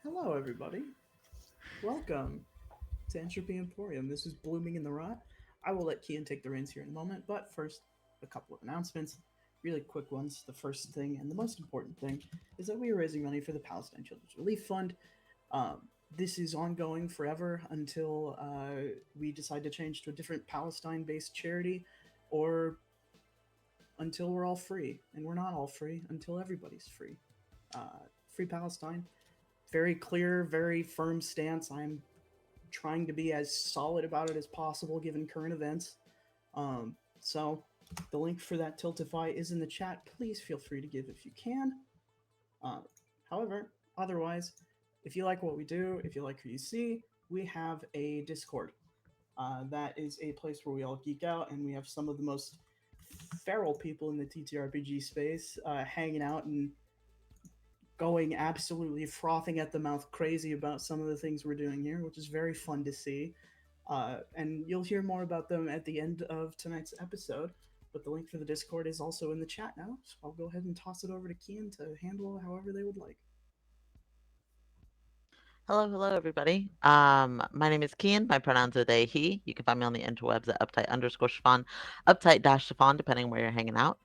Hello, everybody. Welcome to Entropy Emporium. This is Blooming in the Rot. I will let Kian take the reins here in a moment, but first, a couple of announcements. Really quick ones. The first thing, and the most important thing, is that we are raising money for the Palestine Children's Relief Fund. This is ongoing forever until we decide to change to a different Palestine based charity or until we're all free. And we're not all free until everybody's free. Free Palestine, very clear, very firm stance. I'm trying to be as solid about it as possible given current events. So the link for that Tiltify is in the chat. Please feel free to give if you can. Uh, However, otherwise, if you like what we do, if you like who you see, we have a Discord. That is a place where we all geek out, and we have some of the most feral people in the TTRPG space hanging out and going absolutely frothing at the mouth crazy about some of the things we're doing here, which is very fun to see. And you'll hear more about them at the end of tonight's episode. But the link for the Discord is also in the chat now, so I'll go ahead and toss it over to Kian to handle however they would like. Hello, everybody. My name is Kian. My pronouns are they, he. You can find me on the interwebs at uptight_Chiffon, uptight-Chiffon, depending where you're hanging out.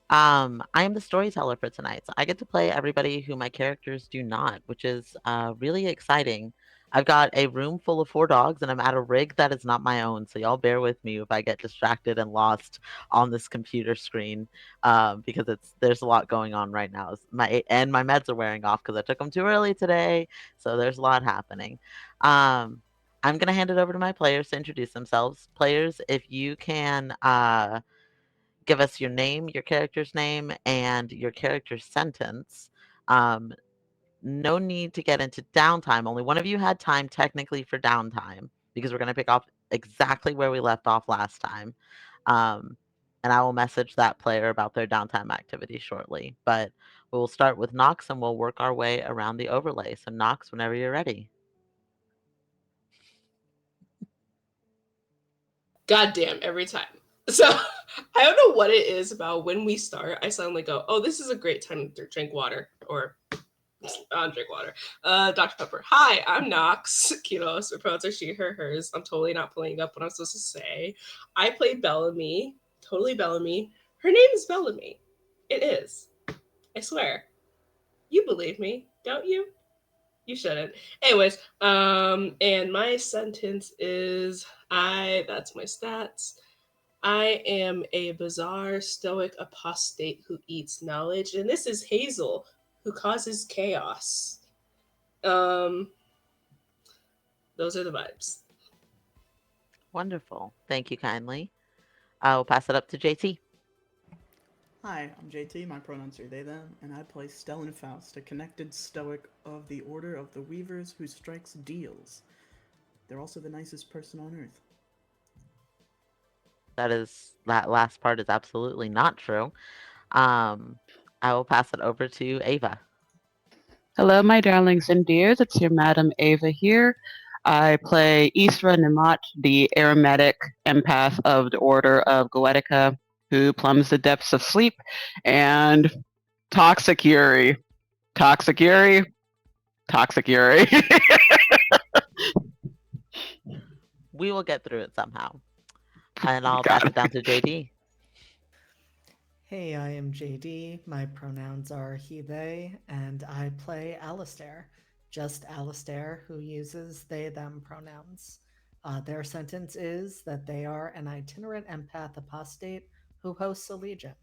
I am the storyteller for tonight. So I get to play everybody who my characters do not, which is really exciting. I've got a room full of four dogs, and I'm at a rig that is not my own. So y'all bear with me if I get distracted and lost on this computer screen, because there's a lot going on right now. My meds are wearing off because I took them too early today. So there's a lot happening. Um, I'm gonna hand it over to my players to introduce themselves. Players, if you can. Give us your name, your character's name, and your character's sentence. Um, no need to get into downtime. Only one of you had time technically for downtime because we're going to pick off exactly where we left off last time. Um, and I will message that player about their downtime activity shortly. But we'll start with Nox and we'll work our way around the overlay. So, Nox, whenever you're ready. Goddamn, every time. So I don't know what it is about when we start. I suddenly go, "Oh, this is a great time to drink water," or drink water. Dr. Pepper. Hi, I'm Nox. Kinos. My pronouns are she, her, hers. I'm totally not pulling up what I'm supposed to say. I play Bellamy. Totally Bellamy. Her name is Bellamy. It is. I swear. You believe me, don't you? You shouldn't. Anyways, and my sentence is that's my stats. I am a bizarre stoic apostate who eats knowledge, and this is Hazel, who causes chaos. Um, those are the vibes. Wonderful. Thank you kindly. I will pass it up to JT. Hi, I'm JT, my pronouns are they, them, and I play Stellan Faust, a connected stoic of the Order of the Weavers who strikes deals. They're also the nicest person on earth. That last part is absolutely not true. Um, I will pass it over to Ava. Hello, my darlings and dears. It's your Madam Ava here. I play Isra Namat, the aromatic empath of the Order of Goetica, who plumbs the depths of sleep, and Toxic Yuri. Toxic Yuri. Toxic Yuri. We will get through it somehow. And I'll pass God. it down to JD. Hey, I am JD. My pronouns are he, they, and I play Alistair. Just Alistair, who uses they, them pronouns. Their sentence is that they are an itinerant empath apostate who hosts a legion.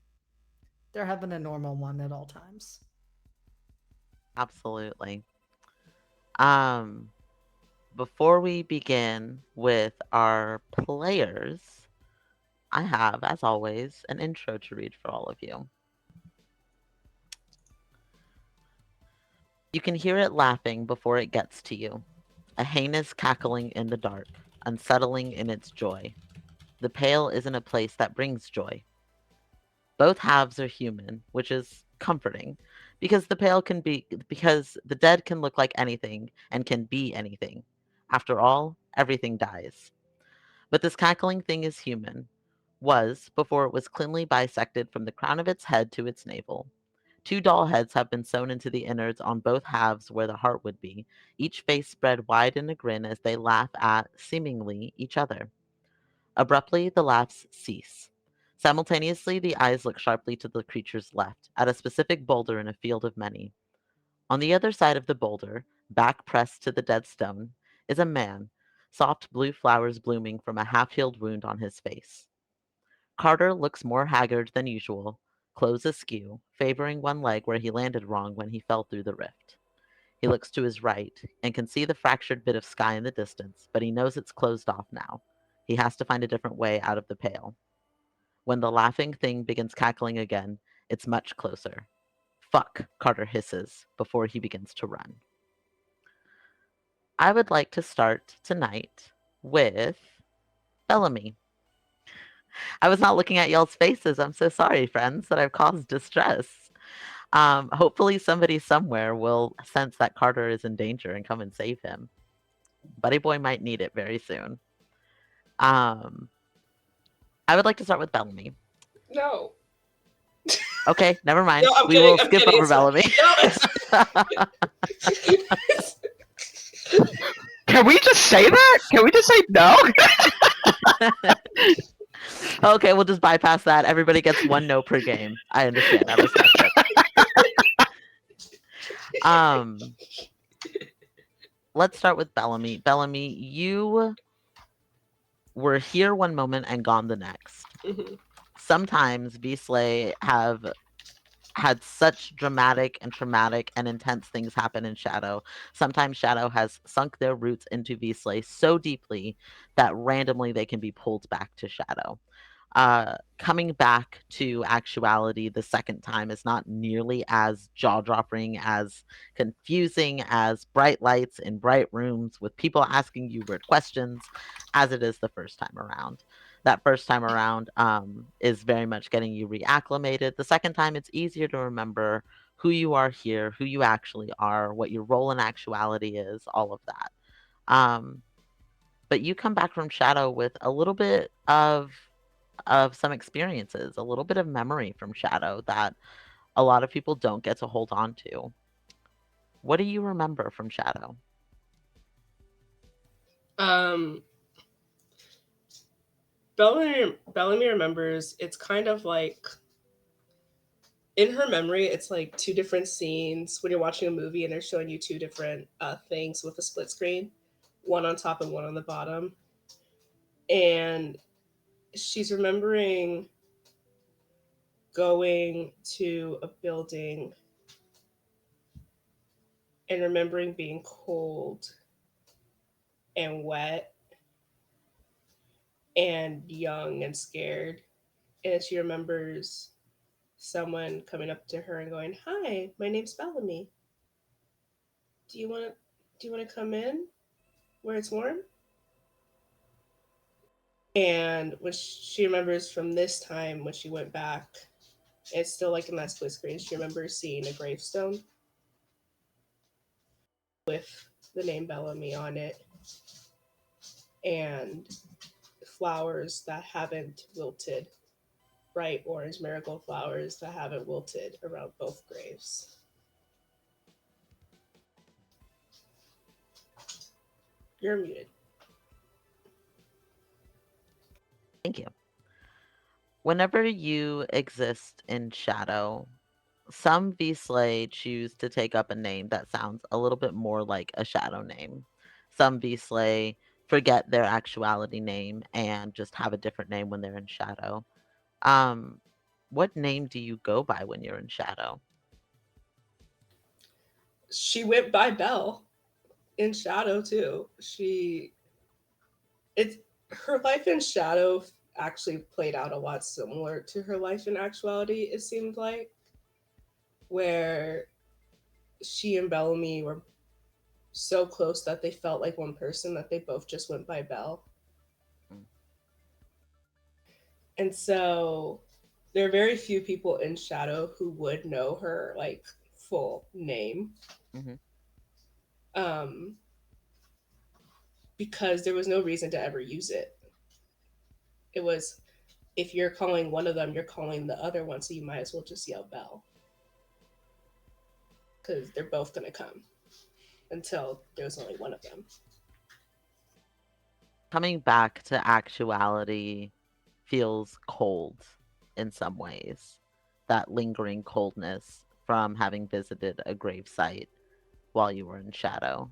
They're having a normal one at all times. Absolutely. Um, Before we begin with our players, I have, as always, an intro to read for all of you. You can hear it laughing before it gets to you, a heinous cackling in the dark, unsettling in its joy. The pale isn't a place that brings joy. Both halves are human, which is comforting, because the dead can look like anything and can be anything. After all, everything dies. But this cackling thing is human, was before it was cleanly bisected from the crown of its head to its navel. 2 doll heads have been sewn into the innards on both halves where the heart would be, each face spread wide in a grin as they laugh at, seemingly, each other. Abruptly, the laughs cease. Simultaneously, the eyes look sharply to the creature's left, at a specific boulder in a field of many. On the other side of the boulder, back pressed to the dead stone, is a man, soft blue flowers blooming from a half-healed wound on his face. Carter looks more haggard than usual, clothes askew, favoring one leg where he landed wrong when he fell through the rift. He looks to his right and can see the fractured bit of sky in the distance, but he knows it's closed off now. He has to find a different way out of the pale. When the laughing thing begins cackling again, it's much closer. Fuck, Carter hisses before he begins to run. I would like to start tonight with Bellamy. I was not looking at y'all's faces. I'm so sorry, friends, that I've caused distress. Hopefully somebody somewhere will sense that Carter is in danger and come and save him. Buddy Boy might need it very soon. I would like to start with Bellamy. No. Okay, never mind. No, I'm We kidding, will I'm skip kidding, over it's fine. Bellamy. No, it's... Can we just say that? Can we just say no? Okay, we'll just bypass that. Everybody gets 1 no per game. I understand. I respect it. Let's start with Bellamy. Bellamy, you were here one moment and gone the next. Mhm. Sometimes Beasley have had such dramatic and traumatic and intense things happen in Shadow. Sometimes Shadow has sunk their roots into Beasley so deeply that randomly they can be pulled back to Shadow. Coming back to actuality the second time is not nearly as jaw-dropping, as confusing, as bright lights in bright rooms with people asking you weird questions as it is the first time around. That first time around is very much getting you reacclimated. The second time, it's easier to remember who you are here, who you actually are, what your role in actuality is, all of that. But you come back from Shadow with a little bit of some experiences, a little bit of memory from Shadow that a lot of people don't get to hold on to. What do you remember from Shadow? Bellamy remembers, it's kind of like, in her memory, it's like 2 different scenes when you're watching a movie and they're showing you 2 different things with a split screen, one on top and one on the bottom. And she's remembering going to a building and remembering being cold and wet and young and scared. And she remembers someone coming up to her and going, "Hi, my name's Bellamy. Do you want to come in where it's warm?" And when she remembers from this time when she went back, it's still like in that split screen. She remembers seeing a gravestone with the name Bellamy on it and flowers that haven't wilted, bright orange marigold flowers that haven't wilted around both graves. You're muted. Thank you. Whenever you exist in Shadow, some Beasley choose to take up a name that sounds a little bit more like a Shadow name. Some Beasley forget their actuality name and just have a different name when they're in Shadow. What name do you go by when you're in Shadow? She went by Belle in Shadow too. It's her life in Shadow actually played out a lot similar to her life in actuality, it seemed like, where she and Bellamy were so close that they felt like one person, that they both just went by Belle. And so there are very few people in Shadow who would know her like full name. Mhm. Because there was no reason to ever use it. It was, if you're calling one of them, you're calling the other one, so you might as well just yell Belle. because they're both gonna come until there's only one of them. Coming back to actuality feels cold in some ways. That lingering coldness from having visited a gravesite while you were in shadow.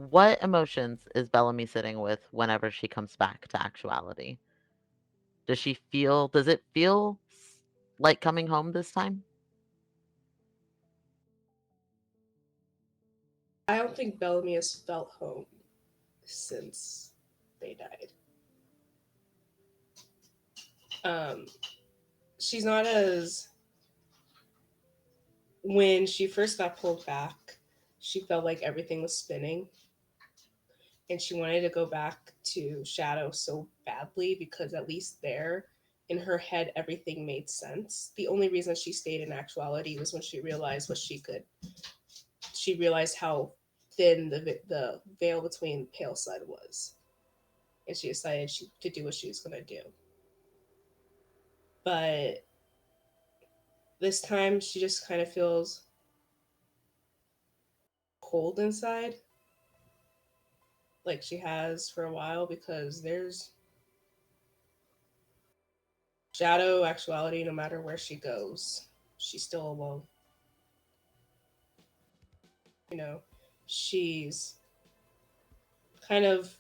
What emotions is Bellamy sitting with whenever she comes back to actuality? Does it feel like coming home this time? I don't think Bellamy has felt home since they died. She's not as when she first got pulled back, she felt like everything was spinning. And she wanted to go back to Shadow so badly because at least there, in her head, everything made sense. The only reason she stayed in actuality was when she realized what she could. She realized how thin the veil between Pale Side was. And she decided to do what she was going to do. But this time, she just kind of feels cold inside, like she has for a while, because there's Shadow actuality. No matter where she goes, she's still alone. You know, she's kind of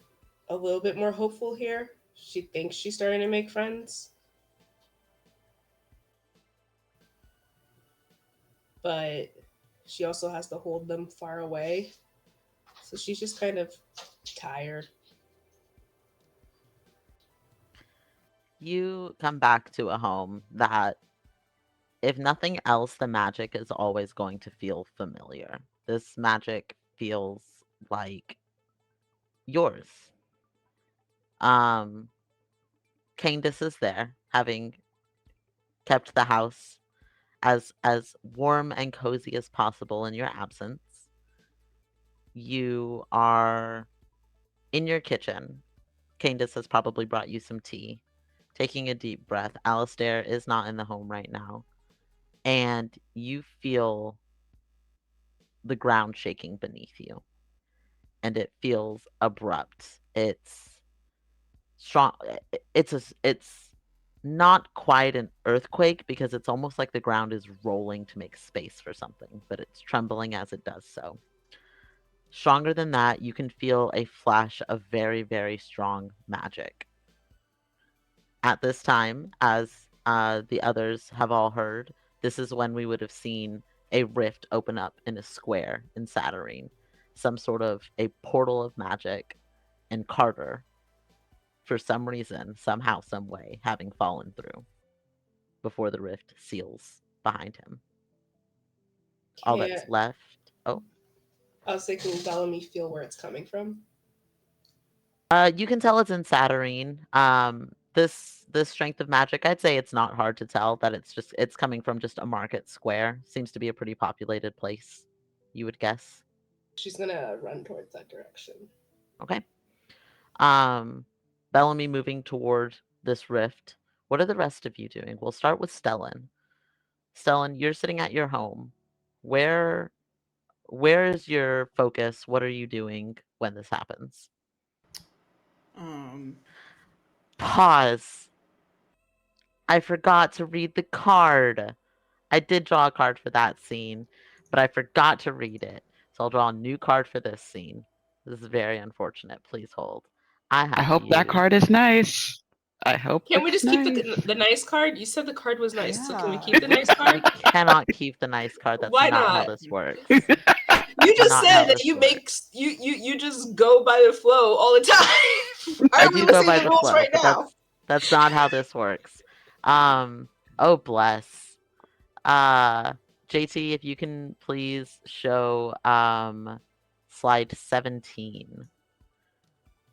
a little bit more hopeful here. She thinks she's starting to make friends, but she also has to hold them far away. So she's just kind of tired. You come back to a home that, if nothing else, the magic is always going to feel familiar. This magic feels like yours. Candace is there, having kept the house as warm and cozy as possible in your absence. You are in your kitchen. Candace has probably brought you some tea. Taking a deep breath. Alistair is not in the home right now. And you feel the ground shaking beneath you. And it feels abrupt. It's strong. It's not quite an earthquake because it's almost like the ground is rolling to make space for something, but it's trembling as it does so. Stronger than that, you can feel a flash of very, very strong magic. At this time, as the others have all heard, this is when we would have seen a rift open up in a square in Saturnine. Some sort of a portal of magic, and Carter, for some reason, somehow, some way, having fallen through before the rift seals behind him. All that's left. Oh. I was thinking Bellamy feel where it's coming from. You can tell it's in Saturnine. This strength of magic, I'd say it's not hard to tell that it's coming from just a market square. Seems to be a pretty populated place, you would guess. She's gonna run towards that direction. Okay. Bellamy moving toward this rift. What are the rest of you doing? We'll start with Stellan. Stellan, you're sitting at your home. Where is your focus? What are you doing when this happens? Pause. I forgot to read the card. I did draw a card for that scene, but I forgot to read it. So I'll draw a new card for this scene. This is very unfortunate. Please hold. I hope that card is nice. I hope. Can we just keep the nice card? You said the card was nice, so can we keep the nice card? I cannot keep the nice card. That's Why not how not? this works. You just said that you just go by the flow all the time. I I'm do gonna go say by the the rules flow, right but now. that's not how this works. Oh bless. JT, if you can please show slide 17.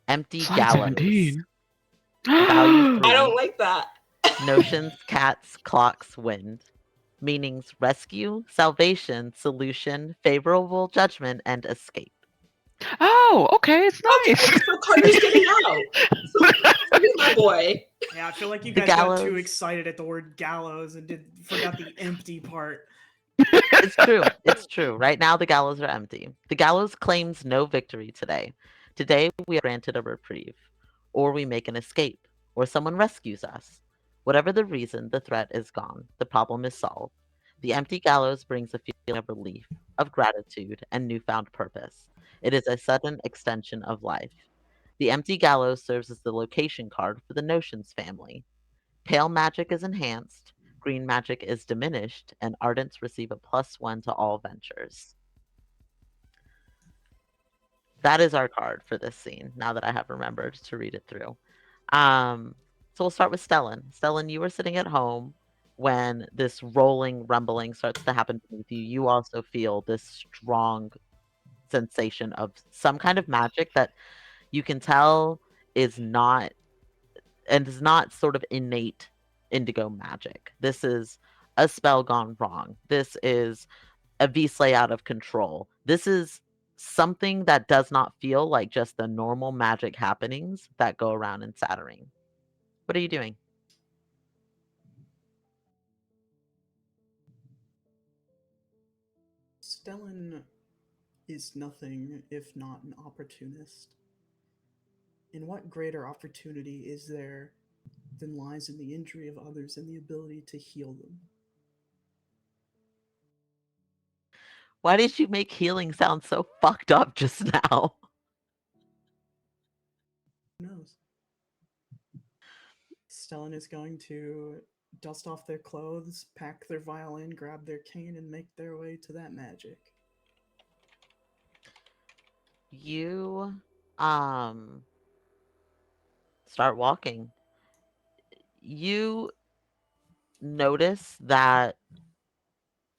Empty Slide gallows. 17. Value 3. I don't like that. Notions, cats, clocks, wind. Meanings: rescue, salvation, solution, favorable judgment, and escape. Oh, okay, it's Okay, nice. so Carter's getting out. So, he's my boy. Yeah, I feel like you The guys got too gallows. excited at the word gallows and forgot the empty part. It's true. It's true. Right now, the gallows are empty. The gallows claims no victory today. Today, we are granted a reprieve, or we make an escape, or someone rescues us. Whatever the reason, the threat is gone. The problem is solved. The empty gallows brings a feeling of relief, of gratitude, and newfound purpose. It is a sudden extension of life. The empty gallows serves as the location card for the Notions family. Pale magic is enhanced, green magic is diminished, and ardents receive a +1 to all ventures. That is our card for this scene, now that I have remembered to read it through. So we'll start with Stellan. Stellan, you were sitting at home when this rolling, rumbling starts to happen beneath you. You also feel this strong sensation of some kind of magic that you can tell is not sort of innate indigo magic. This is a spell gone wrong. This is a V-Slay out of control. This is something that does not feel like just the normal magic happenings that go around in Saturnine. What are you doing? Stellan is nothing if not an opportunist. And what greater opportunity is there than lies in the injury of others and the ability to heal them? Why did you make healing sound so fucked up just now? Who knows? Stellan is going to dust off their clothes, pack their violin, grab their cane, and make their way to that magic. You start walking. You notice that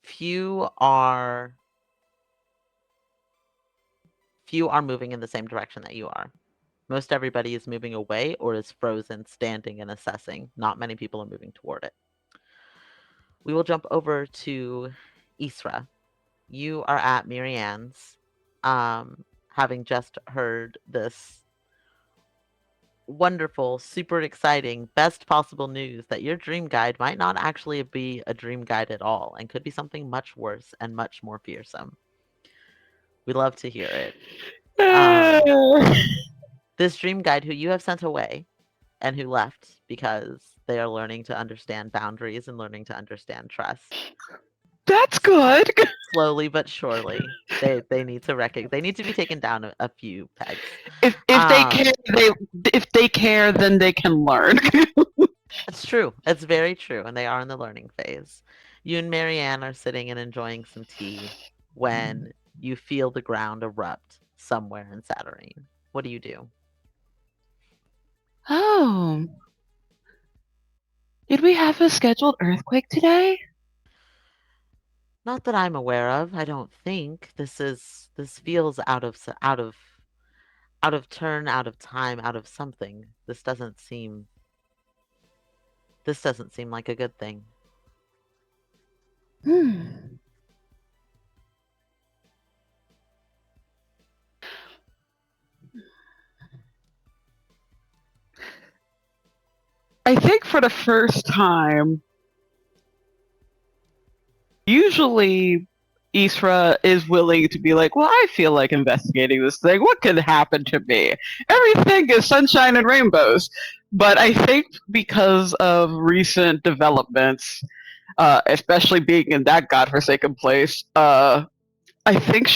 few are moving in the same direction that you are. Most everybody is moving away or is frozen, standing and assessing. Not many people are moving toward it. We will jump over to Isra. You are at Marianne's, having just heard this wonderful, super exciting, best possible news that your dream guide might not actually be a dream guide at all and could be something much worse and much more fearsome. We love to hear it. This dream guide who you have sent away and who left because they are learning to understand boundaries and learning to understand trust. That's good. Slowly but surely, they need to they need to be taken down a few pegs. If they care, then they can learn. It's true. It's very true, and they are in the learning phase. You and Marianne are sitting and enjoying some tea when you feel the ground erupt somewhere in Saturnine. What do you do? Oh. Did we have a scheduled earthquake today? Not that I'm aware of. I don't think this feels out of turn, out of time, out of something. This doesn't seem like a good thing. I think for the first time, usually Isra is willing to be like, well, I feel like investigating this thing. What could happen to me? Everything is sunshine and rainbows. But I think because of recent developments, especially being in that godforsaken place, I think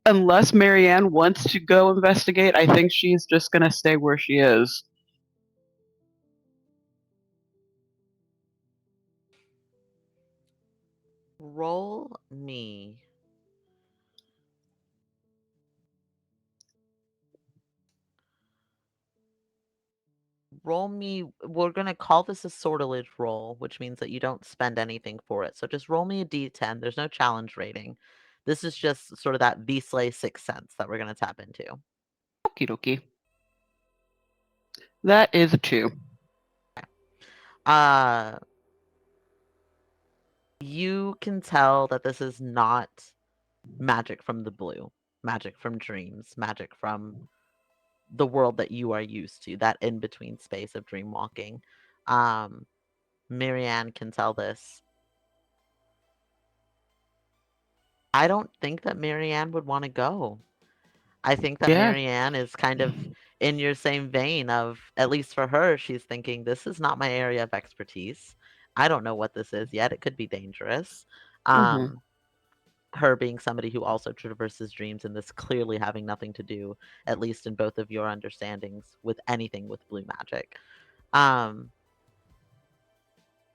unless Marianne wants to go investigate, I think she's just going to stay where she is. Roll me. We're going to call this a sortilege roll, which means that you don't spend anything for it. So just roll me a d10. There's no challenge rating. This is just sort of that V-Slay 6th sense that we're going to tap into. Okie dokie. That is a 2. You can tell that this is not magic from the blue. magic from dreams, magic from the world that you are used to, that in between space of dream walking. Marianne can tell this. I don't think that Marianne would want to go. I think that Yeah. Marianne is kind of in your same vein of, at least for her, she's thinking, this is not my area of expertise. I don't know what this is yet. It could be dangerous. Mhm. Her being somebody who also traverses dreams, and this clearly having nothing to do, at least in both of your understandings, with anything with blue magic.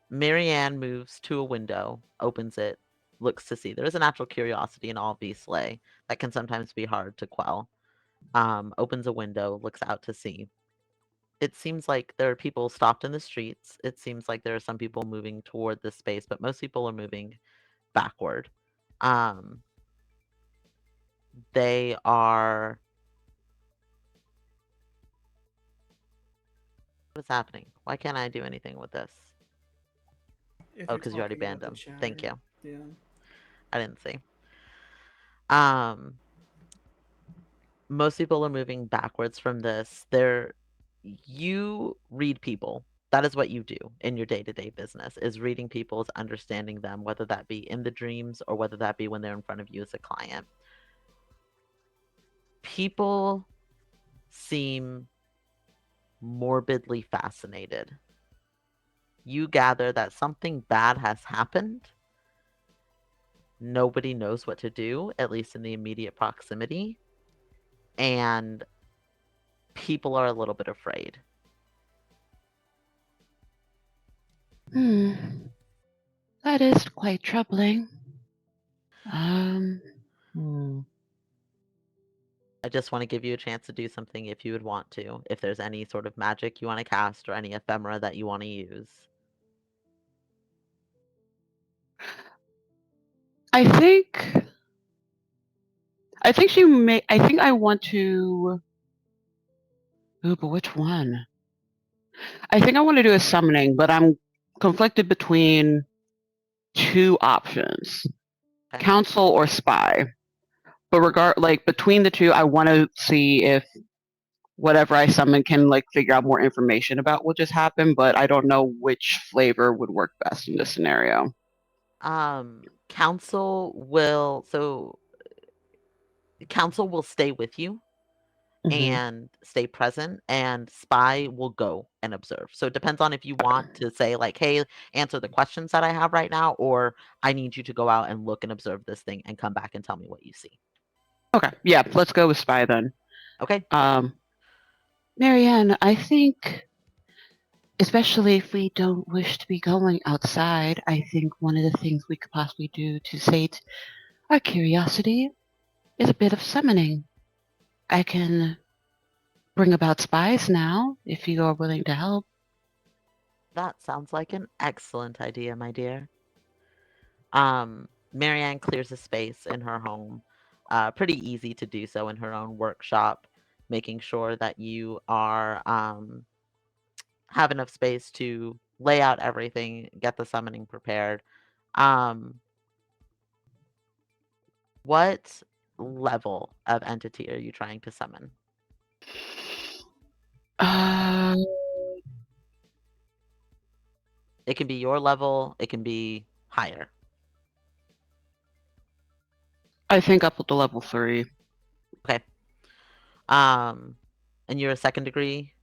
Marianne moves to a window, opens it, looks to see. There is a natural curiosity in all Beasley that can sometimes be hard to quell. Opens a window, looks out to sea. It seems like there are people stopped in the streets. It seems like there are some people moving toward this space, but most people are moving backward. They are. What is happening? Why can't I do anything with this? If Oh, you're because you already talking banned about the them. Thank chatter, you. Yeah. I didn't see. Most people are moving backwards from this. You read people. That is what you do in your day-to-day business, is reading people, is understanding them, whether that be in the dreams or whether that be when they're in front of you as a client. People seem morbidly fascinated. You gather that something bad has happened. Nobody knows what to do, at least in the immediate proximity. And people are a little bit afraid. That is quite troubling. I just want to give you a chance to do something if you would want to. If there's any sort of magic you want to cast or any ephemera that you want to use. I think she may. I think I want to. Ooh, but which one? I think I want to do a summoning, but I'm conflicted between two options: Okay. council or spy. But between the two, I want to see if whatever I summon can figure out more information about what just happened. But I don't know which flavor would work best in this scenario. Council will stay with you and stay present, and spy will go and observe. So it depends on if you want to say hey, answer the questions that I have right now, or I need you to go out and look and observe this thing and come back and tell me what you see. Okay, yeah, let's go with spy then. Okay. Marianne, I think, especially if we don't wish to be going outside, I think one of the things we could possibly do to sate our curiosity is a bit of summoning. I can bring about spies now, if you are willing to help. That sounds like an excellent idea, my dear. Marianne clears a space in her home. Pretty easy to do so in her own workshop, making sure that you are have enough space to lay out everything, get the summoning prepared. What level of entity are you trying to summon? It can be your level, it can be higher. I think up to level 3. Okay. And you're a second degree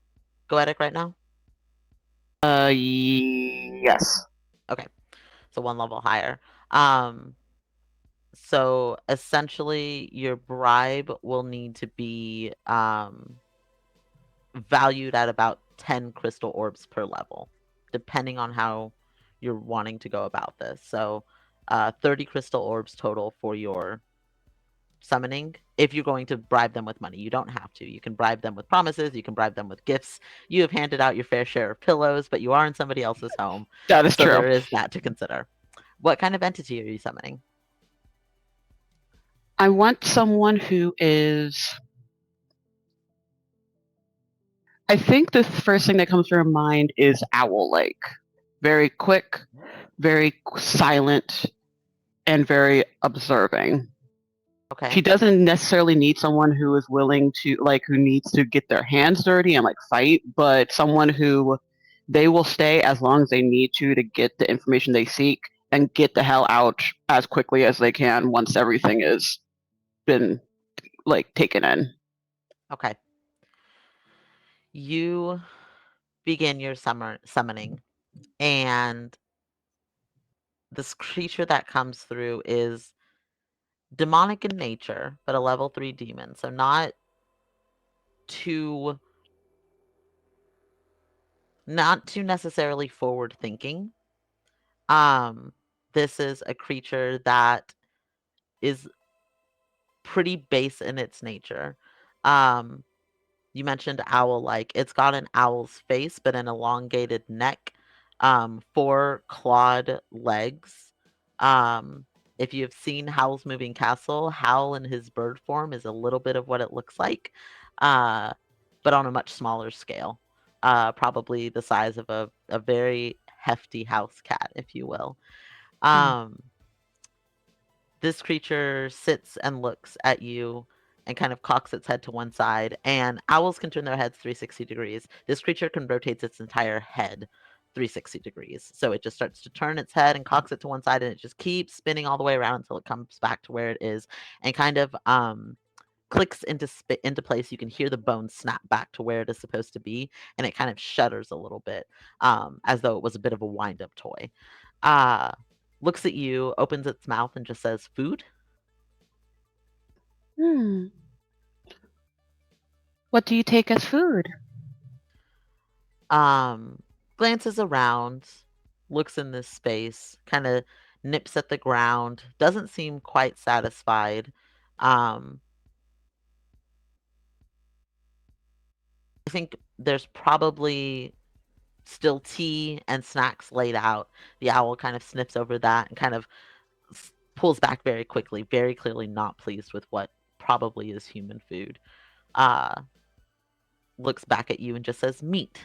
goetic right now? Yes. Okay. So one level higher. So essentially your bribe will need to be valued at about 10 crystal orbs per level, depending on how you're wanting to go about this. So 30 crystal orbs total for your summoning. If you're going to bribe them with money, you don't have to. You can bribe them with promises, you can bribe them with gifts. You have handed out your fair share of pillows, but you are in somebody else's home. That is so true. There is that to consider. What kind of entity are you summoning? I want someone who is... I think the first thing that comes to mind is owl-like. Very quick, very silent, and very observing. Okay. She doesn't necessarily need someone who is willing to who needs to get their hands dirty and fight, but someone who they will stay as long as they need to get the information they seek and get the hell out as quickly as they can once everything has been taken in. Okay. You begin your summoning, and this creature that comes through is demonic in nature, but a level 3 demon. So not too necessarily forward thinking. This is a creature that is pretty base in its nature. Um, you mentioned owl-like. It's got an owl's face, but an elongated neck, 4 clawed legs. If you've seen Howl's Moving Castle, Howl in his bird form is a little bit of what it looks like, but on a much smaller scale. Probably the size of a very hefty house cat, if you will. This creature sits and looks at you and kind of cocks its head to one side. And owls can turn their heads 360 degrees. This creature can rotate its entire head 360 degrees. So it just starts to turn its head and cocks it to one side, and it just keeps spinning all the way around until it comes back to where it is and kind of clicks into place. You can hear the bone snap back to where it is supposed to be, and it kind of shudders a little bit, as though it was a bit of a wind-up toy. Looks at you, opens its mouth, and just says, "Food?" What do you take as food? Glances around, looks in this space, kind of nips at the ground, doesn't seem quite satisfied. I think there's probably still tea and snacks laid out. The owl kind of sniffs over that and kind of pulls back very quickly, very clearly not pleased with what probably is human food. Looks back at you and just says, "Meat."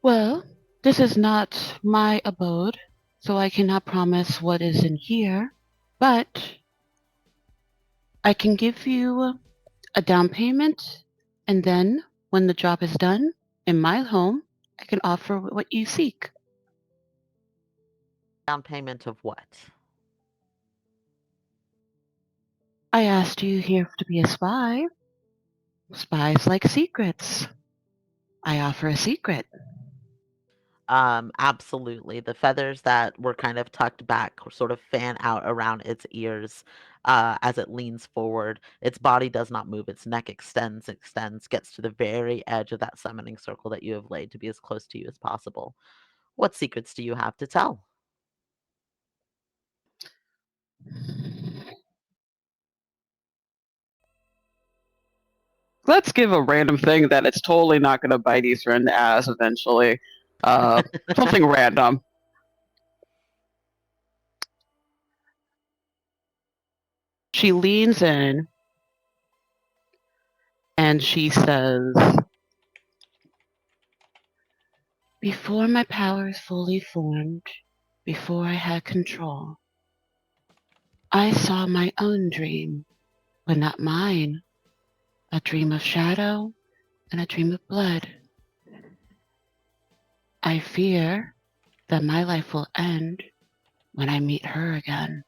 Well, this is not my abode, so I cannot promise what is in here, but I can give you a down payment, and then when the job is done in my home, I can offer what you seek. Down payment of what? I asked you here to be a spy. Spies like secrets. I offer a secret. Absolutely. The feathers that were kind of tucked back sort of fan out around its ears as it leans forward. Its body does not move. Its neck extends, gets to the very edge of that summoning circle that you have laid to be as close to you as possible. What secrets do you have to tell? Let's give a random thing that it's totally not going to bite Easter in the ass eventually. Something random. She leans in and she says, "Before my powers fully formed, before I had control, I saw my own dream, but not mine. A dream of shadow and a dream of blood. I fear that my life will end when I meet her again.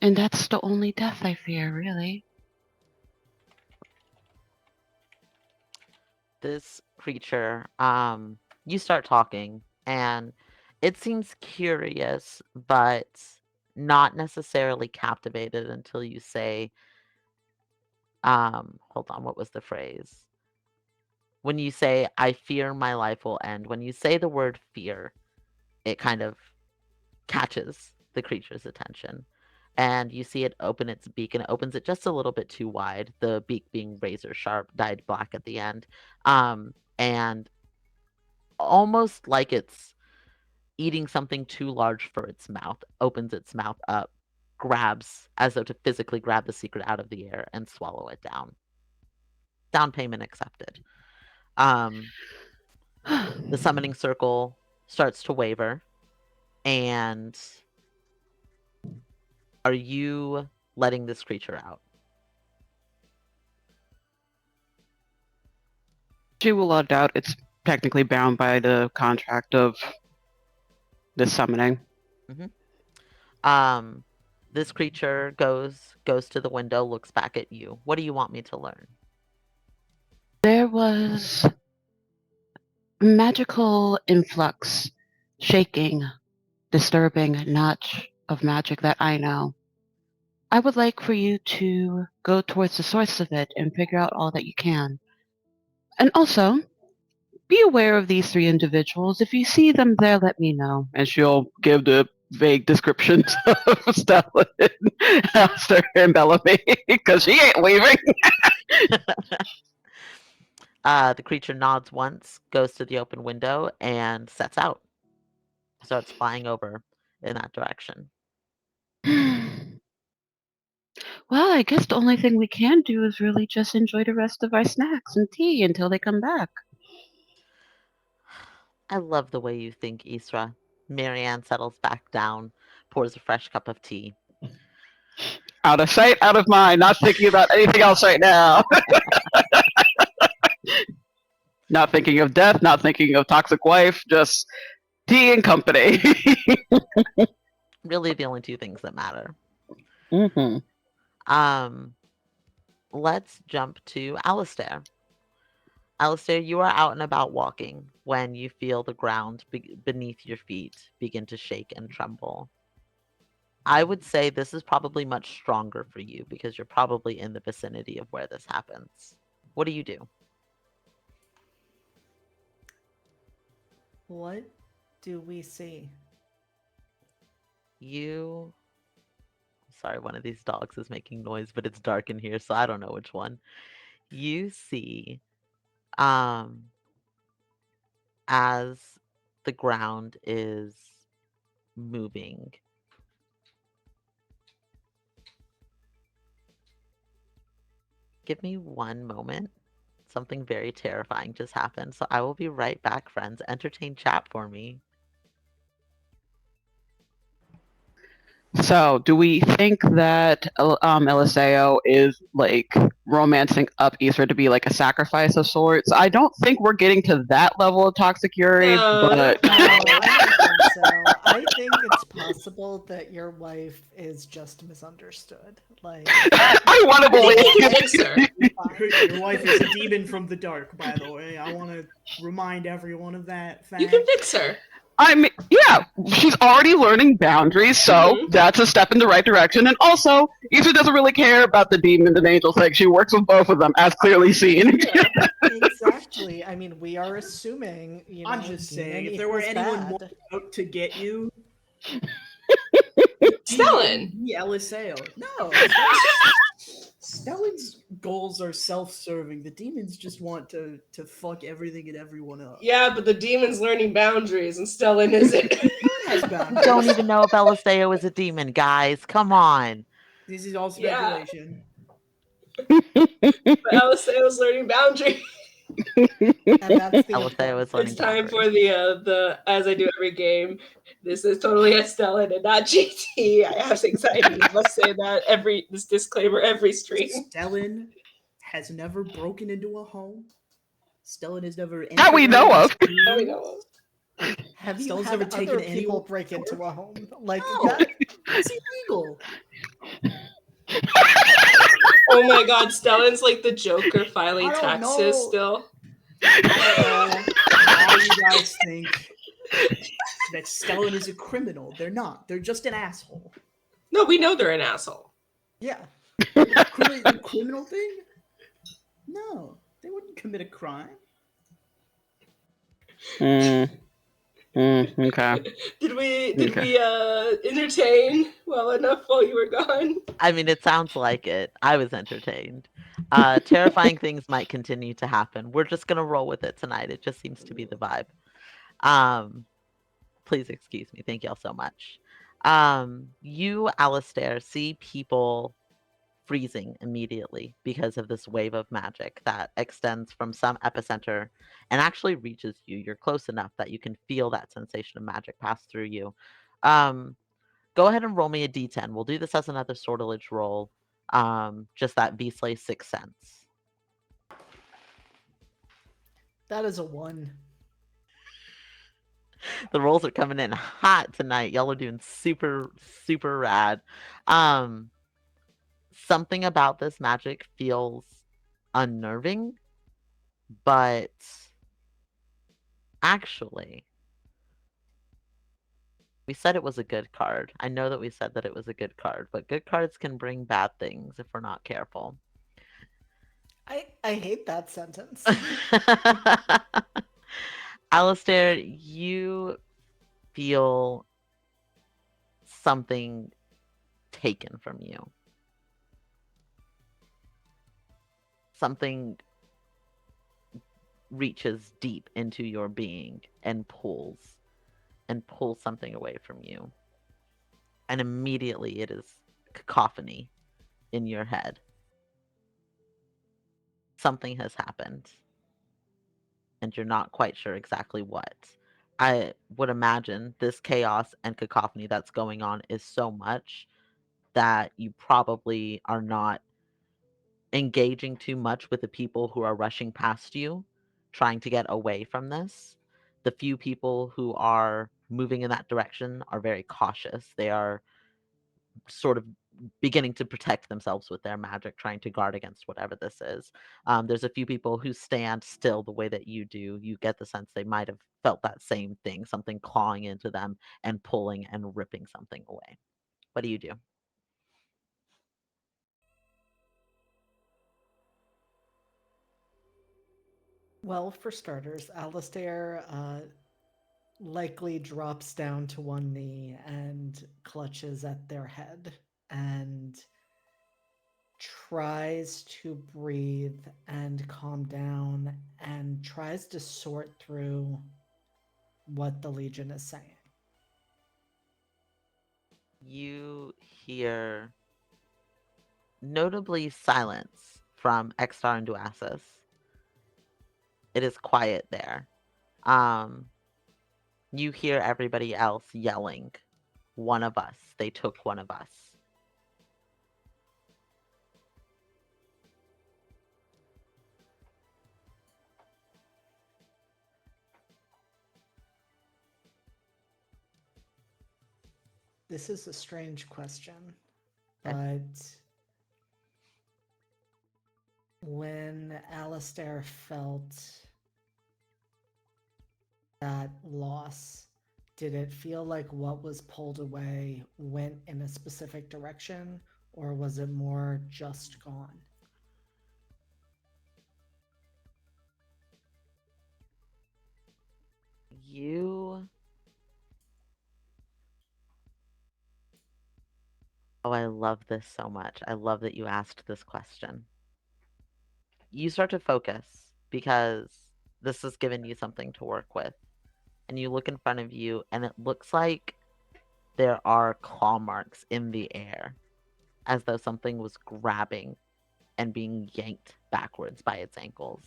And that's the only death I fear, really." This creature, you start talking, and it seems curious, but not necessarily captivated until you say, hold on, what was the phrase? When you say, "I fear my life will end," when you say the word fear, it kind of catches the creature's attention. And you see it open its beak, and it opens it just a little bit too wide, the beak being razor sharp, dyed black at the end. And almost like it's eating something too large for its mouth, opens its mouth up, grabs, as though to physically grab the secret out of the air and swallow it down. Down payment accepted. The summoning circle starts to waver. And are you letting this creature out? She will let it out. It's technically bound by the contract of this summoning. This creature goes to the window, looks back at you. What do you want me to learn? There was a magical influx, shaking, disturbing notch of magic that I know. I would like for you to go towards the source of it and figure out all that you can. And also, be aware of these 3 individuals. If you see them there, let me know. And she'll give the vague descriptions of Stella and Alistair and Bellamy, because she ain't leaving. The creature nods once, goes to the open window, and sets out. Starts flying over in that direction. Well, I guess the only thing we can do is really just enjoy the rest of our snacks and tea until they come back. I love the way you think, Isra. Marianne settles back down, pours a fresh cup of tea. Out of sight, out of mind, not thinking about anything else right now. Not thinking of death, not thinking of toxic wife, just tea and company. Really the only 2 things that matter. Mm-hmm. Let's jump to Alistair. Alistair, you are out and about walking when you feel the ground beneath your feet begin to shake and tremble. I would say this is probably much stronger for you because you're probably in the vicinity of where this happens. What do you do? What do we see? Sorry, one of these dogs is making noise, but it's dark in here, so I don't know which one. You see, as the ground is moving, give me one moment. Something very terrifying just happened, so I will be right back, friends. Entertain chat for me. So, do we think that Eliseo is like romancing up Isra to be like a sacrifice of sorts? I don't think we're getting to that level of toxic Yuri, No, but No, I don't think so. I think it's possible that your wife is just misunderstood. Like, I want to I think you can believe. fix her. Your wife is a demon from the dark, by the way. I want to remind everyone of that fact. You can fix her. I mean, yeah, she's already learning boundaries, so that's a step in the right direction. And also, Isra doesn't really care about the demon and angel thing. She works with both of them, as clearly seen. exactly. I mean, we are assuming, I'm just demon saying, if there were equals anyone more bad. out to get you, Stellan. Yeah, Eliseo. No. Stellan's goals are self-serving. The demons just want to fuck everything and everyone up. Yeah, but the demon's learning boundaries and Stellan isn't. Has boundaries. Don't even know if Eliseo is a demon, guys. Come on. This is all Yeah. speculation. But Aliceo's learning boundaries. And that's the Eliseo is important learning It's time boundaries. for the as I do every game. This is totally a Stellan and not GT. I have anxiety. I must say that this disclaimer every stream. Stellan has never broken into a home. Stellan has never That we know of. Now we know. Have you Stellan's had never taken other any people work break into a home? Like No. that? It's illegal. Oh my god, Stellan's like the Joker filing I don't taxes know. still. Why you guys think that Stellan is a criminal? They're not. They're just an asshole. No, we know they're an asshole. Yeah. The criminal thing? No, they wouldn't commit a crime. Okay. Did we Okay. entertain well enough while you were gone? I mean, it sounds like it. I was entertained. Terrifying things might continue to happen. We're just gonna roll with it tonight. It just seems to be the vibe. Please excuse me. Thank y'all so much. You, Alistair, see people freezing immediately because of this wave of magic that extends from some epicenter and actually reaches you. You're close enough that you can feel that sensation of magic pass through you. Um, Go ahead and roll me a d10. We'll do this as another sortilege roll. Just that Beastly Sixth Sense. That is a 1. The rolls are coming in hot tonight. Y'all are doing super, super rad. Um, Something about this magic feels unnerving, but actually, we said it was a good card. I know that we said that it was a good card, but good cards can bring bad things if we're not careful. I hate that sentence. Alistair, you feel something taken from you. Something reaches deep into your being and pulls something away from you. And immediately it is cacophony in your head. Something has happened, and you're not quite sure exactly what. I would imagine this chaos and cacophony that's going on is so much that you probably are not engaging too much with the people who are rushing past you, trying to get away from this. The few people who are moving in that direction are very cautious. They are sort of beginning to protect themselves with their magic, trying to guard against whatever this is. There's a few people who stand still the way that you do. You get the sense they might have felt that same thing, something clawing into them and pulling and ripping something away. What do you do? Well, for starters, Alistair likely drops down to one knee and clutches at their head and tries to breathe and calm down and tries to sort through what the Legion is saying. You hear notably silence from Extar and Duasis. It is quiet there. You hear everybody else yelling, "One of us. They took one of us." This is a strange question, Okay. but when Alistair felt that loss, did it feel like what was pulled away went in a specific direction, or was it more just gone? You. Oh, I love this so much. I love that you asked this question. You start to focus because this has given you something to work with. And you look in front of you, and it looks like there are claw marks in the air, as though something was grabbing and being yanked backwards by its ankles.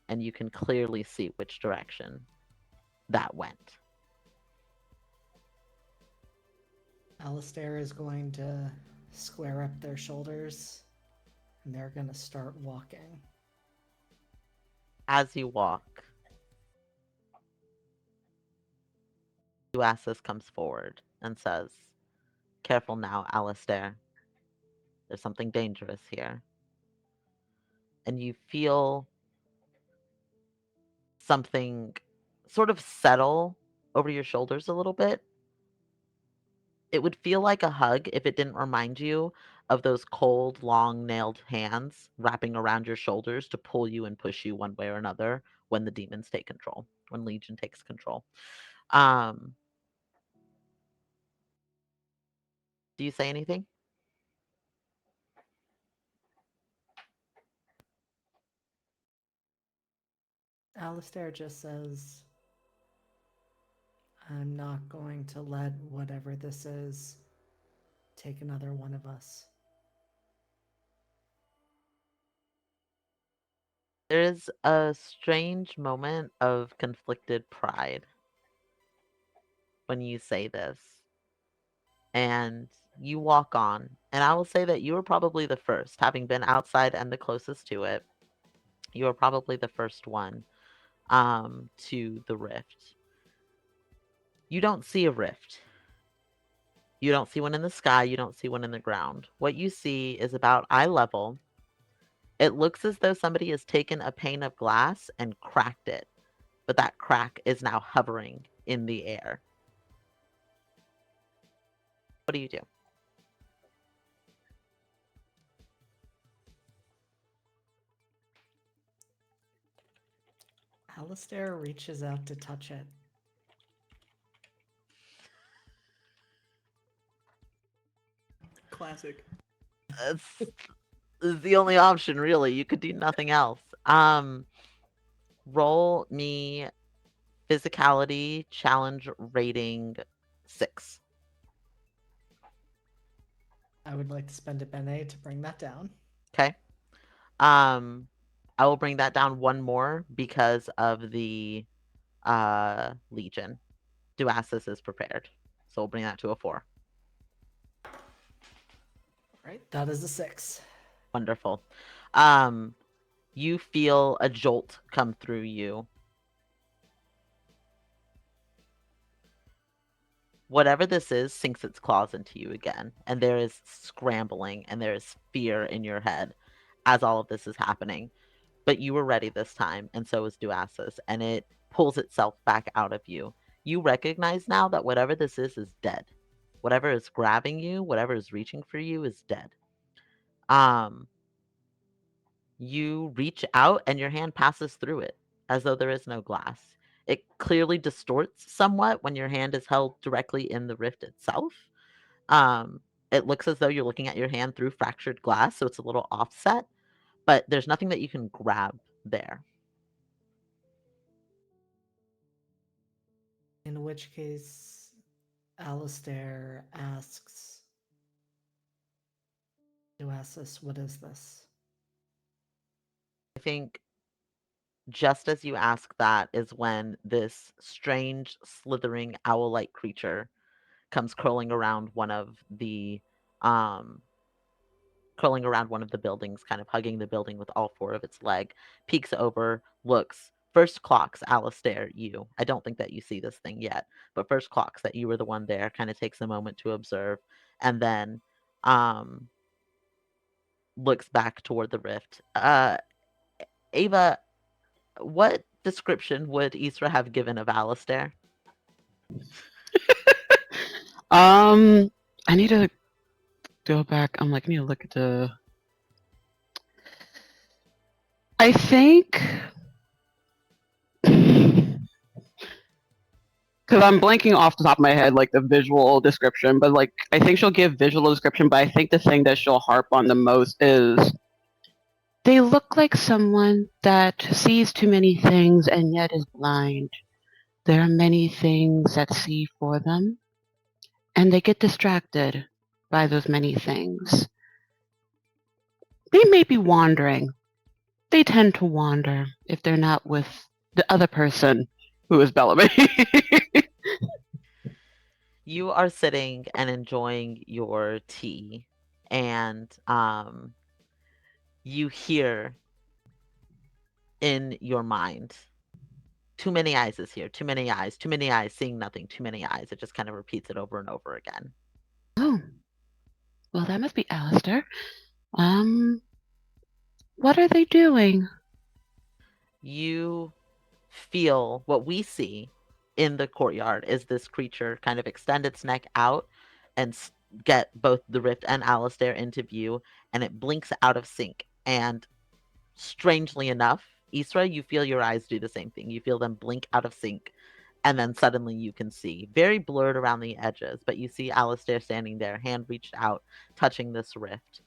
And you can clearly see which direction that went. Alistair is going to square up their shoulders and they're going to start walking. As you walk, Duasis comes forward and says, "Careful now, Alistair. There's something dangerous here." And you feel something sort of settle over your shoulders a little bit. It would feel like a hug if it didn't remind you of those cold, long nailed hands wrapping around your shoulders to pull you and push you one way or another when the demons take control, when Legion takes control. Um, do you say anything? Alistair just says, I'm not going to let whatever this is take another one of us. There is a strange moment of conflicted pride when you say this, and you walk on. And I will say that you were probably the first, having been outside and the closest to it. You were probably the first one to the rift. You don't see a rift. You don't see one in the sky. You don't see one in the ground. What you see is about eye level. It looks as though somebody has taken a pane of glass and cracked it, but that crack is now hovering in the air. What do you do? Alistair reaches out to touch it. Classic. It's the only option, really. You could do nothing else. Roll me physicality challenge rating 6. I would like to spend a bene to bring that down. Okay. I will bring that down one more because of the Legion. Duasis is prepared. So we'll bring that to a 4. Right, that is a 6. Wonderful. You feel a jolt come through you. Whatever this is sinks its claws into you again, and there is scrambling and there is fear in your head as all of this is happening. But you were ready this time, and so was Duasis, and it pulls itself back out of you. You recognize now that whatever this is dead. Whatever is grabbing you, whatever is reaching for you is dead. You reach out and your hand passes through it as though there is no glass. It clearly distorts somewhat when your hand is held directly in the rift itself. It looks as though you're looking at your hand through fractured glass, so it's a little offset, but there's nothing that you can grab there. In which case, Alistair asks Duasis, what is this? I think just as you ask that is when this strange, slithering, owl-like creature comes um, curling around one of the buildings, kind of hugging the building with all 4 of its leg, peeks over, looks, first clocks Alistair, you. I don't think that you see this thing yet, but first clocks that you were the one there, kind of takes a moment to observe, and then looks back toward the rift. Ava, what description would Isra have given of Alistair? I need to go back. I need to look at the. I think. Because I'm blanking off the top of my head, the visual description, but I think she'll give visual description, but I think the thing that she'll harp on the most is they look like someone that sees too many things and yet is blind. There are many things that see for them, and they get distracted by those many things. They may be wandering. They tend to wander if they're not with the other person who is Bellamy. You are sitting and enjoying your tea, and you hear in your mind, too many eyes is here, too many eyes, seeing nothing, too many eyes. It just kind of repeats it over and over again. Oh, well, that must be Alistair. What are they doing? You feel what we see in the courtyard is this creature kind of extend its neck out and get both the rift and Alistair into view, and it blinks out of sync. And strangely enough, Isra, you feel your eyes do the same thing. You feel them blink out of sync, and then suddenly you can see, very blurred around the edges, but you see Alistair standing there, hand reached out, touching this rift.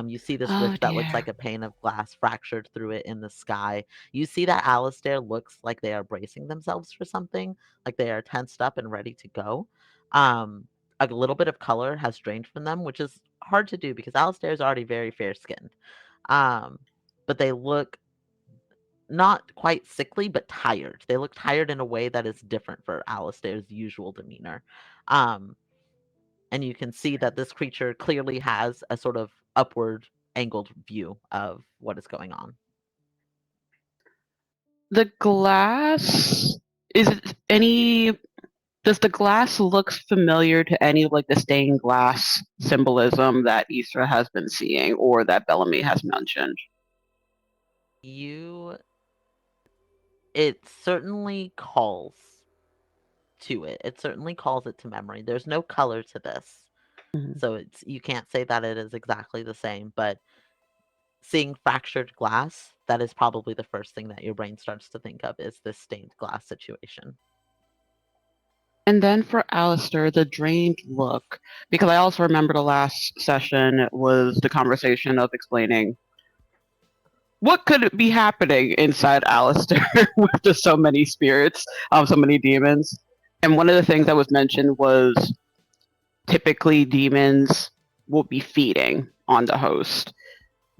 You see this Oh, rift that looks dear. like a pane of glass fractured through it in the sky. You see that Alistair looks like they are bracing themselves for something, like they are tensed up and ready to go. A little bit of color has drained from them, which is hard to do because Alistair is already very fair skinned. But they look not quite sickly, but tired. They look tired in a way that is different for Alistair's usual demeanor. Um, and you can see that this creature clearly has a sort of upward angled view of what is going on. The glass, is it any, does the glass look familiar to any of like the stained glass symbolism that Isra has been seeing or that Bellamy has mentioned? It certainly calls to it. It certainly calls it to memory. There's no color to this. Mhm. So you can't say that it is exactly the same, but seeing fractured glass, that is probably the first thing that your brain starts to think of is this stained glass situation. And then for Alistair, the drained look, because I also remember the last session was the conversation of explaining what could be happening inside Alistair with just so many spirits, so many demons. And one of the things that was mentioned was typically demons will be feeding on the host.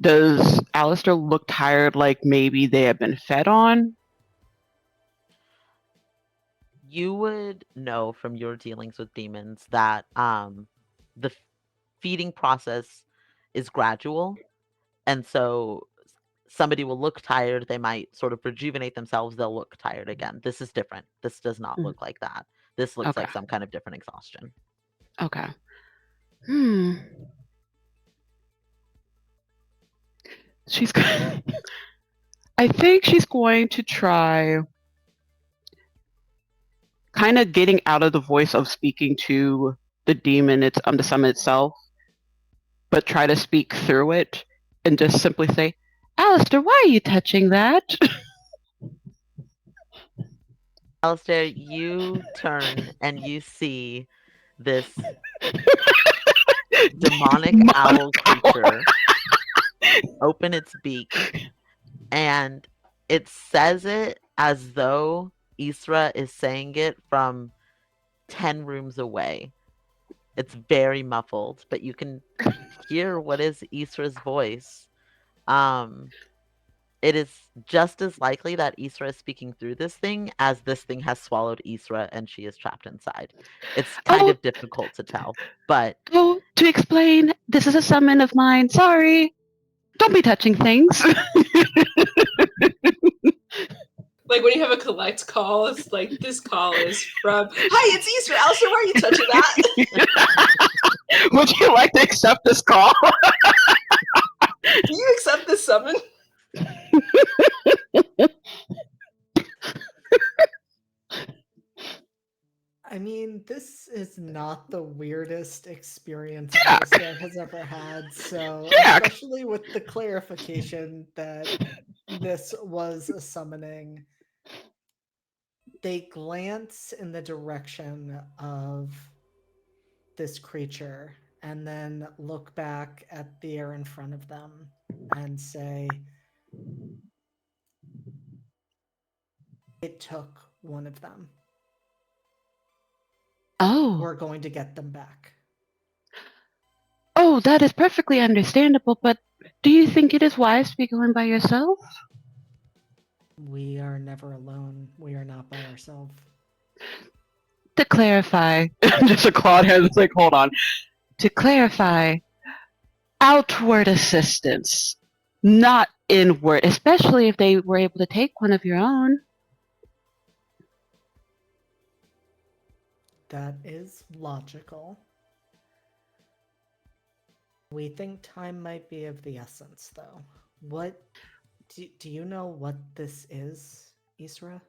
Does Alistair look tired like maybe they have been fed on? You would know from your dealings with demons that the feeding process is gradual. And so somebody will look tired. They might sort of rejuvenate themselves. They'll look tired again. This is different. This does not look like that. This looks Okay. like some kind of different exhaustion. Okay. She's I think she's going to try kind of getting out of the voice of speaking to the demon, it's the summon itself, but try to speak through it and just simply say, Alistair, why are you touching that? Alistair, you turn and you see this demonic owl creature open its beak, and it says it as though Isra is saying it from 10 rooms away. It's very muffled, but you can hear what is Isra's voice. It is just as likely that Isra is speaking through this thing as this thing has swallowed Isra and she is trapped inside. It's kind of difficult to tell, but... Oh, to explain, this is a summon of mine. Sorry. Don't be touching things. Like when you have a collect call, it's like, this call is from, hi, it's Easter. Alistair, why are you touching that? Would you like to accept this call? Do you accept this summon? I mean, this is not the weirdest experience Alistair has ever had, so especially with the clarification that this was a summoning, they glance in the direction of this creature and then look back at the air in front of them and say, it took one of them. Oh. We're going to get them back. Oh, that is perfectly understandable, but do you think it is wise to be going by yourself? We are never alone. We are not by ourselves. To clarify, just a Claude has like, hold on. To clarify, outward assistance, not inward, especially if they were able to take one of your own. That is logical. We think time might be of the essence, though. What do you know what this is, Isra?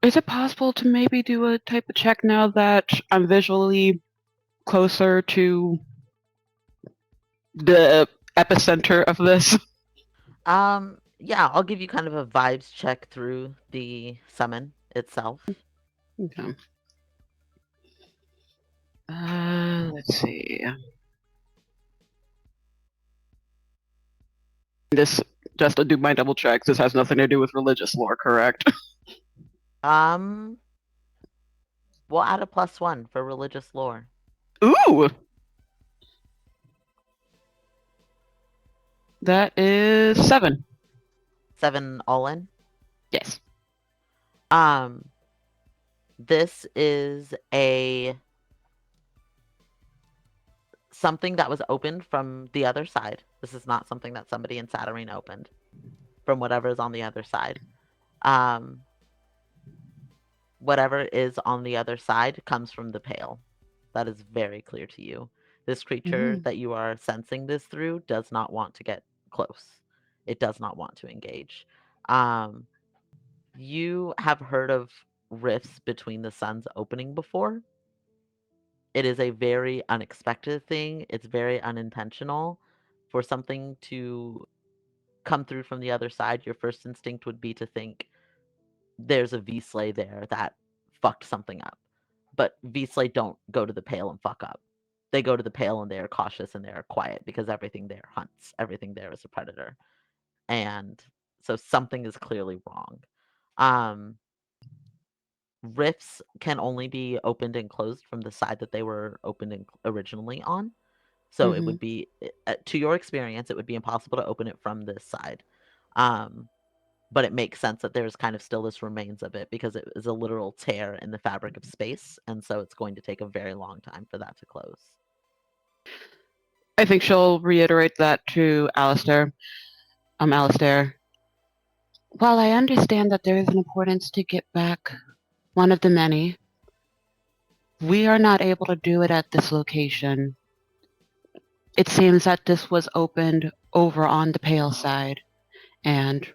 Is it possible to maybe do a type of check now that I'm visually closer to the epicenter of this? Yeah, I'll give you kind of a vibes check through the summon itself. Okay. Let's see. This, just to do my double checks, this has nothing to do with religious lore, correct? We'll add a +1 for religious lore. Ooh! That is 7. 7 all in. Yes. This is something that was opened from the other side. This is not something that somebody in Saturnine opened from whatever is on the other side. Whatever is on the other side comes from the Pale. That is very clear to you. This creature that you are sensing this through does not want to get close. It does not want to engage. You have heard of rifts between the suns opening before. It is a very unexpected thing. It's very unintentional. For something to come through from the other side, your first instinct would be to think there's a V-Slay there that fucked something up. But V-Slay don't go to the Pale and fuck up. They go to the Pale and they are cautious and they are quiet because everything there hunts. Everything there is a predator. And so something is clearly wrong. Rifts can only be opened and closed from the side that they were opened originally on. So it would be, to your experience, it would be impossible to open it from this side. But it makes sense that there's kind of still this remains of it because it is a literal tear in the fabric of space. And so it's going to take a very long time for that to close. I think she'll reiterate that to Alistair. Alistair, while I understand that there is an importance to get back one of the many, we are not able to do it at this location. It seems that this was opened over on the Pale side, and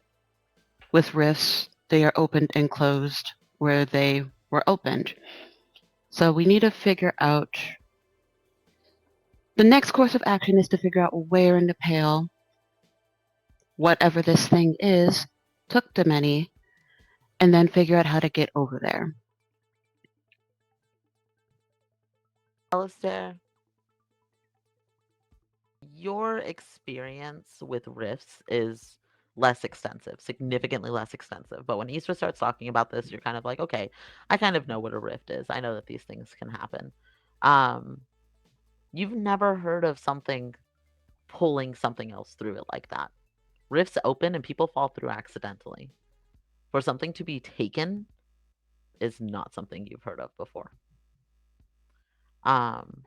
with rifts, they are opened and closed where they were opened. So we need to figure out... The next course of action is to figure out where in the Pale, whatever this thing is, took the many, and then figure out how to get over there. Alistair, your experience with rifts is less extensive, significantly less extensive. But when Isra starts talking about this, you're kind of like, okay, I kind of know what a rift is. I know that these things can happen. You've never heard of something pulling something else through it like that. Rifts open and people fall through accidentally. For something to be taken is not something you've heard of before. And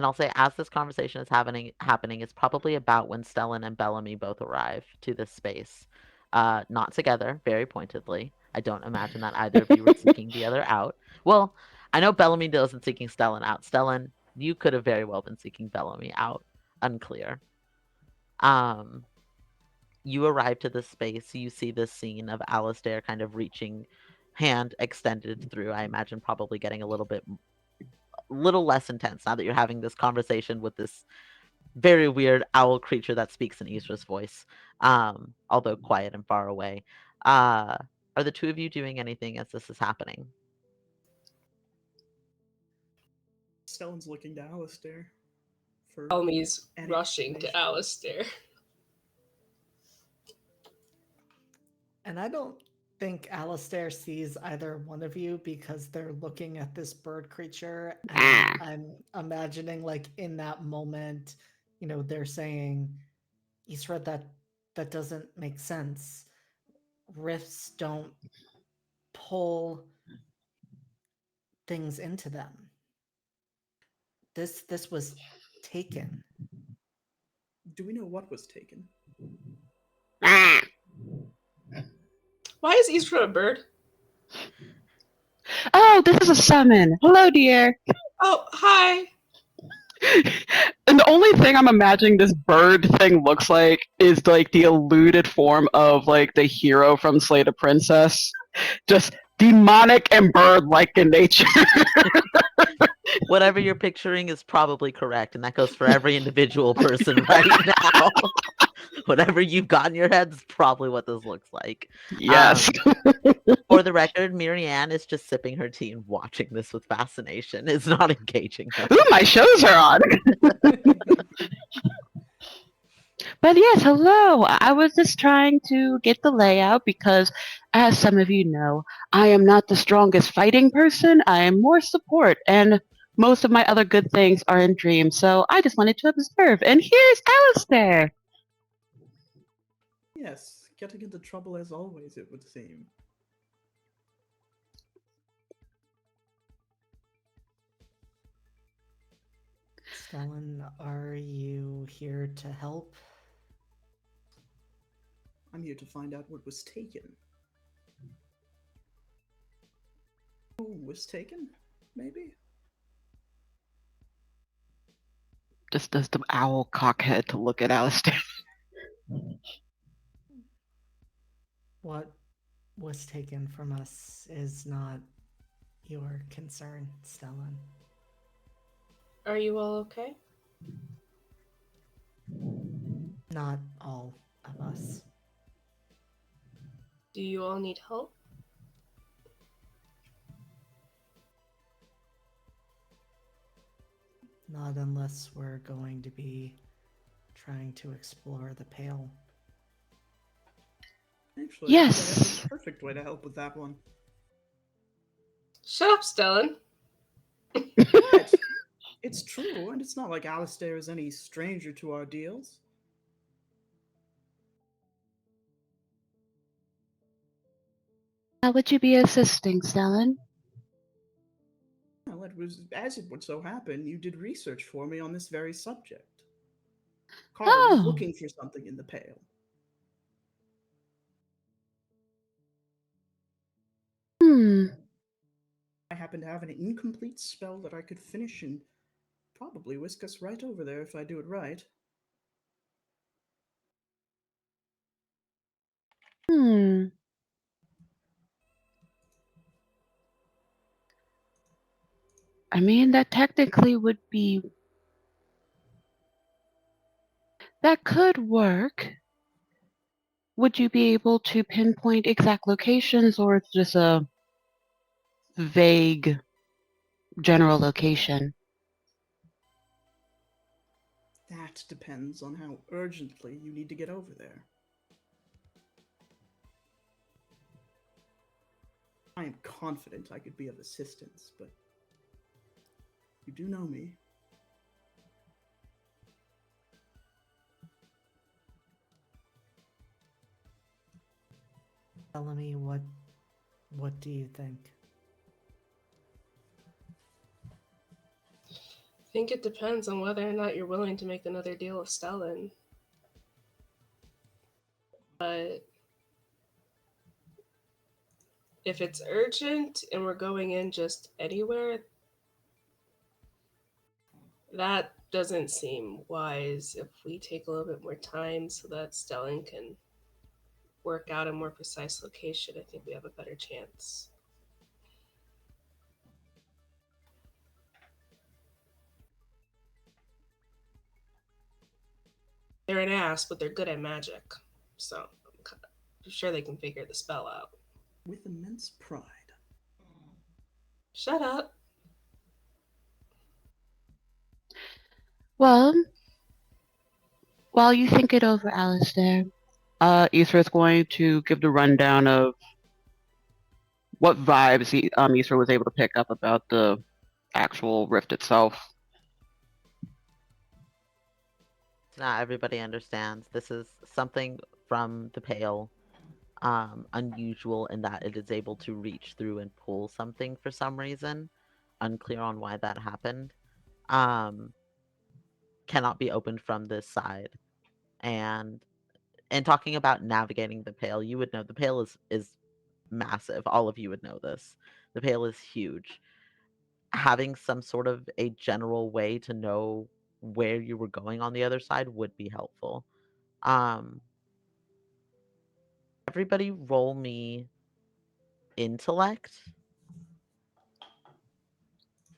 I'll say, as this conversation is happening, it's probably about when Stellan and Bellamy both arrive to this space. Not together, very pointedly. I don't imagine that either of you were seeking the other out. Well, I know Bellamy wasn't seeking Stellan out. Stellan, you could have very well been seeking Bellamy out. Unclear. You arrive to this space. You see this scene of Alistair kind of reaching, hand extended through. I imagine probably getting a little less intense now that you're having this conversation with this very weird owl creature that speaks in Isra's voice, although quiet and far away. Are the two of you doing anything as this is happening? Stellan's looking to Alistair. Bellamy's any rushing to information. Alistair. And I don't think Alistair sees either one of you because they're looking at this bird creature. And I'm imagining, like, in that moment, they're saying, Isra, that doesn't make sense. Rifts don't pull things into them. This was taken. Do we know what was taken? Why is Isra a bird? Oh, this is a summon. Hello, dear. Oh, hi. And the only thing I'm imagining this bird thing looks like is like the eluded form of like the hero from Slay the Princess. Just demonic and bird-like in nature. Whatever you're picturing is probably correct, and that goes for every individual person right now. Whatever you've got in your head is probably what this looks like. Yes. For the record, Marianne is just sipping her tea and watching this with fascination. It's not engaging her. Ooh, my shows are on. But yes, hello. I was just trying to get the layout because, as some of you know, I am not the strongest fighting person. I am more support, and most of my other good things are in dreams. So I just wanted to observe. And here's Alistair. Yes, getting into trouble as always, it would seem. Stellan, are you here to help? I'm here to find out what was taken. Who was taken? Maybe? Just does the owl cockhead to look at Alistair. What was taken from us is not your concern, Stellan. Are you all okay? Not all of us. Do you all need help? Not unless we're going to be trying to explore the Pale. Actually, I think I have Yes. the perfect way to help with that one. Shut up, Stellan. What? It's true, and it's not like Alistair is any stranger to our deals. How would you be assisting, Stellan? Well, it was as it would so happen, you did research for me on this very subject. Carl was Oh. looking for something in the Pale. I happen to have an incomplete spell that I could finish and probably whisk us right over there if I do it right. I mean, that technically would be... That could work. Would you be able to pinpoint exact locations, or it's just a vague general location? That depends on how urgently you need to get over there. I am confident I could be of assistance, but you do know me. Bellamy, what do you think? I think it depends on whether or not you're willing to make another deal with Stellan. But if it's urgent and we're going in just anywhere, that doesn't seem wise. If we take a little bit more time so that Stellan can work out a more precise location, I think we have a better chance. They're an ass, but they're good at magic. So I'm sure they can figure the spell out. With immense pride. Shut up. Well, while you think it over, Alistair, Isra is going to give the rundown of what vibes Isra was able to pick up about the actual rift itself. Not everybody understands. This is something from the Pale, unusual in that it is able to reach through and pull something for some reason. Unclear on why that happened. Cannot be opened from this side. And talking about navigating the Pale, you would know the Pale is massive. All of you would know this. The Pale is huge. Having some sort of a general way to know where you were going on the other side would be helpful. Everybody roll me intellect.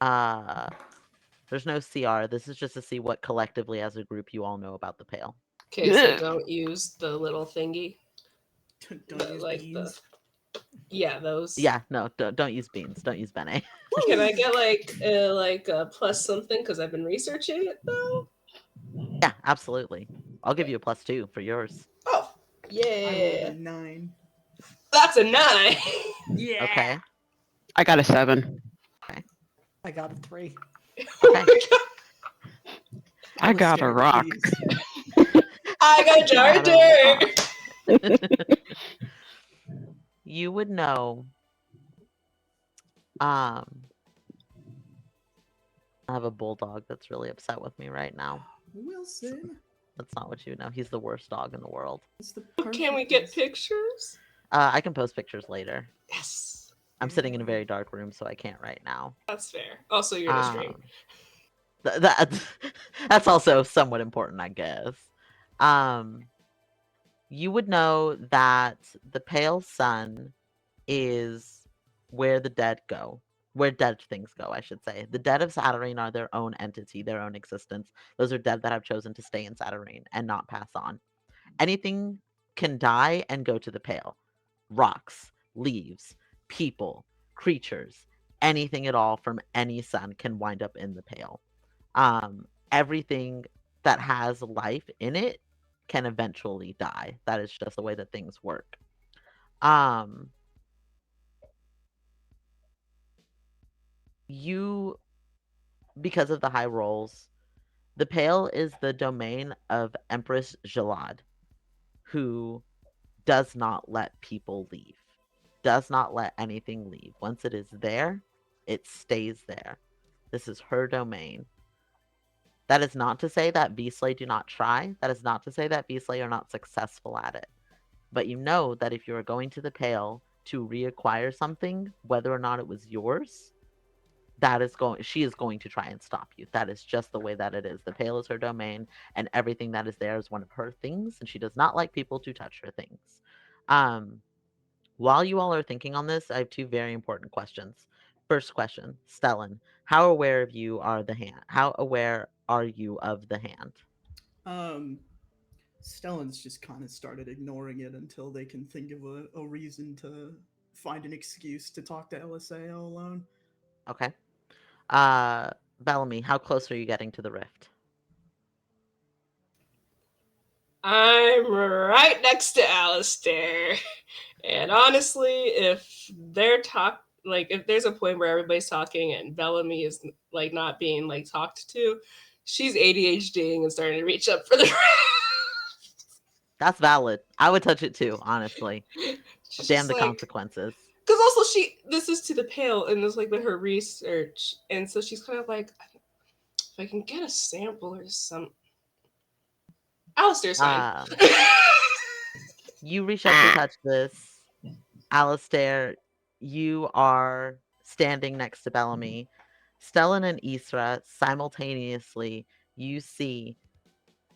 There's no CR. This is just to see what collectively as a group you all know about the Pale. Okay, so don't use the little thingy. Don't use like beans. Yeah, those. Yeah, no, don't use beans. Don't use Bene. Can I get like a plus something because I've been researching it though? Yeah, absolutely. I'll give you a +2 for yours. Oh, I yeah. rolled a 9. That's a 9. Yeah. Okay. I got a 7. I got a 3. Okay. I got a Alistair, rock. please. I got a jar of dirt. You would know. I have a bulldog that's really upset with me right now. Wilson. That's not what you know. He's the worst dog in the world. It's the Can we perfect get guest. pictures? I can post pictures later. Yes. I'm sitting in a very dark room, so I can't right now. That's fair. Also, you're in a stream. That's also somewhat important, I guess. You would know that the pale sun is where the dead go, where dead things go, I should say. The dead of Saturnine are their own entity, their own existence. Those are dead that have chosen to stay in Saturnine and not pass on. Anything can die and go to the pale. Rocks, leaves, people, creatures, anything at all from any sun can wind up in the pale. Everything that has life in it can eventually die. That is just the way that things work. You, because of the high rolls, the pale is the domain of Empress Jalad, who does not let people leave, does not let anything leave. Once it is there, it stays there. This is her domain. That is not to say that Beasley do not try. That is not to say that Beasley are not successful at it. But you know that if you are going to the pale to reacquire something, whether or not it was yours, she is going to try and stop you. That is just the way that it is. The pale is her domain, and everything that is there is one of her things, and she does not like people to touch her things. While you all are thinking on this, I have two very important questions. First question, Stellan, how aware of you are the hand? How aware are you of the hand? Stellan's just kind of started ignoring it until they can think of a reason to find an excuse to talk to LSAO alone. Okay. Bellamy, how close are you getting to the rift? I'm right next to Alistair. And honestly, if if there's a point where everybody's talking and Bellamy is like not being like talked to, she's ADHDing and starting to reach up for the That's valid. I would touch it too, honestly. She's Damn just the like, consequences. because also this is to the pale and it's like been her research, and so she's kind of like, if I can get a sample or some. Alistair's fine. You reach up to touch this. Alistair, you are standing next to Bellamy. Stellan and Isra, simultaneously, you see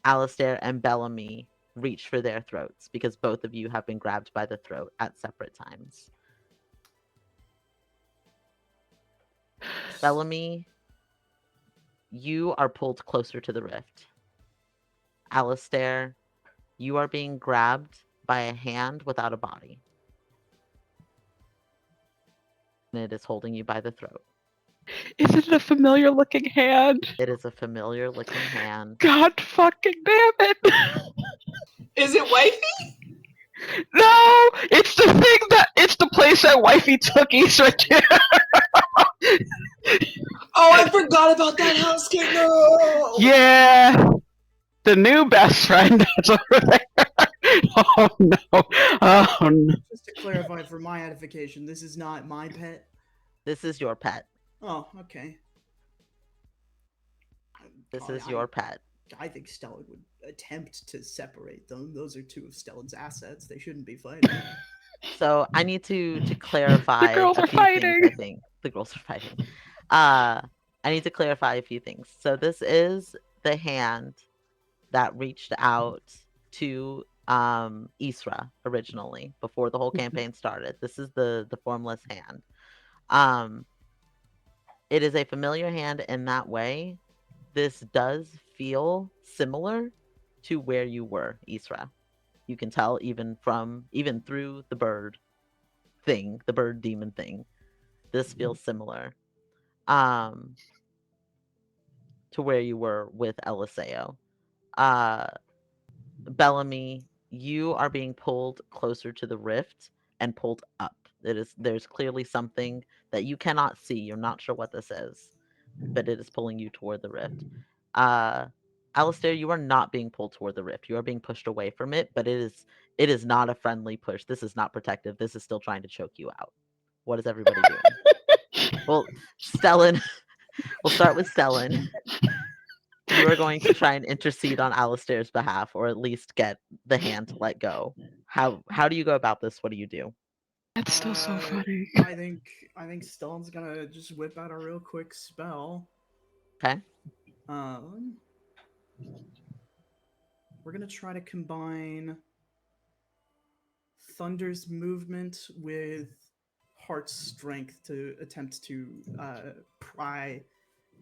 Alistair and Bellamy reach for their throats because both of you have been grabbed by the throat at separate times. Bellamy, you are pulled closer to the rift. Alistair, you are being grabbed by a hand without a body. And it is holding you by the throat. Is it a familiar looking hand? It is a familiar looking hand. God fucking damn it! Is it wifey? No! It's the place that wifey took Issa to. Oh, I forgot about that house kid. No. Yeah. The new best friend that's over there. Oh no. Oh no. Just to clarify for my edification, this is not my pet. This is your pet. Oh, okay. This is your pet. I think Stellan would attempt to separate them. Those are two of Stellan's assets. They shouldn't be fighting. So I need to clarify. The girls a are few fighting. Things, I think. The girls are fighting. I need to clarify a few things. So this is the hand that reached out to Isra originally before the whole campaign started. This is the formless hand. It is a familiar hand in that way. This does feel similar to where you were, Isra. You can tell even through the bird thing, the bird demon thing. This feels similar to where you were with Eliseo. Bellamy, you are being pulled closer to the rift and pulled up. There's clearly something that you cannot see. You're not sure what this is, but it is pulling you toward the rift. Alistair, you are not being pulled toward the rift. You are being pushed away from it, but it is not a friendly push. This is not protective. This is still trying to choke you out. What is everybody doing? Well, Stellan, we'll start with Stellan. You are going to try and intercede on Alistair's behalf, or at least get the hand to let go. How do you go about this? What do you do? That's still so funny. I think Stellan's gonna just whip out a real quick spell. Okay. We're gonna try to combine Thunder's movement with Heart's strength to attempt to pry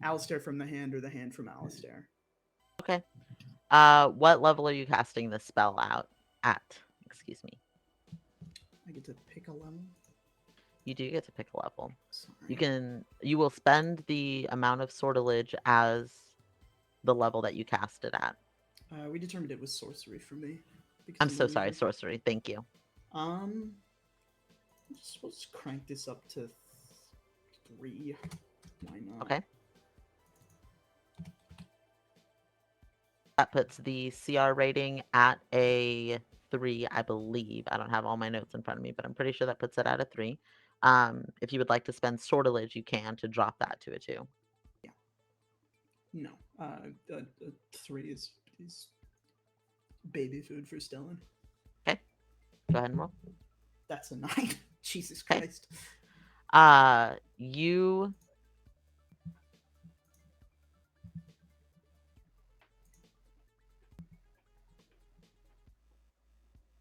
Alistair from the hand or the hand from Alistair. Okay. What level are you casting this spell out at? Excuse me. I get to pick a level. You do get to pick a level. Sorry. You will spend the amount of sortilege as the level that you cast it at. We determined it was sorcery for me. because I'm of so the sorry, leader. sorcery. Thank you. Let's crank this up to 3. Why not? Okay. That puts the CR rating at a 3, I believe. I don't have all my notes in front of me, but I'm pretty sure that puts it at a 3. If you would like to spend sortilege, you can to drop that to a 2. No. 3 is baby food for Stellan. Go ahead and roll. That's a 9. Jesus Okay. Christ. You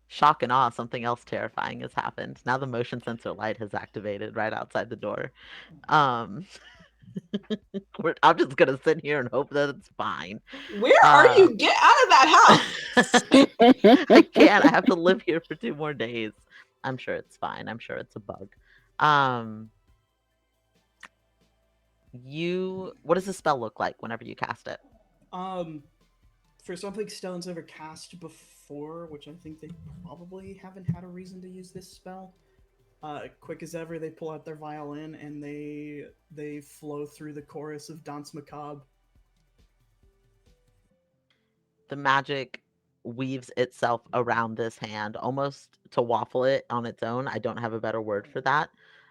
shock and awe, something else terrifying has happened. Now the motion sensor light has activated right outside the door. I'm just gonna sit here and hope that it's fine. Where are you? Get out of that house! I can't. I have to live here for 2 more days. I'm sure it's fine. I'm sure it's a bug. What does the spell look like whenever you cast it? For something Stellan's ever cast before, which I think they probably haven't had a reason to use this spell. Quick as ever, they pull out their violin and they flow through the chorus of Danse Macabre. The magic weaves itself around this hand, almost to waffle it on its own. I don't have a better word for that.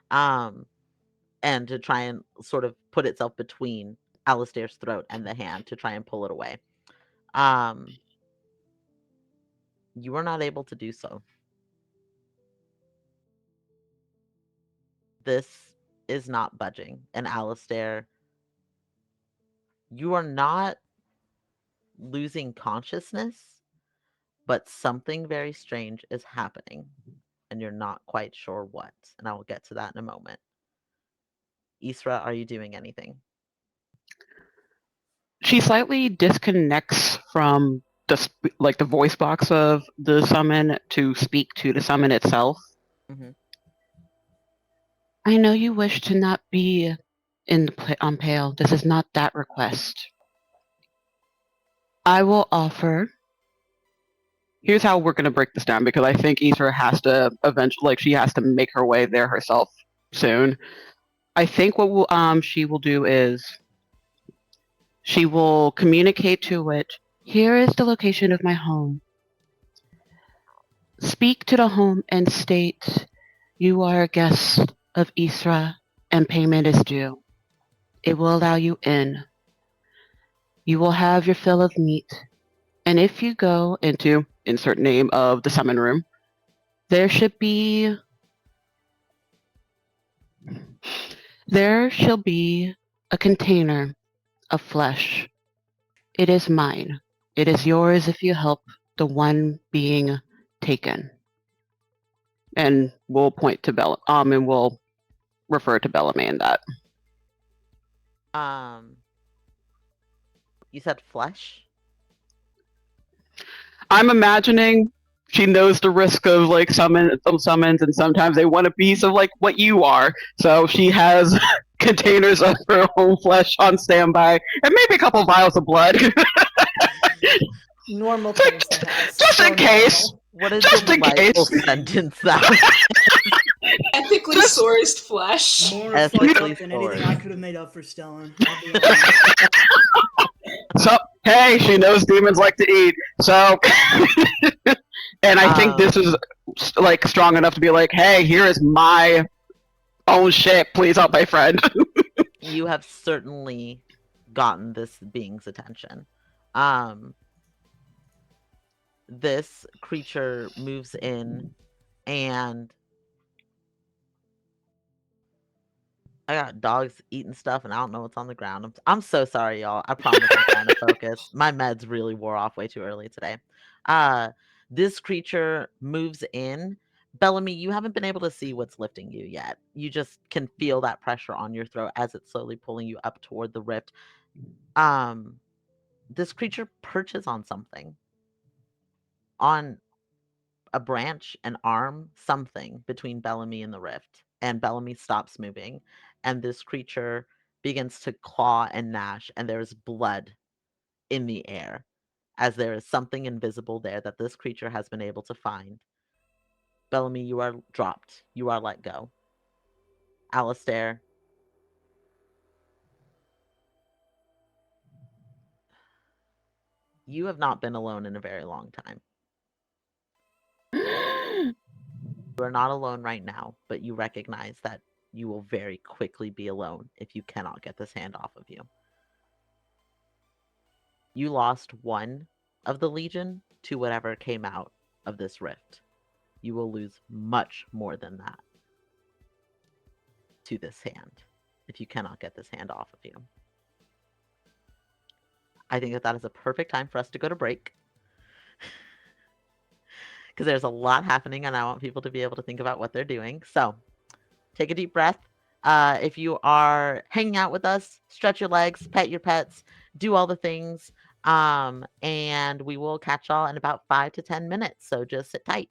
And to try and sort of put itself between Alistair's throat and the hand to try and pull it away. You are not able to do so. This is not budging. And Alistair, you are not losing consciousness, but something very strange is happening, and you're not quite sure what. And I will get to that in a moment. Isra, are you doing anything? She slightly disconnects from the voice box of the summon to speak to the summon itself. Mhm. I know you wish to not be on Pale. This is not that request. I will offer. Here's how we're going to break this down, because I think Isra has to eventually, she has to make her way there herself soon. I think what she will do is she will communicate to it, here is the location of my home. Speak to the home and state, you are a guest of Isra and payment is due. It will allow you in. You will have your fill of meat. And if you go into insert name of the summon room, there shall be a container of flesh. It is mine. It is yours if you help the one being taken. And we'll point to and we'll refer to Bellamy in that. You said flesh? I'm imagining she knows the risk of summons, and sometimes they want a piece of what you are. So she has containers of her own flesh on standby, and maybe a couple vials of blood. Normal things to have. Just in case. Normal. What is Just the in delightful case. sentence that Ethically sourced flesh. More As fucked quickly up than anything stored. I could have made up for Stellan. I'll be honest. So, hey, she knows demons like to eat. So, and I think this is like strong enough to be like, hey, here is my own shit. Please help my friend. You have certainly gotten this being's attention. This creature moves in, and I got dogs eating stuff, and I don't know what's on the ground. I'm so sorry, y'all. I promise I'm trying to focus. My meds really wore off way too early today. This creature moves in. Bellamy, you haven't been able to see what's lifting you yet. You just can feel that pressure on your throat as it's slowly pulling you up toward the rift. This creature perches on something, on a branch, an arm, something between Bellamy and the rift. And Bellamy stops moving, and this creature begins to claw and gnash, and there's blood in the air, as there is something invisible there that this creature has been able to find. Bellamy, you are dropped. You are let go. Alistair, you have not been alone in a very long time. You are not alone right now, but you recognize that you will very quickly be alone if you cannot get this hand off of you. You lost one of the Legion to whatever came out of this rift. You will lose much more than that to this hand if you cannot get this hand off of you. I think that is a perfect time for us to go to break, because there's a lot happening and I want people to be able to think about what they're doing. So take a deep breath. If you are hanging out with us, stretch your legs, pet your pets, do all the things. And we will catch y'all in about 5 to 10 minutes. So just sit tight.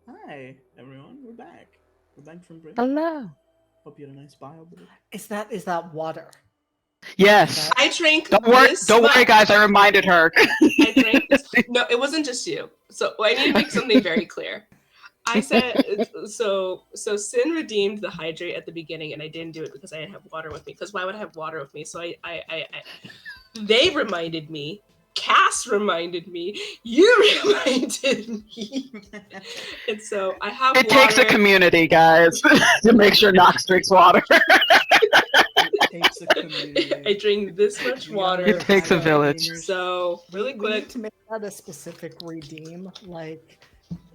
Hi, everyone. We're back. We're back from break. Hello. Hope you had a nice bio break. Is that water? Yes. I drank Don't worry, this don't worry, much. guys. I reminded her. I drank this. No, it wasn't just you. So I need to make something very clear. I said so Sin redeemed the hydrate at the beginning, and I didn't do it because I didn't have water with me. Because why would I have water with me? So I they reminded me. Cass reminded me. You reminded me. And so I have It water. takes a community, guys, to make sure Nox drinks water. It takes a community. I drink this much We gotta water. It takes a have village. gamers. So really We need quick. to make that a specific redeem. Like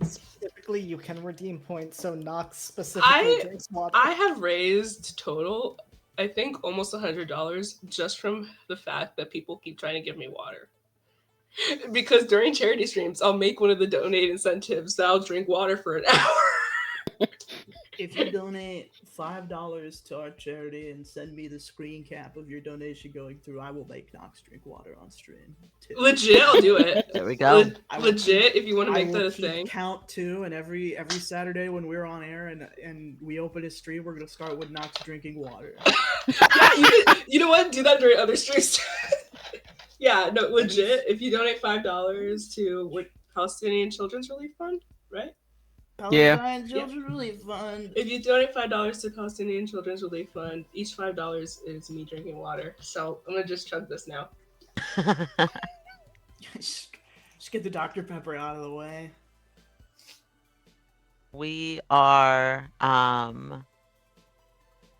specifically, you can redeem points. So Nox specifically drinks water. I have raised total, I think, almost $100 just from the fact that people keep trying to give me water. Because during charity streams, I'll make one of the donate incentives that I'll drink water for an hour. If you donate $5 to our charity and send me the screen cap of your donation going through, I will make Nox drink water on stream too. Legit, I'll do it. There we go. I will Legit, if you want to I make that will a keep thing. count too, and every Saturday when we're on air and we open a stream, we're gonna start with Nox drinking water. Yeah, you know what? Do that during other streams. Yeah, no, legit. If you donate $5 to Palestinian Children's Relief Fund, right? Yeah. Palestine Children's Relief Fund. If you donate $5 to Palestinian Children's Relief Fund, each $5 is me drinking water. So I'm gonna just chug this now. Just get the Dr. Pepper out of the way. We are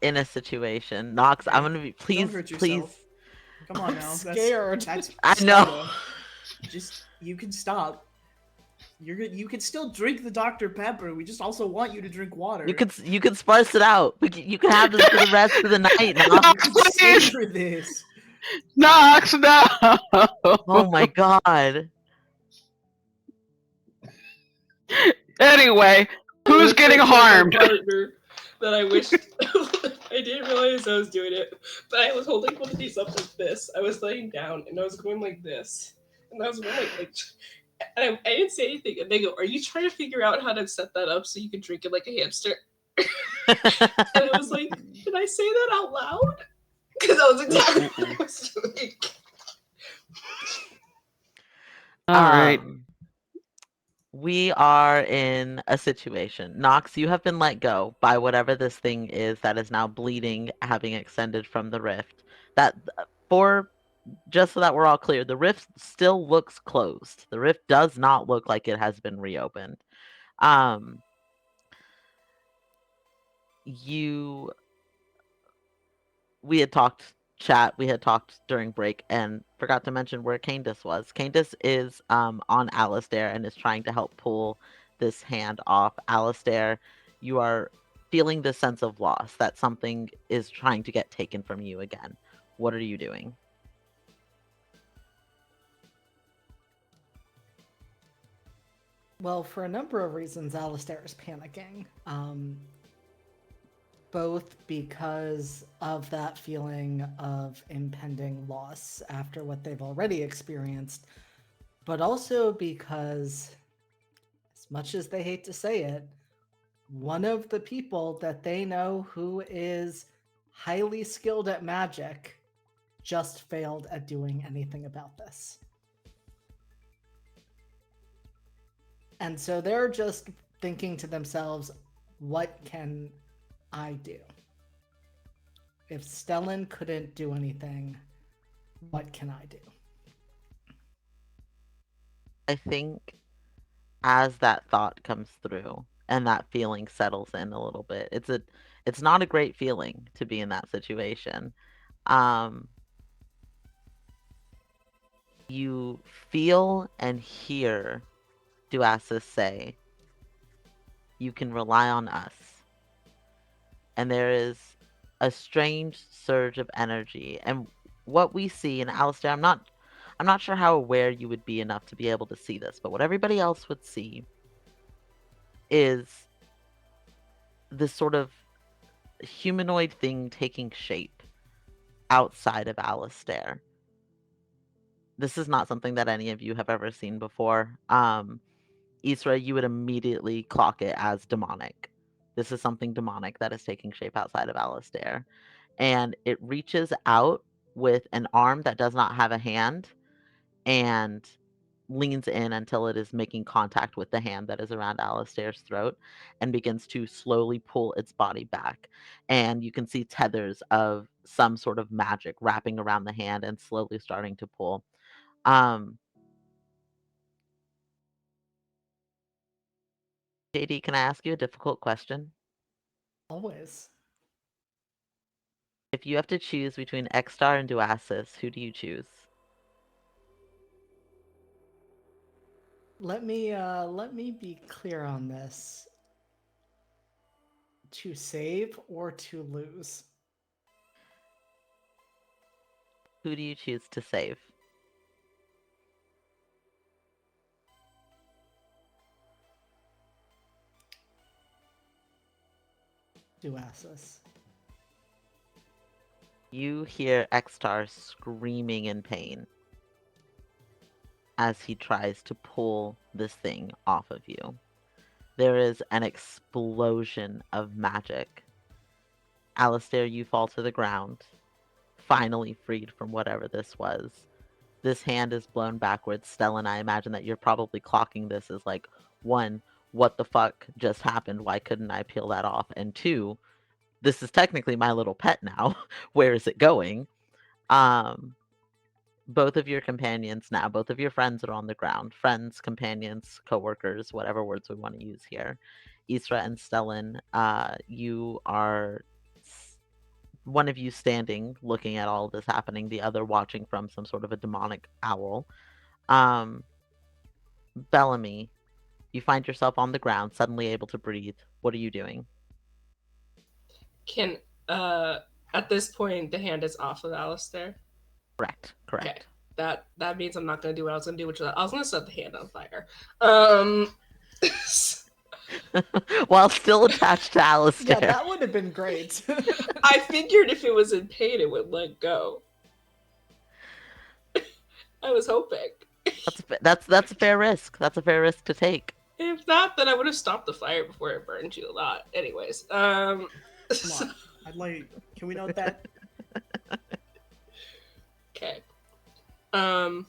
in a situation. Nox, I'm gonna be Don't hurt please. yourself. Come on I'm now. scared. That's I know. soda. Just you can stop. You're good. You can still drink the Dr. Pepper. We just also want you to drink water. You can sparse it out. You can have this for the rest of the night, Nox. You can savor this. Nox, no! Oh my god. Anyway, who's It's getting like my harmed? partner that I wished I didn't realize I was doing it, but I was holding one of these up like this. I was laying down and I was going like this, and I was going like and I didn't say anything. And they go, "Are you trying to figure out how to set that up so you can drink it like a hamster?" And I was like, "Did I say that out loud?" Because that was exactly what I was doing. All right. We are in a situation. Nox, you have been let go by whatever this thing is that is now bleeding, having extended from the rift. Just so that we're all clear, the rift still looks closed. The rift does not look like it has been reopened. We had talked during break and forgot to mention where Candace was. Candace is on Alistair and is trying to help pull this hand off. Alistair, you are feeling this sense of loss, that something is trying to get taken from you again. What are you doing? Well, for a number of reasons, Alistair is panicking. Both because of that feeling of impending loss after what they've already experienced, but also because, as much as they hate to say it, one of the people that they know who is highly skilled at magic just failed at doing anything about this. And so they're just thinking to themselves, what can I do? If Stellan couldn't do anything, what can I do? I think as that thought comes through and that feeling settles in a little bit, it's not a great feeling to be in that situation. You feel and hear Duasis say, "You can rely on us." And there is a strange surge of energy. And what we see, and Alistair, I'm not sure how aware you would be enough to be able to see this, but what everybody else would see is this sort of humanoid thing taking shape outside of Alistair. This is not something that any of you have ever seen before. Isra, you would immediately clock it as demonic. This is something demonic that is taking shape outside of Alistair. And it reaches out with an arm that does not have a hand and leans in until it is making contact with the hand that is around Alistair's throat and begins to slowly pull its body back. And you can see tethers of some sort of magic wrapping around the hand and slowly starting to pull. JD, can I ask you a difficult question? Always. If you have to choose between X-Star and Duasis, who do you choose? Let me be clear on this. To save or to lose? Who do you choose to save? Duasis. You hear X-Star screaming in pain as he tries to pull this thing off of you. There is an explosion of magic. Alistair, you fall to the ground, finally freed from whatever this was. this hand is blown backwards. Stella and I imagine that you're probably clocking this as like, one, what the fuck just happened? Why couldn't I peel that off? And two, this is technically my little pet now. Where is it going? Both of your companions now, both of your friends are on the ground. Friends, companions, coworkers, whatever words we want to use here. Isra and Stellan, you are one of you standing looking at all of this happening, the other watching from some sort of a demonic owl. Bellamy, you find yourself on the ground, suddenly able to breathe. What are you doing? Can at this point the hand is off of Alistair. Correct. Okay. That means I'm not gonna do what I was gonna do, which was I was gonna set the hand on fire. While still attached to Alistair. Yeah, that would have been great. I figured if it was in pain, it would let go. I was hoping. That's a fair risk. That's a fair risk to take. If not, then I would have stopped the fire before it burned you a lot. Anyways, Come on. I'd like. Can we note that? Okay. Can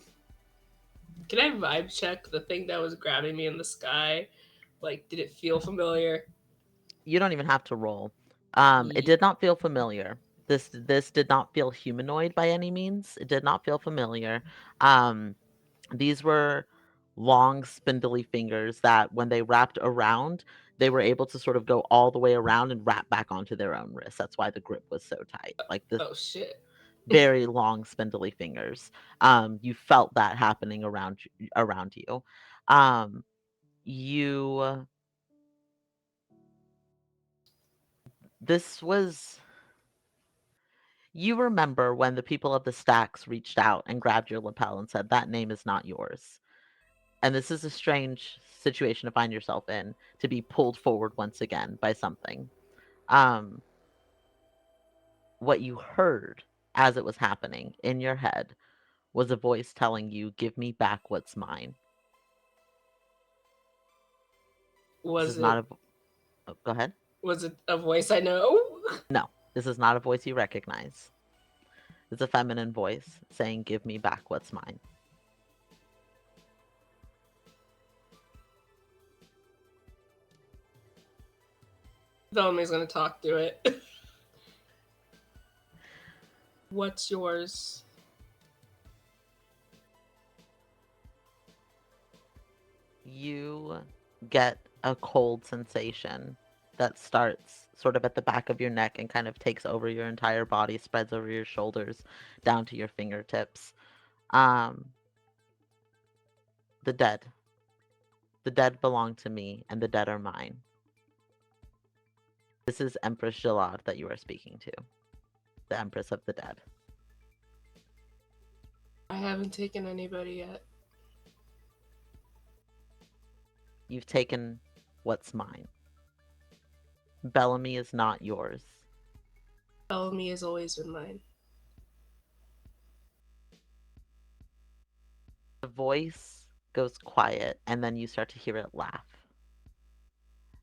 I vibe check the thing that was grabbing me in the sky? Like, did it feel familiar? You don't even have to roll. It did not feel familiar. This did not feel humanoid by any means. It did not feel familiar. These were long, spindly fingers that, when they wrapped around, they were able to sort of go all the way around and wrap back onto their own wrist. That's why the grip was so tight. Like this Oh shit. very long, spindly fingers. You felt that happening around you. You remember when the people of the stacks reached out and grabbed your lapel and said, that name is not yours. And this is a strange situation to find yourself in, to be pulled forward once again by something. What you heard as it was happening in your head was a voice telling you, give me back what's mine. Was it? Not a... Go ahead. Was it a voice I know? No, this is not a voice you recognize. It's a feminine voice saying, give me back what's mine. Bellamy's gonna talk through it. What's yours? You get a cold sensation that starts sort of at the back of your neck and kind of takes over your entire body, spreads over your shoulders, down to your fingertips. The dead. The dead belong to me, and the dead are mine. This is Empress Jalad that you are speaking to. The Empress of the Dead. I haven't taken anybody yet. You've taken what's mine. Bellamy is not yours. Bellamy has always been mine. The voice goes quiet, and then you start to hear it laugh.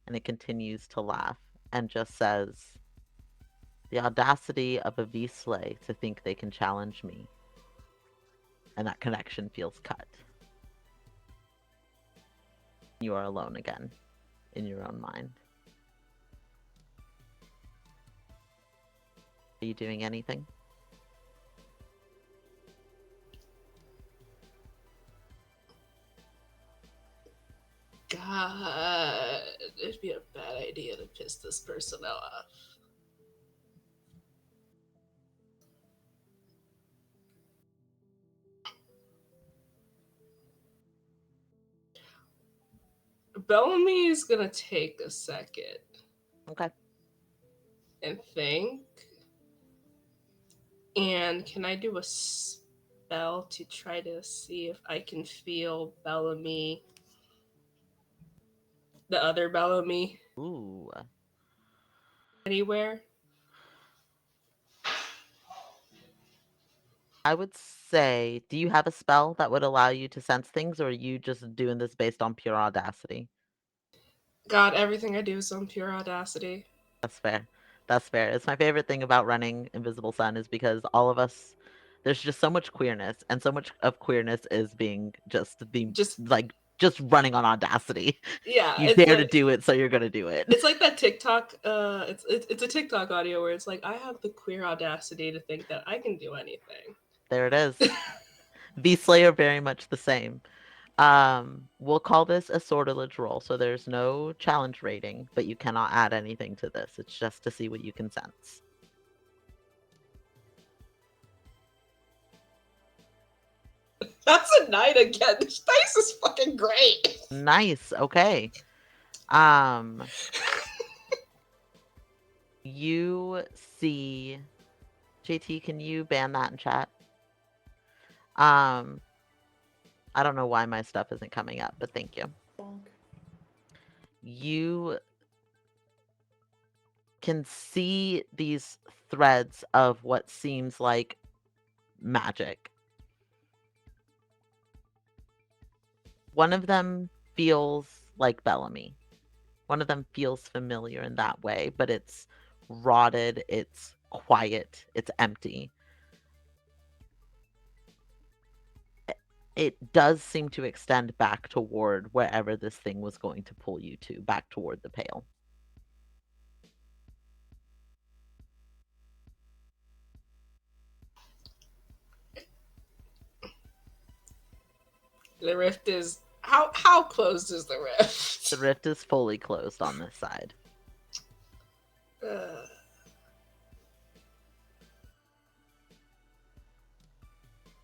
And it continues to laugh and just says, the audacity of a V-Slay to think they can challenge me. And that connection feels cut. You are alone again, in your own mind. Are you doing anything? God, it'd be a bad idea to piss this person off. Bellamy is gonna take a second Okay. and think. And can I do a spell to try to see if I can feel Bellamy, the other Bellamy, Ooh. anywhere? I would say, do you have a spell that would allow you to sense things, or are you just doing this based on pure audacity? God, everything I do is on pure audacity. That's fair. That's fair. It's my favorite thing about running Invisible Sun is because all of us There's just so much queerness, and so much of queerness is being just Just just running on audacity. yeah, You it's dare to like do it, so you're gonna do it. it's like that TikTok. It's a TikTok audio where it's like, I have the queer audacity to think that I can do anything. There it is. V-Slayer very much the same. We'll call this a sortilege roll, so there's no challenge rating, but you cannot add anything to this. It's just to see what you can sense. That's a 9 again. This dice is fucking great. Nice. Okay. You see, JT, can you ban that in chat? I don't know why my stuff isn't coming up, but thank you. Bonk. You can see these threads of what seems like magic. One of them feels like Bellamy. One of them feels familiar in that way, but it's rotted, it's quiet, it's empty. It does seem to extend back toward wherever this thing was going to pull you to, back toward the pail. The rift is how closed is the rift? The rift is fully closed on this side.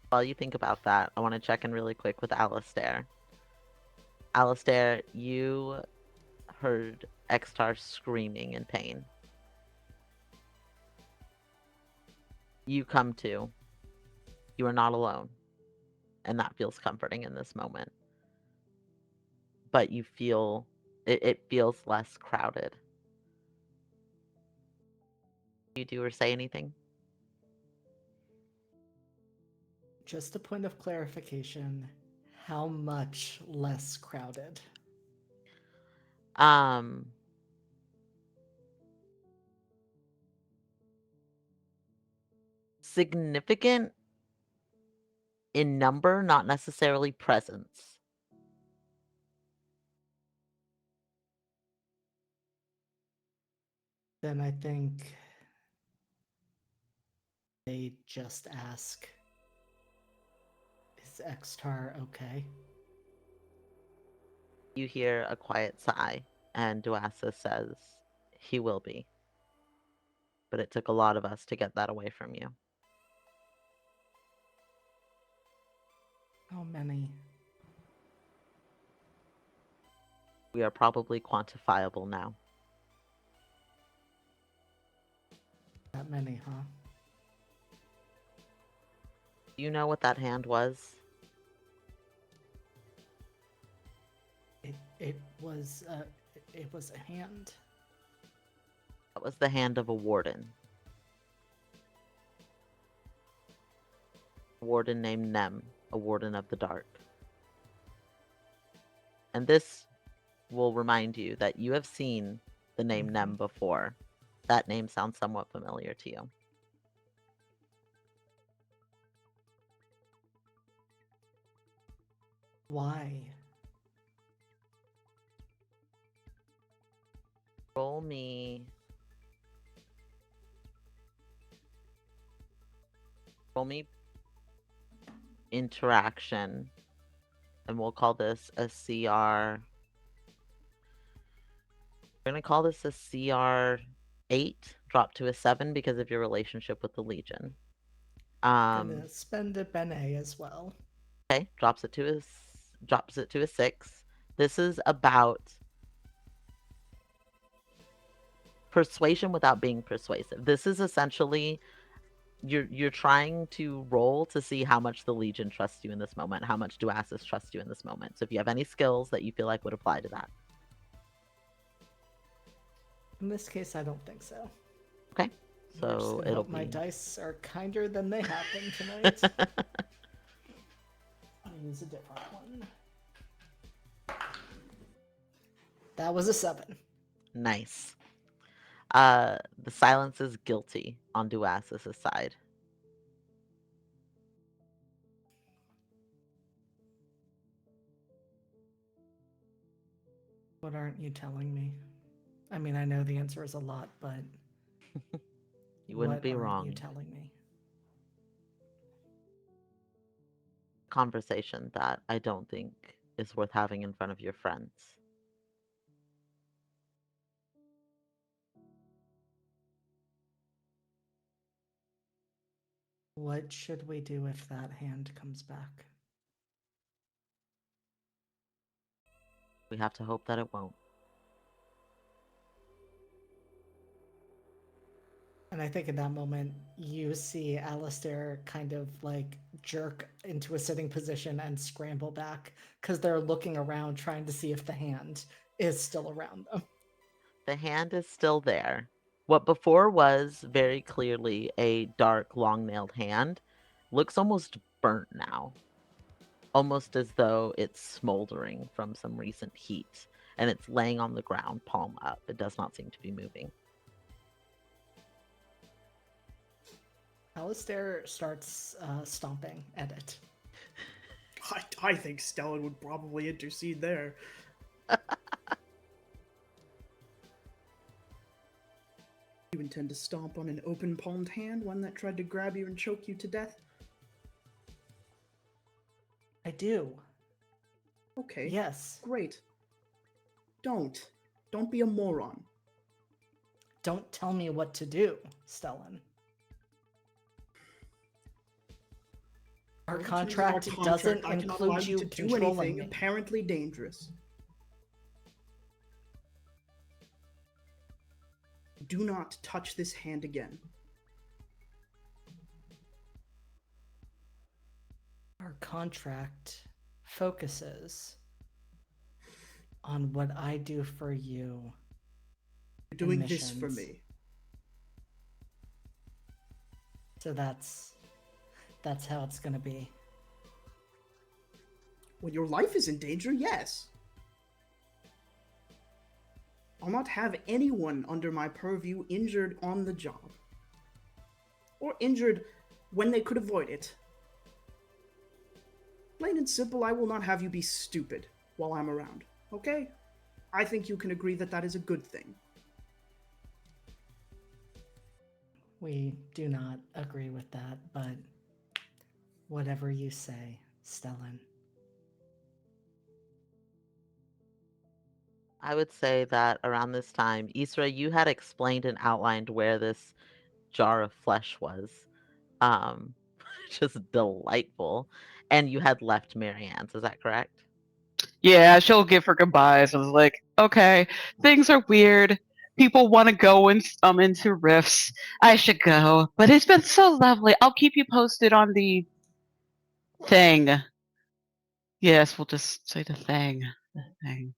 While you think about that, I want to check in really quick with Alistair. Alistair, you heard Extar screaming in pain. You come to. You are not alone. And that feels comforting in this moment. But you feel, it feels less crowded. You do or say anything? Just a point of clarification. How much less crowded? Significant in number, not necessarily presence. Then I think they just ask, is Extar okay? You hear a quiet sigh, and Duasa says, he will be. But it took a lot of us to get that away from you. How many? We are probably quantifiable now. That many, huh? Do you know what that hand was? It was a hand. That was the hand of a warden. A warden named Nem, a warden of the dark. And this will remind you that you have seen the name Nem before. That name sounds somewhat familiar to you. Why? Roll me interaction, and we'll call this a CR. We're going to call this a CR 8, drop to a 7 because of your relationship with the Legion. Gonna spend a bene as well. Okay, drops it to a 6. This is about persuasion without being persuasive. This is essentially you're trying to roll to see how much the Legion trusts you in this moment, how much Duasis trusts you in this moment. So if you have any skills that you feel like would apply to that. In this case, I don't think so. Okay. I'm just So gonna it'll hope my be dice are kinder than they have been tonight. I'll use a different one. That was a 7. nice. The silence is guilty on Duasis' side. What aren't you telling me? I mean, I know the answer is a lot, but You wouldn't what be aren't wrong. you telling me? Conversation that I don't think is worth having in front of your friends. What should we do if that hand comes back? We have to hope that it won't. And I think in that moment, you see Alistair kind of like jerk into a sitting position and scramble back because they're looking around trying to see if the hand is still around them. The hand is still there. What before was very clearly a dark, long-nailed hand looks almost burnt now. Almost as though it's smoldering from some recent heat. And it's laying on the ground, palm up. It does not seem to be moving. Alistair starts stomping at it. I think Stellan would probably intercede there. You intend to stomp on an open palmed hand, one that tried to grab you and choke you to death? I do. Okay. Yes. Great. Don't. Don't be a moron. Don't tell me what to do, Stellan. Our In terms of our contract contract, doesn't I cannot allow include you to do controlling anything me. apparently dangerous. Do not touch this hand again. Our contract focuses on what I do for you. You're doing this for missions. me. So that's how it's gonna be. When your life is in danger, yes. I'll not have anyone under my purview injured on the job. Or injured when they could avoid it. Plain and simple, I will not have you be stupid while I'm around, okay? I think you can agree that that is a good thing. We do not agree with that, but whatever you say, Stellan. I would say that around this time, Isra, you had explained and outlined where this jar of flesh was. Just delightful. And you had left Marianne's, is that correct? Yeah, she'll give her goodbyes. I was like, okay, things are weird. People want to go into rifts. I should go, but it's been so lovely. I'll keep you posted on the thing. Yes, we'll just say the thing. The thing.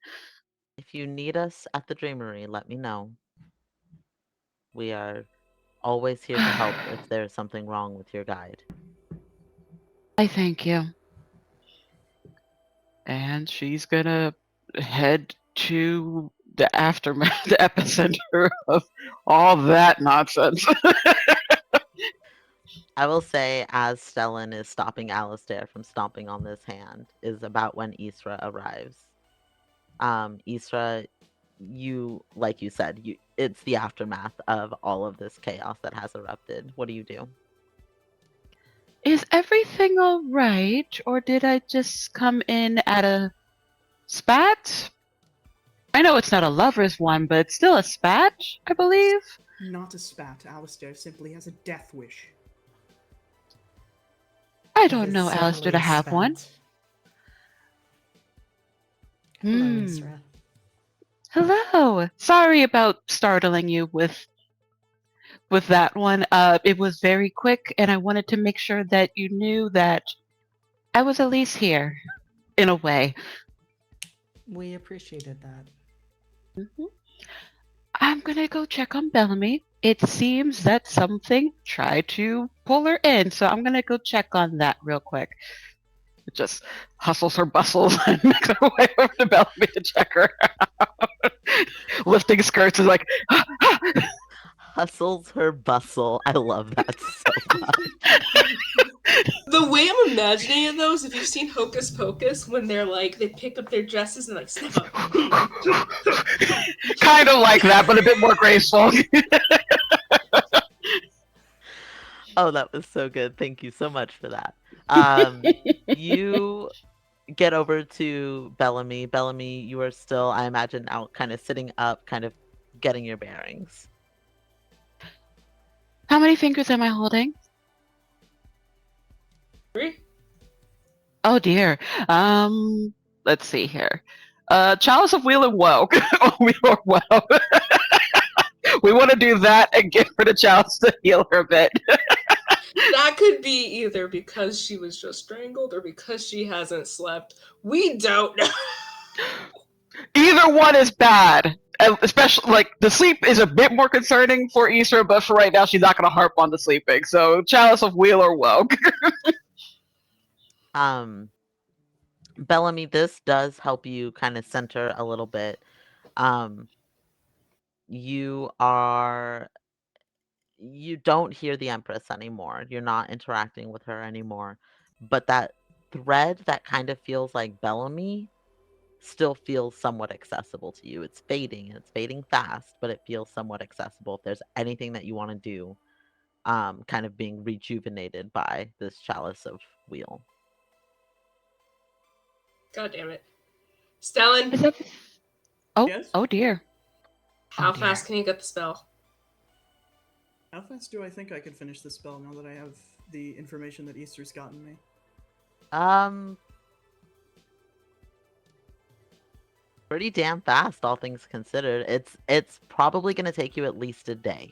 If you need us at the Dreamery, let me know. We are always here to help if there's something wrong with your guide. I thank you. And she's gonna head to the aftermath, the epicenter of all that nonsense. I will say, as Stellan is stopping Alistair from stomping on this hand, is about when Isra arrives. Isra, like you said, it's the aftermath of all of this chaos that has erupted. What do you do? Is everything all right, or did I just come in at a spat? I know it's not a lover's one, but it's still a spat, I believe. Not a spat. Alistair simply has a death wish. I It don't is know Alistair to certainly have one. spat. Hello, Hmm. Isra. Hello. Sorry about startling you with that one. It was very quick, and I wanted to make sure that you knew that I was at least here, in a way. We appreciated that. Mhm. I'm gonna go check on Bellamy. It seems that something tried to pull her in, so I'm gonna go check on that real quick. It just hustles her bustles and makes her way over to Bellamy to check her out. Lifting skirts is like, Hustles her bustle. I love that so much. The way I'm imagining it though is if you've seen Hocus Pocus when they're like they pick up their dresses and like snap up. Kind of like that, but a bit more graceful. Oh, that was so good. Thank you so much for that. You get over to Bellamy. Bellamy, you are still, I imagine, out kind of sitting up, kind of getting your bearings. How many fingers am I holding? 3? Oh dear. Let's see here. Chalice of Wheel and Woe. Wheel or Woe. We want to do that and give her the chalice to heal her a bit. That could be either because she was just strangled or because she hasn't slept. We don't know. Either one is bad. Especially, like, the sleep is a bit more concerning for Isra, but for right now, she's not going to harp on the sleeping. So, Chalice of Wheel or Woe. Bellamy, this does help you kind of center a little bit. You don't hear the Empress anymore. You're not interacting with her anymore. But that thread that kind of feels like Bellamy still feels somewhat accessible to you. It's fading, and it's fading fast, but it feels somewhat accessible. If there's anything that you want to do, kind of being rejuvenated by this Chalice of Wheel. God damn it. Stellan, Oh, Yes? oh dear. how dear. fast can you get the spell? How fast do I think I could finish this spell now that I have the information that Easter's gotten me? Pretty damn fast, all things considered. It's probably going to take you at least a day.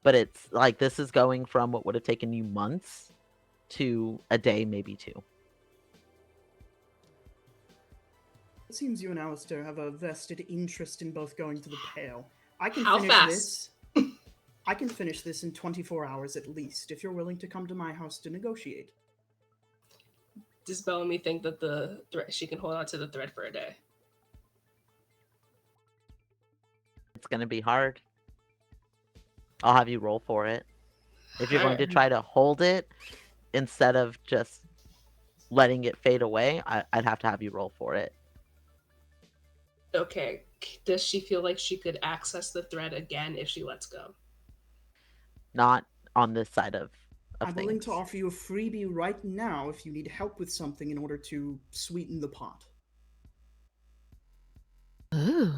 But it's like this is going from what would have taken you months to a day, maybe 2. It seems you and Alistair have a vested interest in both going to the Pale. I can How finish fast? this. I can finish this in 24 hours at least, if you're willing to come to my house to negotiate. Does Bellamy think that the thread she can hold on to the thread for a day? It's going to be hard. I'll have you roll for it. If you're going to Alright. try to hold it instead of just letting it fade away, I'd have to have you roll for it. Okay. Does she feel like she could access the thread again if she lets go? Not on this side of I'm willing things. to offer you a freebie right now if you need help with something in order to sweeten the pot. Ooh.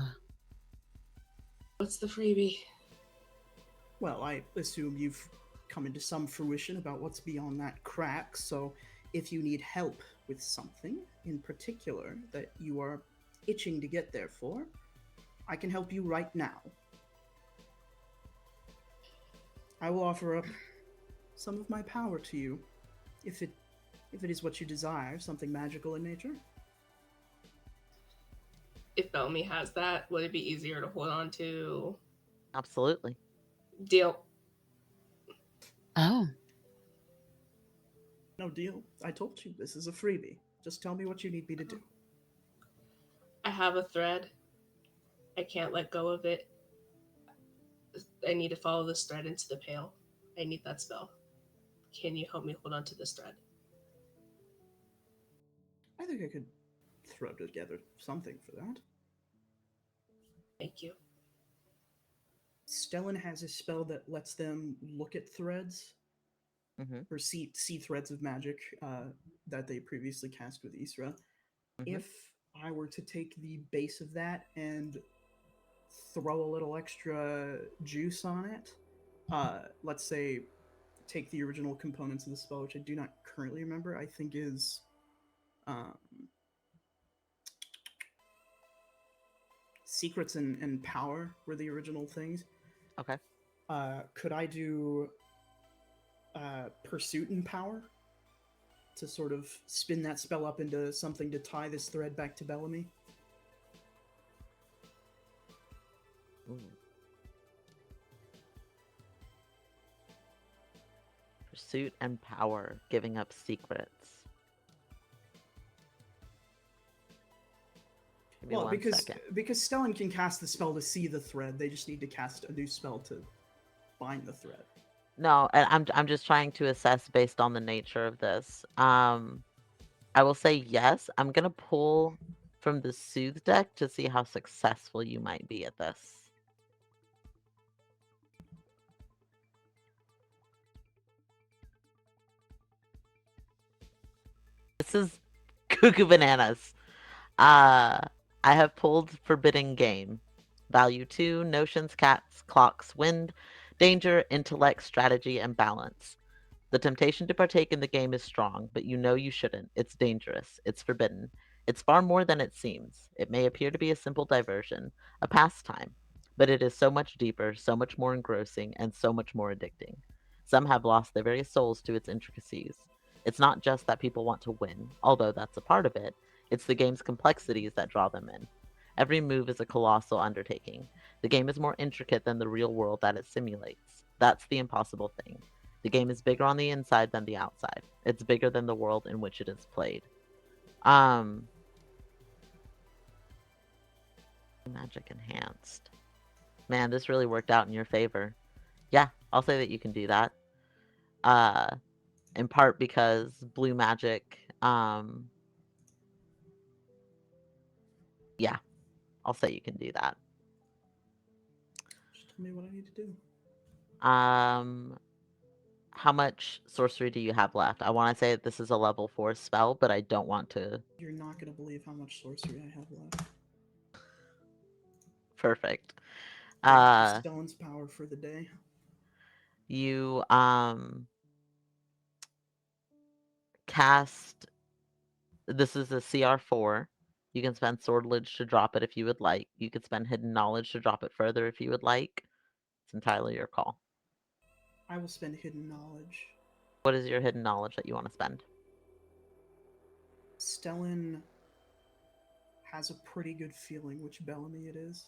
What's the freebie? Well, I assume you've come into some fruition about what's beyond that crack, so if you need help with something in particular that you are itching to get there for, I can help you right now. I will offer up some of my power to you, if it is what you desire, something magical in nature. If Bellamy has that, would it be easier to hold on to? Absolutely. Deal. Oh. No deal. I told you, this is a freebie. Just tell me what you need me to do. I have a thread. I can't let go of it. I need to follow this thread into the Pale. I need that spell. Can you help me hold on to this thread? I think I could throw together something for that. Thank you. Stellan has a spell that lets them look at threads, or see threads of magic that they previously cast with Isra. If I were to take the base of that and throw a little extra juice on it, let's say take the original components of the spell, which I do not currently remember, I think is secrets and power were the original things. Okay. Could I do pursuit and power to sort of spin that spell up into something to tie this thread back to Bellamy? Ooh. Pursuit and power, giving up secrets. Give me Well, one because second. Stellan can cast the spell to see the thread, they just need to cast a new spell to bind the thread. No, and I'm just trying to assess based on the nature of this. I will say yes. I'm gonna pull from the Soothe deck to see how successful you might be at this. This is cuckoo bananas. I have pulled Forbidden Game. Value 2, notions, cats, clocks, wind, danger, intellect, strategy, and balance. The temptation to partake in the game is strong, but you know you shouldn't. It's dangerous. It's forbidden. It's far more than it seems. It may appear to be a simple diversion, a pastime, but it is so much deeper, so much more engrossing, and so much more addicting. Some have lost their very souls to its intricacies. It's not just that people want to win, although that's a part of it. It's the game's complexities that draw them in. Every move is a colossal undertaking. The game is more intricate than the real world that it simulates. That's the impossible thing. The game is bigger on the inside than the outside. It's bigger than the world in which it is played. Magic enhanced. Man, this really worked out in your favor. Yeah, I'll say that you can do that. In part because blue magic, yeah, I'll say you can do that. Just tell me what I need to do. How much sorcery do you have left? I want to say that this is a level 4 spell, but I don't want to. You're not gonna believe how much sorcery I have left. Perfect. Stone's power for the day. You cast. This is a CR4. You can spend Sortilege to drop it if you would like. You could spend Hidden Knowledge to drop it further if you would like. It's entirely your call. I will spend hidden knowledge. What is your Hidden Knowledge that you want to spend? Stellan has a pretty good feeling which Bellamy it is.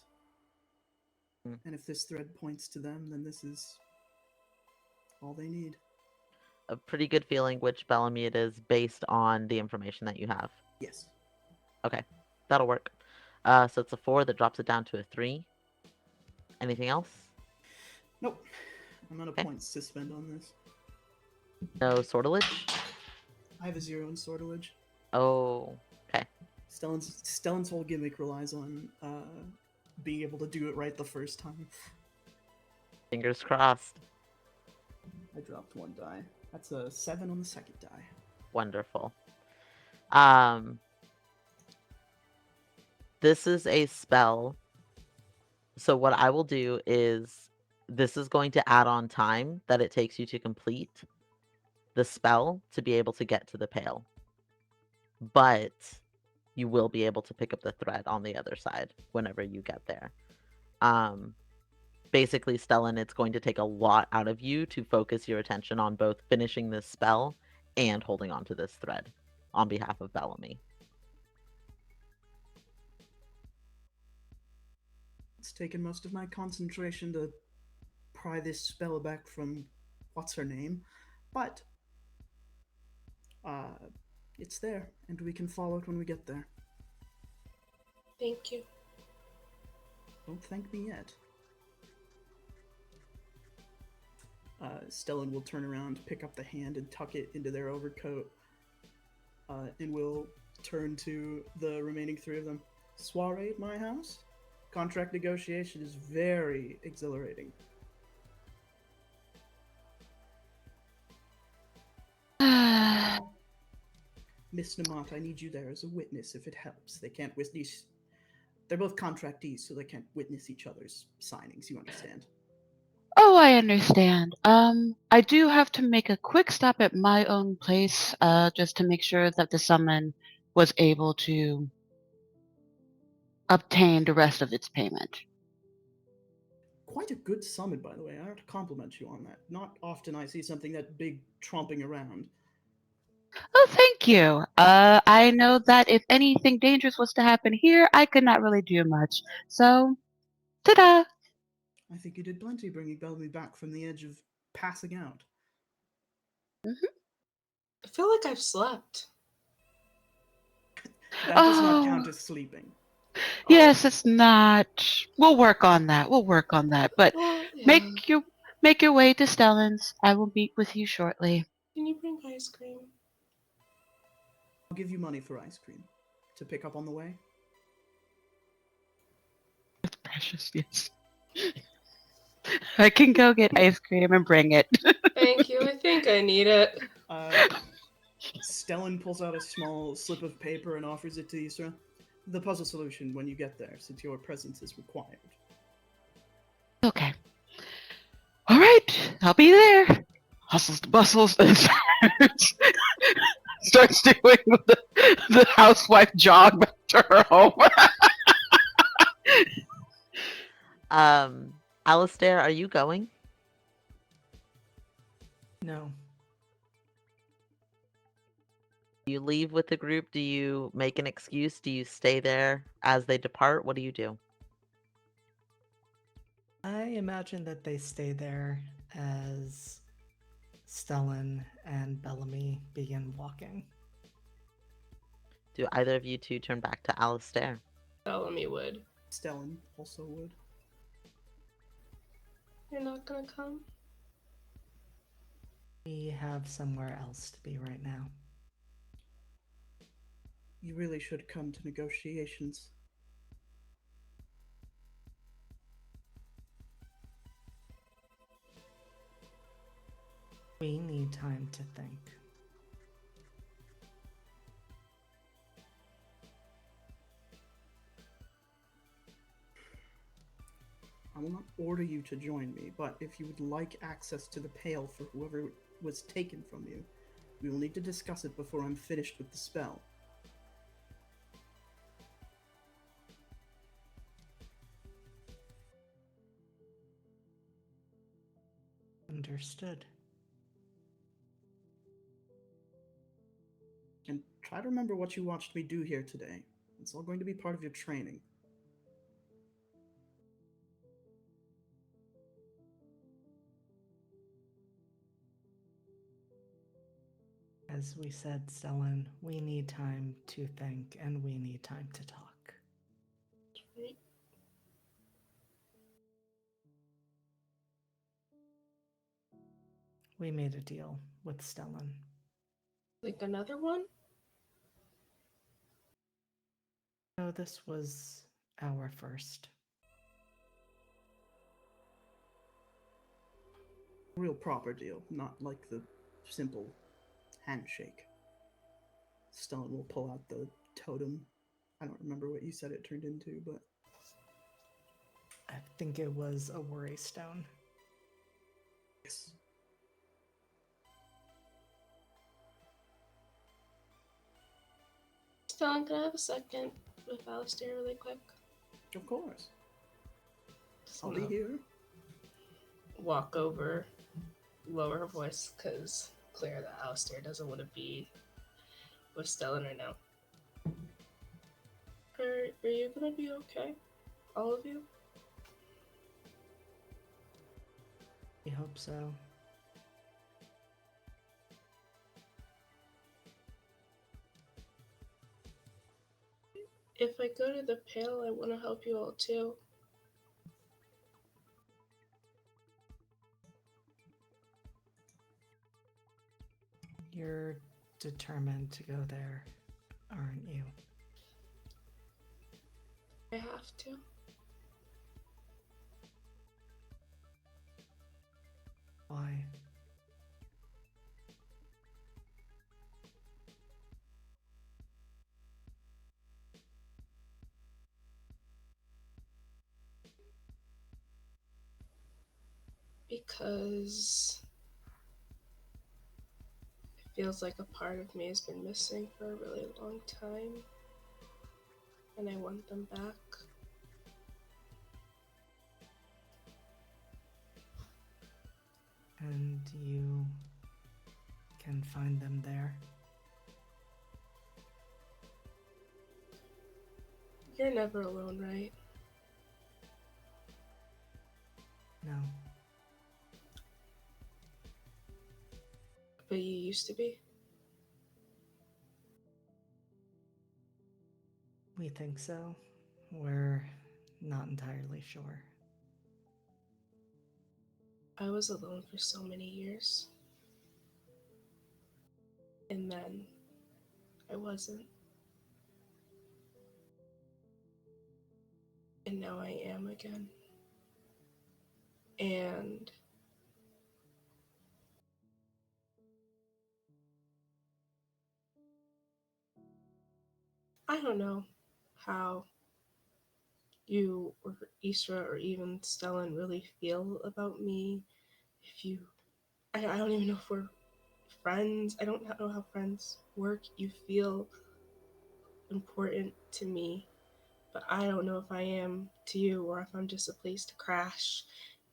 Hmm. And if this thread points to them, then this is all they need. A pretty good feeling which Bellamy it is based on the information that you have. Yes. Okay, that'll work. So it's a 4 that drops it down to a 3. Anything else? Nope. I'm out of Okay. points to spend on this. No Sortilege? I have a 0 in sortilege. Oh, okay. Stellan's whole gimmick relies on being able to do it right the first time. Fingers crossed. I dropped one die. That's a 7 on the second die. Wonderful. This is a spell. So what I will do is this is going to add on time that it takes you to complete the spell to be able to get to the pail. But you will be able to pick up the thread on the other side whenever you get there. Basically, Stellan, it's going to take a lot out of you to focus your attention on both finishing this spell and holding on to this thread on behalf of Bellamy. It's taken most of my concentration to pry this spell back from what's her name, but it's there, and we can follow it when we get there. Thank you. Don't thank me yet. Stellan will turn around, pick up the hand, and tuck it into their overcoat, and will turn to the remaining 3 of them. Soiree at my house? Contract negotiation is very exhilarating. Miss Namat, I need you there as a witness if it helps. They can't witness. They're both contractees, so they can't witness each other's signings, you understand? Oh, I understand. I do have to make a quick stop at my own place, just to make sure that the summon was able to obtain the rest of its payment. Quite a good summon, by the way. I have to compliment you on that. Not often I see something that big tromping around. Oh, thank you. I know that if anything dangerous was to happen here, I could not really do much. So, ta-da! I think you did plenty bringing Bellamy back from the edge of passing out. I feel like I've slept. That does not count Oh. as sleeping. Yes, it's not. We'll work on that. We'll work on that. But Well, yeah. make make your way to Stellan's. I will meet with you shortly. Can you bring ice cream? I'll give you money for ice cream to pick up on the way. It's precious, yes. I can go get ice cream and bring it. Thank you. I think I need it. Stellan pulls out a small slip of paper and offers it to Isra. The puzzle solution when you get there, since your presence is required. Okay. All right, I'll be there. Hustles to bustles and starts doing the housewife jog back to her home. Alistair, are you going? No. Do you leave with the group? Do you make an excuse? Do you stay there as they depart? What do you do? I imagine that they stay there as Stellan and Bellamy begin walking. Do either of you two turn back to Alistair? Bellamy would. Stellan also would. You're not gonna come? We have somewhere else to be right now. You really should come to negotiations. We need time to think. I will not order you to join me, but if you would like access to the Pale for whoever was taken from you, we will need to discuss it before I'm finished with the spell. Understood. And try to remember what you watched me do here today. It's all going to be part of your training. As we said, Stellan, we need time to think and we need time to talk. Right. We made a deal with Stellan. Like another one? No, this was our first. Real proper deal, not like the simple handshake. Stellan will pull out the totem. I don't remember what you said it turned into, but I think it was a worry stone. yes. Stellan, can I have a second with Alistair really quick? Of course. Just I'll be wanna here. walk over, lower her voice, because clear that Alistair doesn't want to be with Stellan right now. Are you gonna be okay? All of you? We hope so. If I go to the Pale, I want to help you all too. You're determined to go there, aren't you? I have to. Why? Because it feels like a part of me has been missing for a really long time, and I want them back. And you can find them there. You're never alone, right? No. But you used to be. We think so. We're not entirely sure. I was alone for so many years. And then I wasn't. And now I am again. And I don't know how you or Isra or even Stellan really feel about me. If you, I don't even know if we're friends. I don't know how friends work. You feel important to me, but I don't know if I am to you or if I'm just a place to crash.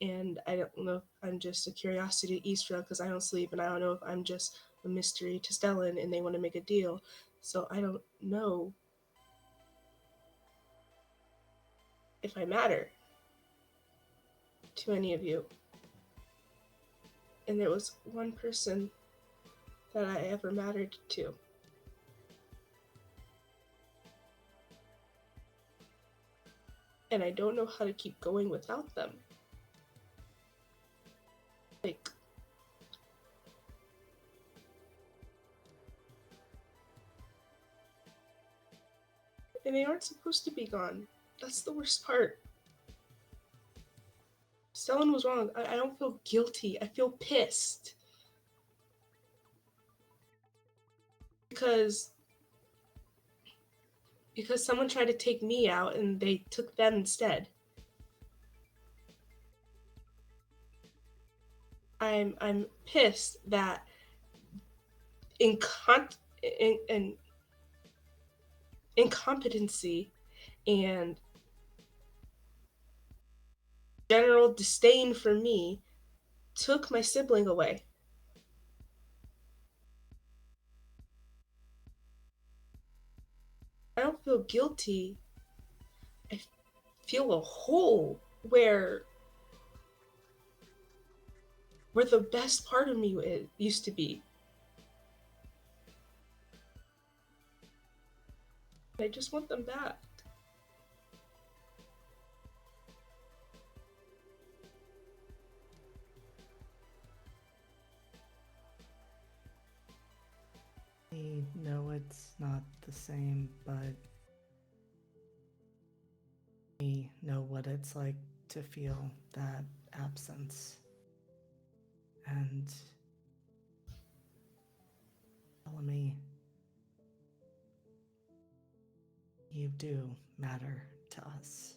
And I don't know if I'm just a curiosity to Isra because I don't sleep, and I don't know if I'm just a mystery to Stellan and they want to make a deal. So I don't know if I matter to any of you. And there was one person that I ever mattered to. And I don't know how to keep going without them. Like, and they aren't supposed to be gone. That's the worst part. Stellan was wrong. I don't feel guilty. I feel pissed. Because someone tried to take me out and they took them instead. I'm pissed that incompetency and general disdain for me took my sibling away. I don't feel guilty. I feel a hole where the best part of me used to be. I just want them back. I know it's not the same, but I know what it's like to feel that absence. And Bellamy, you do matter to us.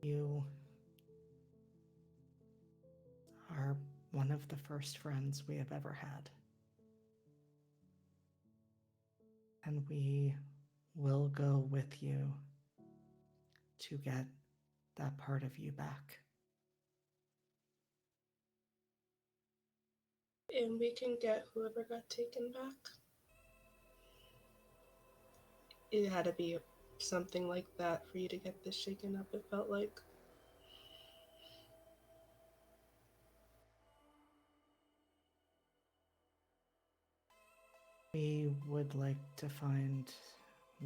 You are one of the first friends we have ever had. And we will go with you to get that part of you back. And we can get whoever got taken back. It had to be something like that for you to get this shaken up, it felt like. We would like to find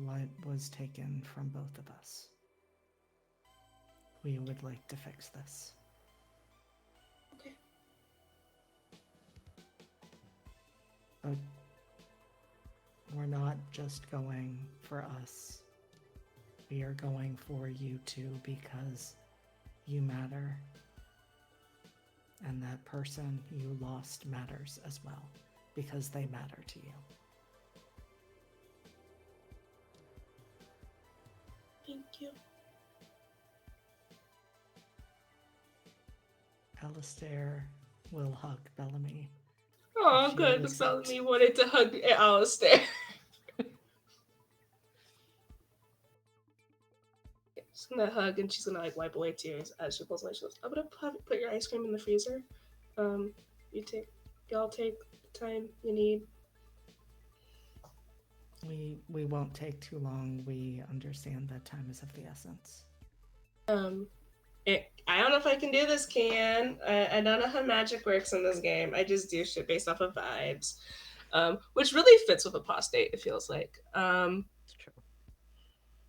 what was taken from both of us. We would like to fix this. Okay. But we're not just going for us. We are going for you too because you matter. And that person you lost matters as well because they matter to you. Thank you. Alistair will hug Bellamy. Oh, She good. was The Bellamy wanted to hug Alistair. She's gonna hug and she's gonna like wipe away tears as she pulls away. She goes, I'm gonna put your ice cream in the freezer. Y'all take the time you need. We won't take too long. We understand that time is of the essence. I don't know if I can do this, Can. I don't know how magic works in this game. I just do shit based off of vibes. Which really fits with apostate, it feels like. It's true.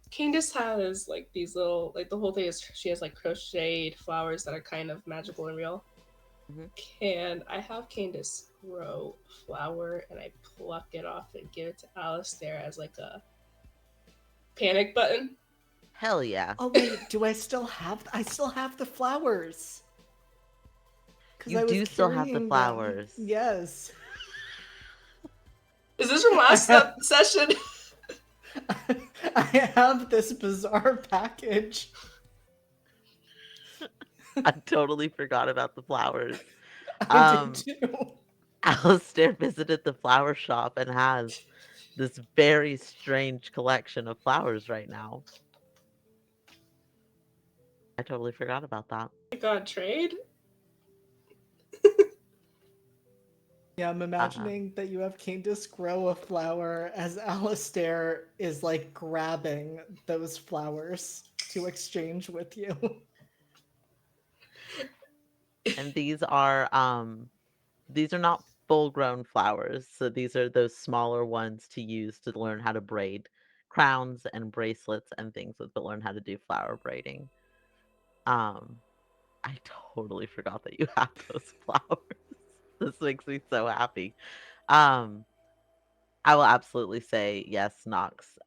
Candace has like these little, like the whole thing is she has like crocheted flowers that are kind of magical and real. Mhm. Can I have Candace grow a flower and I pluck it off and give it to Alistair as like a panic button? Hell yeah. Oh wait, do I still have? I still have the flowers. 'Cause You I was do still have the carrying them. flowers. Yes. Is this from last I have- session? I have this bizarre package. I totally forgot about the flowers. I Um, did too. Alistair visited the flower shop and has this very strange collection of flowers right now. I totally forgot about that. I got trade. Yeah, I'm imagining that you have Candace grow a flower as Alistair is like grabbing those flowers to exchange with you. And these are not full grown flowers. So these are those smaller ones to use to learn how to braid crowns and bracelets and things with, but learn how to do flower braiding. I totally forgot that you have those flowers. This makes me so happy. Um, I will absolutely say yes, Nox.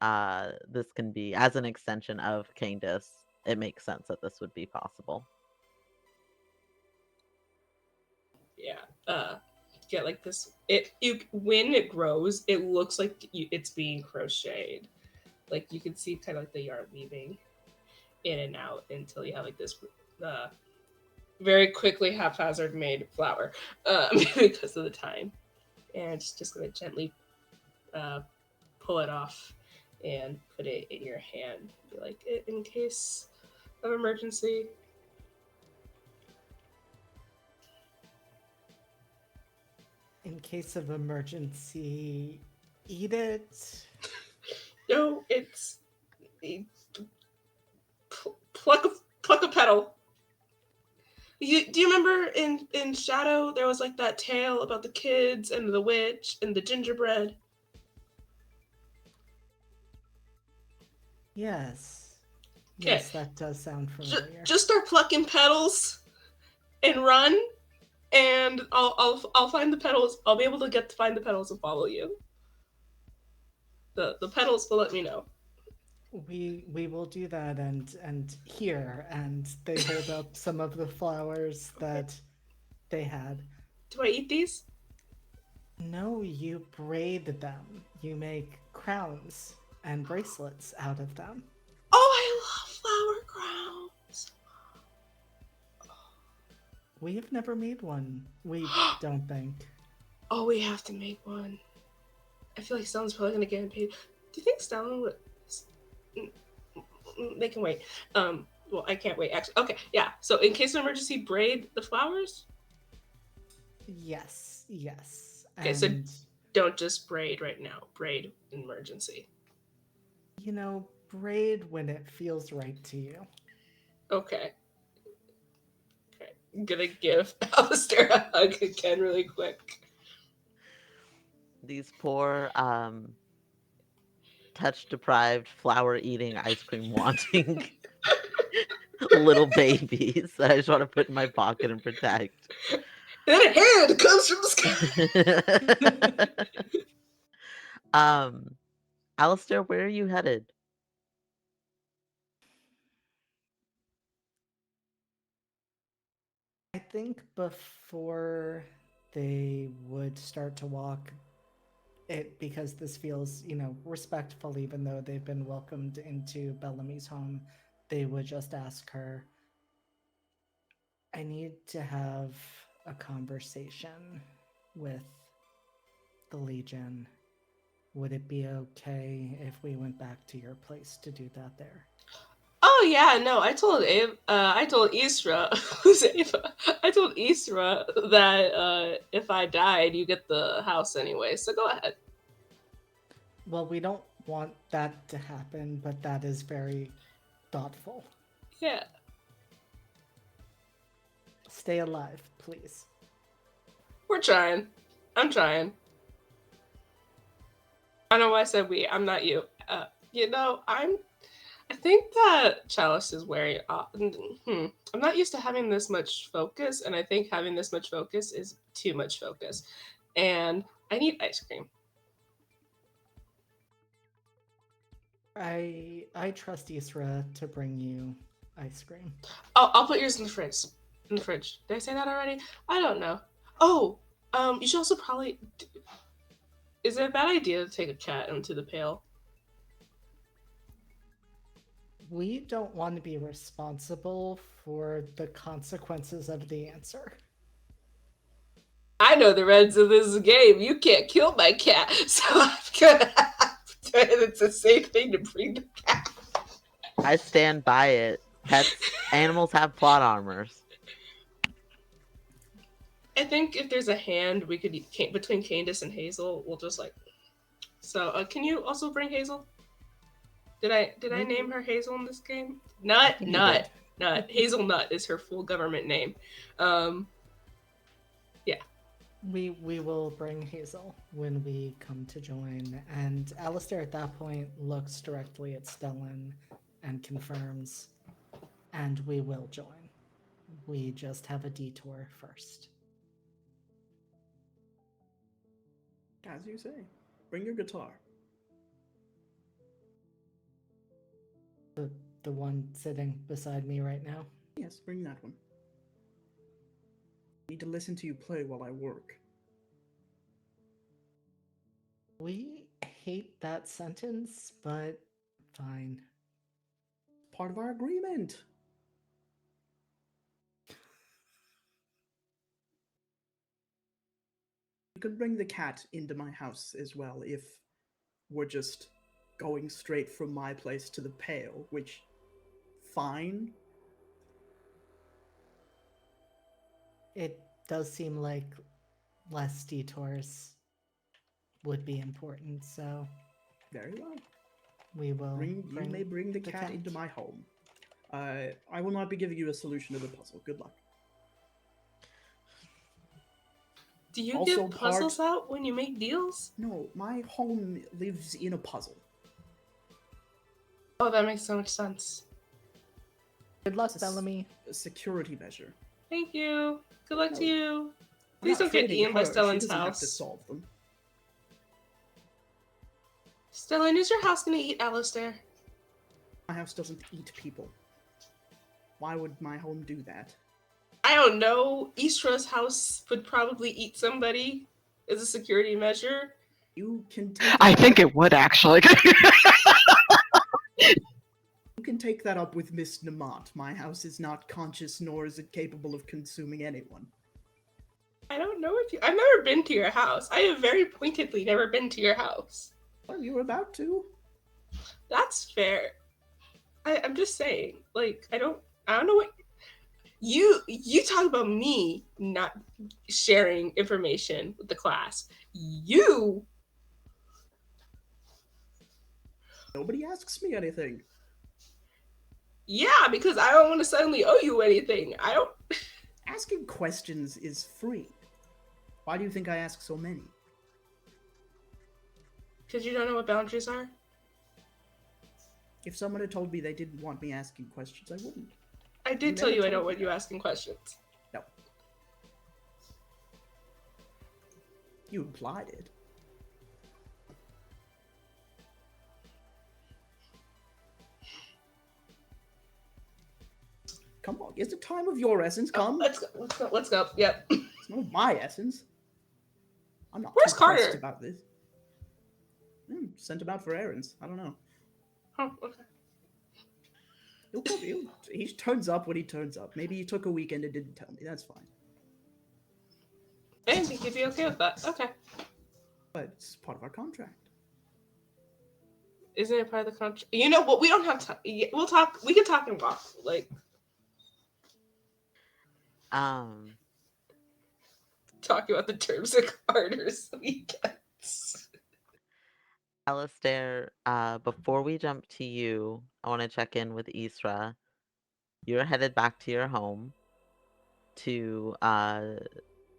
This can be as an extension of Candace. It makes sense that this would be possible. Yeah. Get like this. When it grows, it looks like it's being crocheted. Like you can see kind of like the yarn weaving in and out until you have like this very quickly haphazard made flower because of the time. And just gonna gently pull it off and put it in your hand. Be like, in case of emergency. In case of emergency, eat it. No, it's pluck a petal. Do you remember in Shadow there was like that tale about the kids and the witch and the gingerbread? Yes. Okay. Yes, that does sound familiar. Just start plucking petals and run, and I'll find the petals. I'll be able to find the petals and follow you. The petals will let me know. We will do that and here, and they hold up some of the flowers that they had. Do I eat these? No, you braid them. You make crowns and bracelets out of them. Oh, I love flower crowns. We have never made one. We don't think. Oh, we have to make one. I feel like Stellan's probably gonna get paid. Do you think Stellan would? They can wait. Well, I can't wait. Actually, okay, yeah. So, in case of emergency, braid the flowers. Yes, yes. Okay, so don't just braid right now. Braid in emergency. You know, braid when it feels right to you. Okay. Okay. I'm gonna give Alistair a hug again really quick. These poor touch deprived, flower eating, ice cream wanting little babies that I just want to put in my pocket and protect. And then a hand comes from the sky. Alistair, where are you headed? I think before they would start to walk, because this feels, respectful, even though they've been welcomed into Bellamy's home, they would just ask her, I need to have a conversation with the Legion. Would it be okay if we went back to your place to do that there? Oh yeah, no, I told I told Isra, who's Ava? I told Isra that if I died, you get the house anyway. So go ahead. Well, we don't want that to happen, but that is very thoughtful. Yeah. Stay alive, please. We're trying. I'm trying. I don't know why I said we. I'm not you. I think that Chalice is wearing. I'm not used to having this much focus, and I think having this much focus is too much focus. And I need ice cream. I trust Isra to bring you ice cream. I'll put yours in the fridge. In the fridge. Did I say that already? I don't know. Oh, you should also probably. Is it a bad idea to take a cat into the pail? We don't want to be responsible for the consequences of the answer. I know the rules of this game. You can't kill my cat, so I'm gonna have to. It's a safe thing to bring the cat. I stand by it. Animals have plot armors. I think if there's a hand, we could between Candace and Hazel. We'll just like. So, can you also bring Hazel? Did I name her Hazel in this game? Nut. Hazelnut is her full government name. Yeah. We will bring Hazel when we come to join, and Alistair at that point looks directly at Stellan and confirms, and we will join. We just have a detour first. As you say, bring your guitar. The one sitting beside me right now. Yes, bring that one. I need to listen to you play while I work. We hate that sentence, but fine. Part of our agreement. You could bring the cat into my house as well if we're just going straight from my place to the pail, which, fine. It does seem like less detours would be important, so Very well. we will You may bring the cat into my home. I will not be giving you a solution to the puzzle. Good luck. Do you Also give puzzles out when you make deals? No, my home lives in a puzzle. Oh, that makes so much sense. Good luck, It's Bellamy. a security measure. Thank you. Good luck to No. you. I'm Please not don't get trading eaten by her. She Stellan's doesn't have to house. solve them. Stellan, is your house gonna eat Alistair? My house doesn't eat people. Why would my home do that? I don't know. Istra's house would probably eat somebody as a security measure. You can take I that think up- it would actually. You can take that up with Miss Namat. My house is not conscious, nor is it capable of consuming anyone. I don't know if you. I've never been to your house. I have very pointedly never been to your house. Well, you were about to. That's fair. I'm just saying. Like, I don't know what you talk about me not sharing information with the class. You Nobody asks me anything. Yeah, because I don't want to suddenly owe you anything. I don't. Asking questions is free. Why do you think I ask so many? Because you don't know what boundaries are? If someone had told me they didn't want me asking questions, I wouldn't. I did You tell never you I told don't me want you that. asking questions. No. You implied it. Come on, is the time of your essence come? Let's go. Yep. It's not of my essence. I'm not Where's too pressed Carter? about this. Sent him out for errands. I don't know. Oh, okay. He turns up when he turns up. Maybe he took a weekend and didn't tell me. That's fine. I didn't think you'd be okay with that. Okay. But it's part of our contract. Isn't it part of the contract? You know what? We don't have time. We'll talk. We can talk and walk. Like, talk about the terms of Carter's weekends. Alistair, before we jump to you, I want to check in with Isra. You're headed back to your home to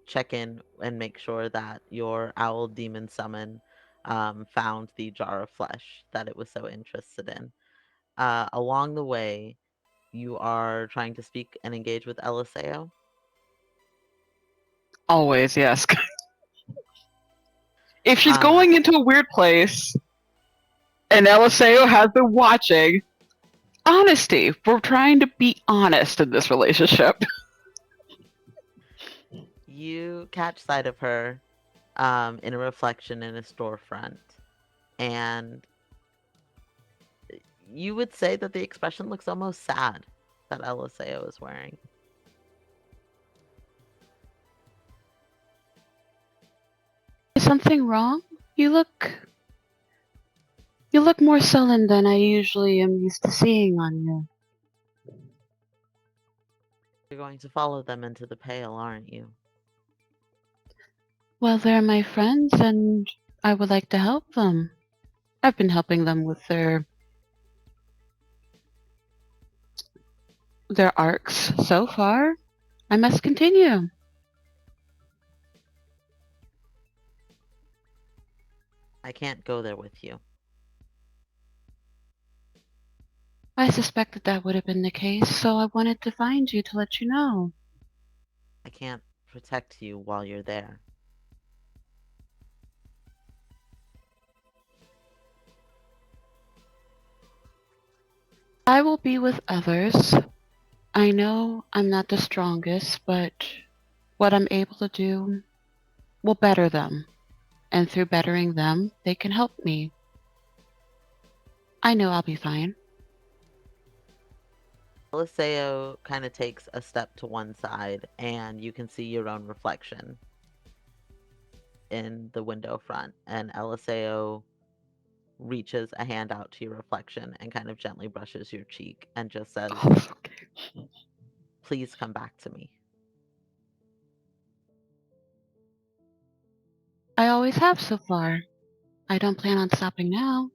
check in and make sure that your owl demon summon found the jar of flesh that it was so interested in. Along the way, you are trying to speak and engage with Eliseo. Always, yes. If she's Um, going into a weird place and Eliseo has been watching, honesty. We're trying to be honest in this relationship. You catch sight of her in a reflection in a storefront, and you would say that the expression looks almost sad that Eliseo is wearing. Is something wrong? You look more sullen than I usually am used to seeing on you. You're going to follow them into the Pale, aren't you? Well, they're my friends, and I would like to help them. I've been helping them with their arcs so far. I must continue. I can't go there with you. I suspected that would have been the case, so I wanted to find you to let you know. I can't protect you while you're there. I will be with others. I know I'm not the strongest, but what I'm able to do will better them. And through bettering them, they can help me. I know I'll be fine. Eliseo kind of takes a step to one side, and you can see your own reflection in the window front. And Eliseo reaches a hand out to your reflection and kind of gently brushes your cheek and just says, Okay. please come back to me. I always have so far. I don't plan on stopping now.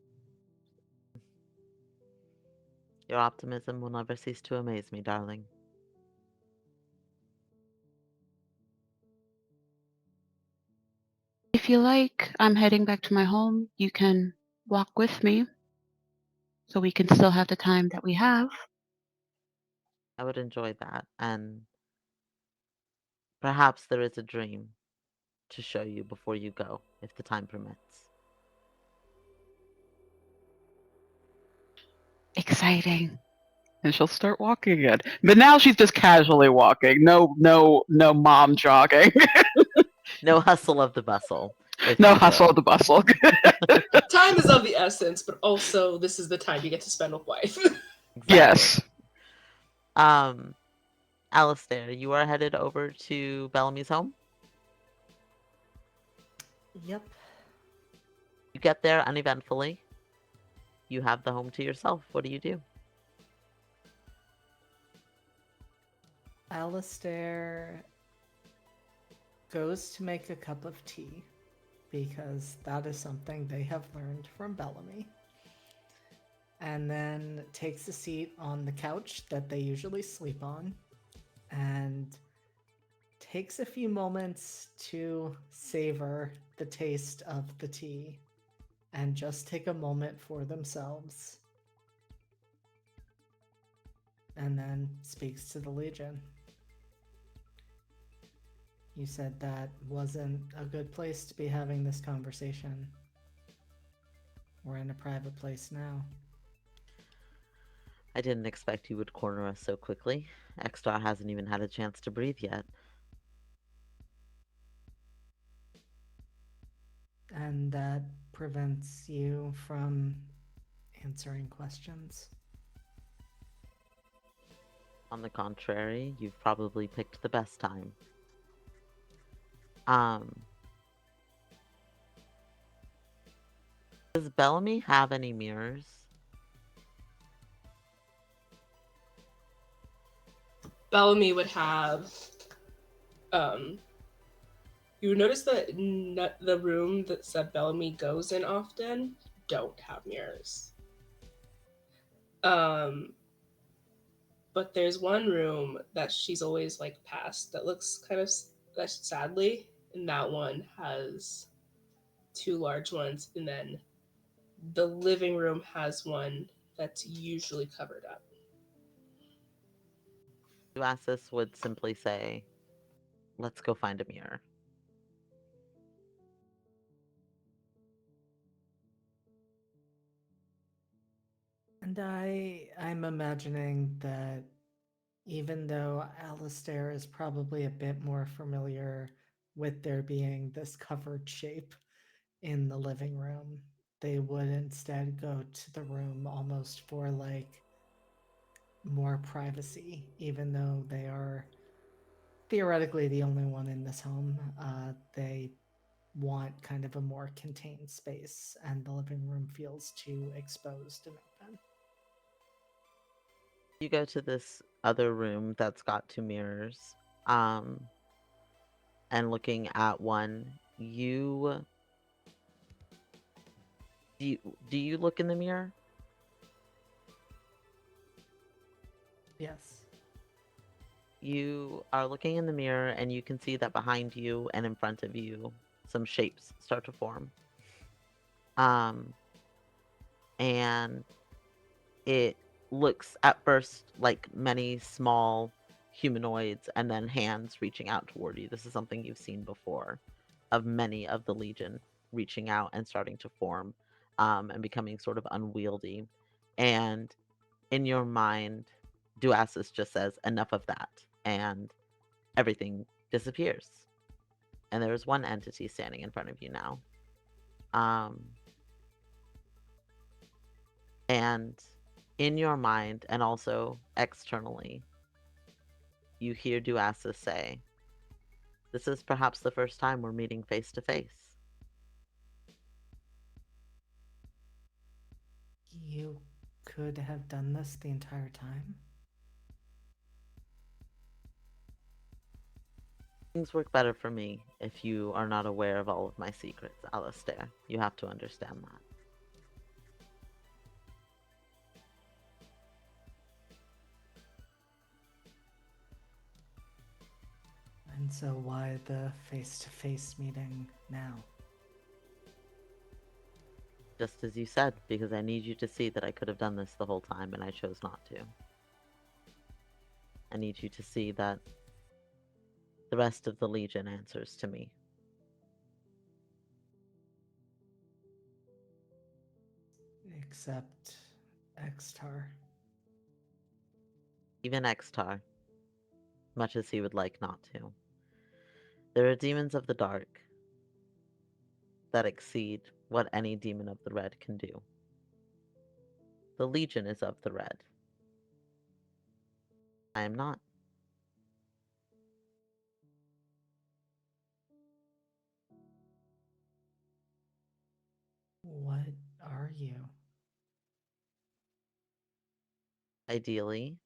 Your optimism will never cease to amaze me, darling. If you like, I'm heading back to my home. You can walk with me so we can still have the time that we have. I would enjoy that, and perhaps there is a dream to show you before you go, if the time permits. Exciting. And she'll start walking again. But now she's just casually walking. No mom jogging. No hustle of the bustle. No hustle of the bustle. Time is of the essence, but also this is the time you get to spend with wife. Exactly. Yes. Alistair, you are headed over to Bellamy's home. Yep. You get there uneventfully. You have the home to yourself. What do you do? Alistair goes to make a cup of tea because that is something they have learned from Bellamy. And then takes a seat on the couch that they usually sleep on and takes a few moments to savor the taste of the tea and just take a moment for themselves. And then speaks to the Legion. You said that wasn't a good place to be having this conversation. We're in a private place now. I didn't expect you would corner us so quickly. Extar hasn't even had a chance to breathe yet. And that prevents you from answering questions. On the contrary, you've probably picked the best time. Does Bellamy have any mirrors? Bellamy would have you would notice that the room that Bellamy goes in often don't have mirrors. But there's one room that she's always like past that looks kind of sadly, and that one has two large ones, and then the living room has one that's usually covered up. Duasis would simply say, let's go find a mirror. And I'm imagining that even though Alistair is probably a bit more familiar with there being this covered shape in the living room, they would instead go to the room almost for like more privacy, even though they are theoretically the only one in this home. They want kind of a more contained space, and the living room feels too exposed and open. You go to this other room that's got 2 mirrors, and looking at one, you do you look in the mirror? Yes. You are looking in the mirror and you can see that behind you and in front of you some shapes start to form. And it looks at first like many small humanoids and then hands reaching out toward you. This is something you've seen before, of many of the Legion reaching out and starting to form, and becoming sort of unwieldy. And in your mind, Duasis just says, enough of that. And everything disappears. And there is one entity standing in front of you now. And in your mind and also externally, you hear Duasis say, this is perhaps the first time we're meeting face to face. You could have done this the entire time? Things work better for me if you are not aware of all of my secrets, Alistair. You have to understand that. And so why the face-to-face meeting now? Just as you said, because I need you to see that I could have done this the whole time and I chose not to. I need you to see that the rest of the Legion answers to me. Except Extar. Even Extar, much as he would like not to. There are demons of the dark that exceed what any demon of the red can do. The Legion is of the red. I am not. What are you? Ideally,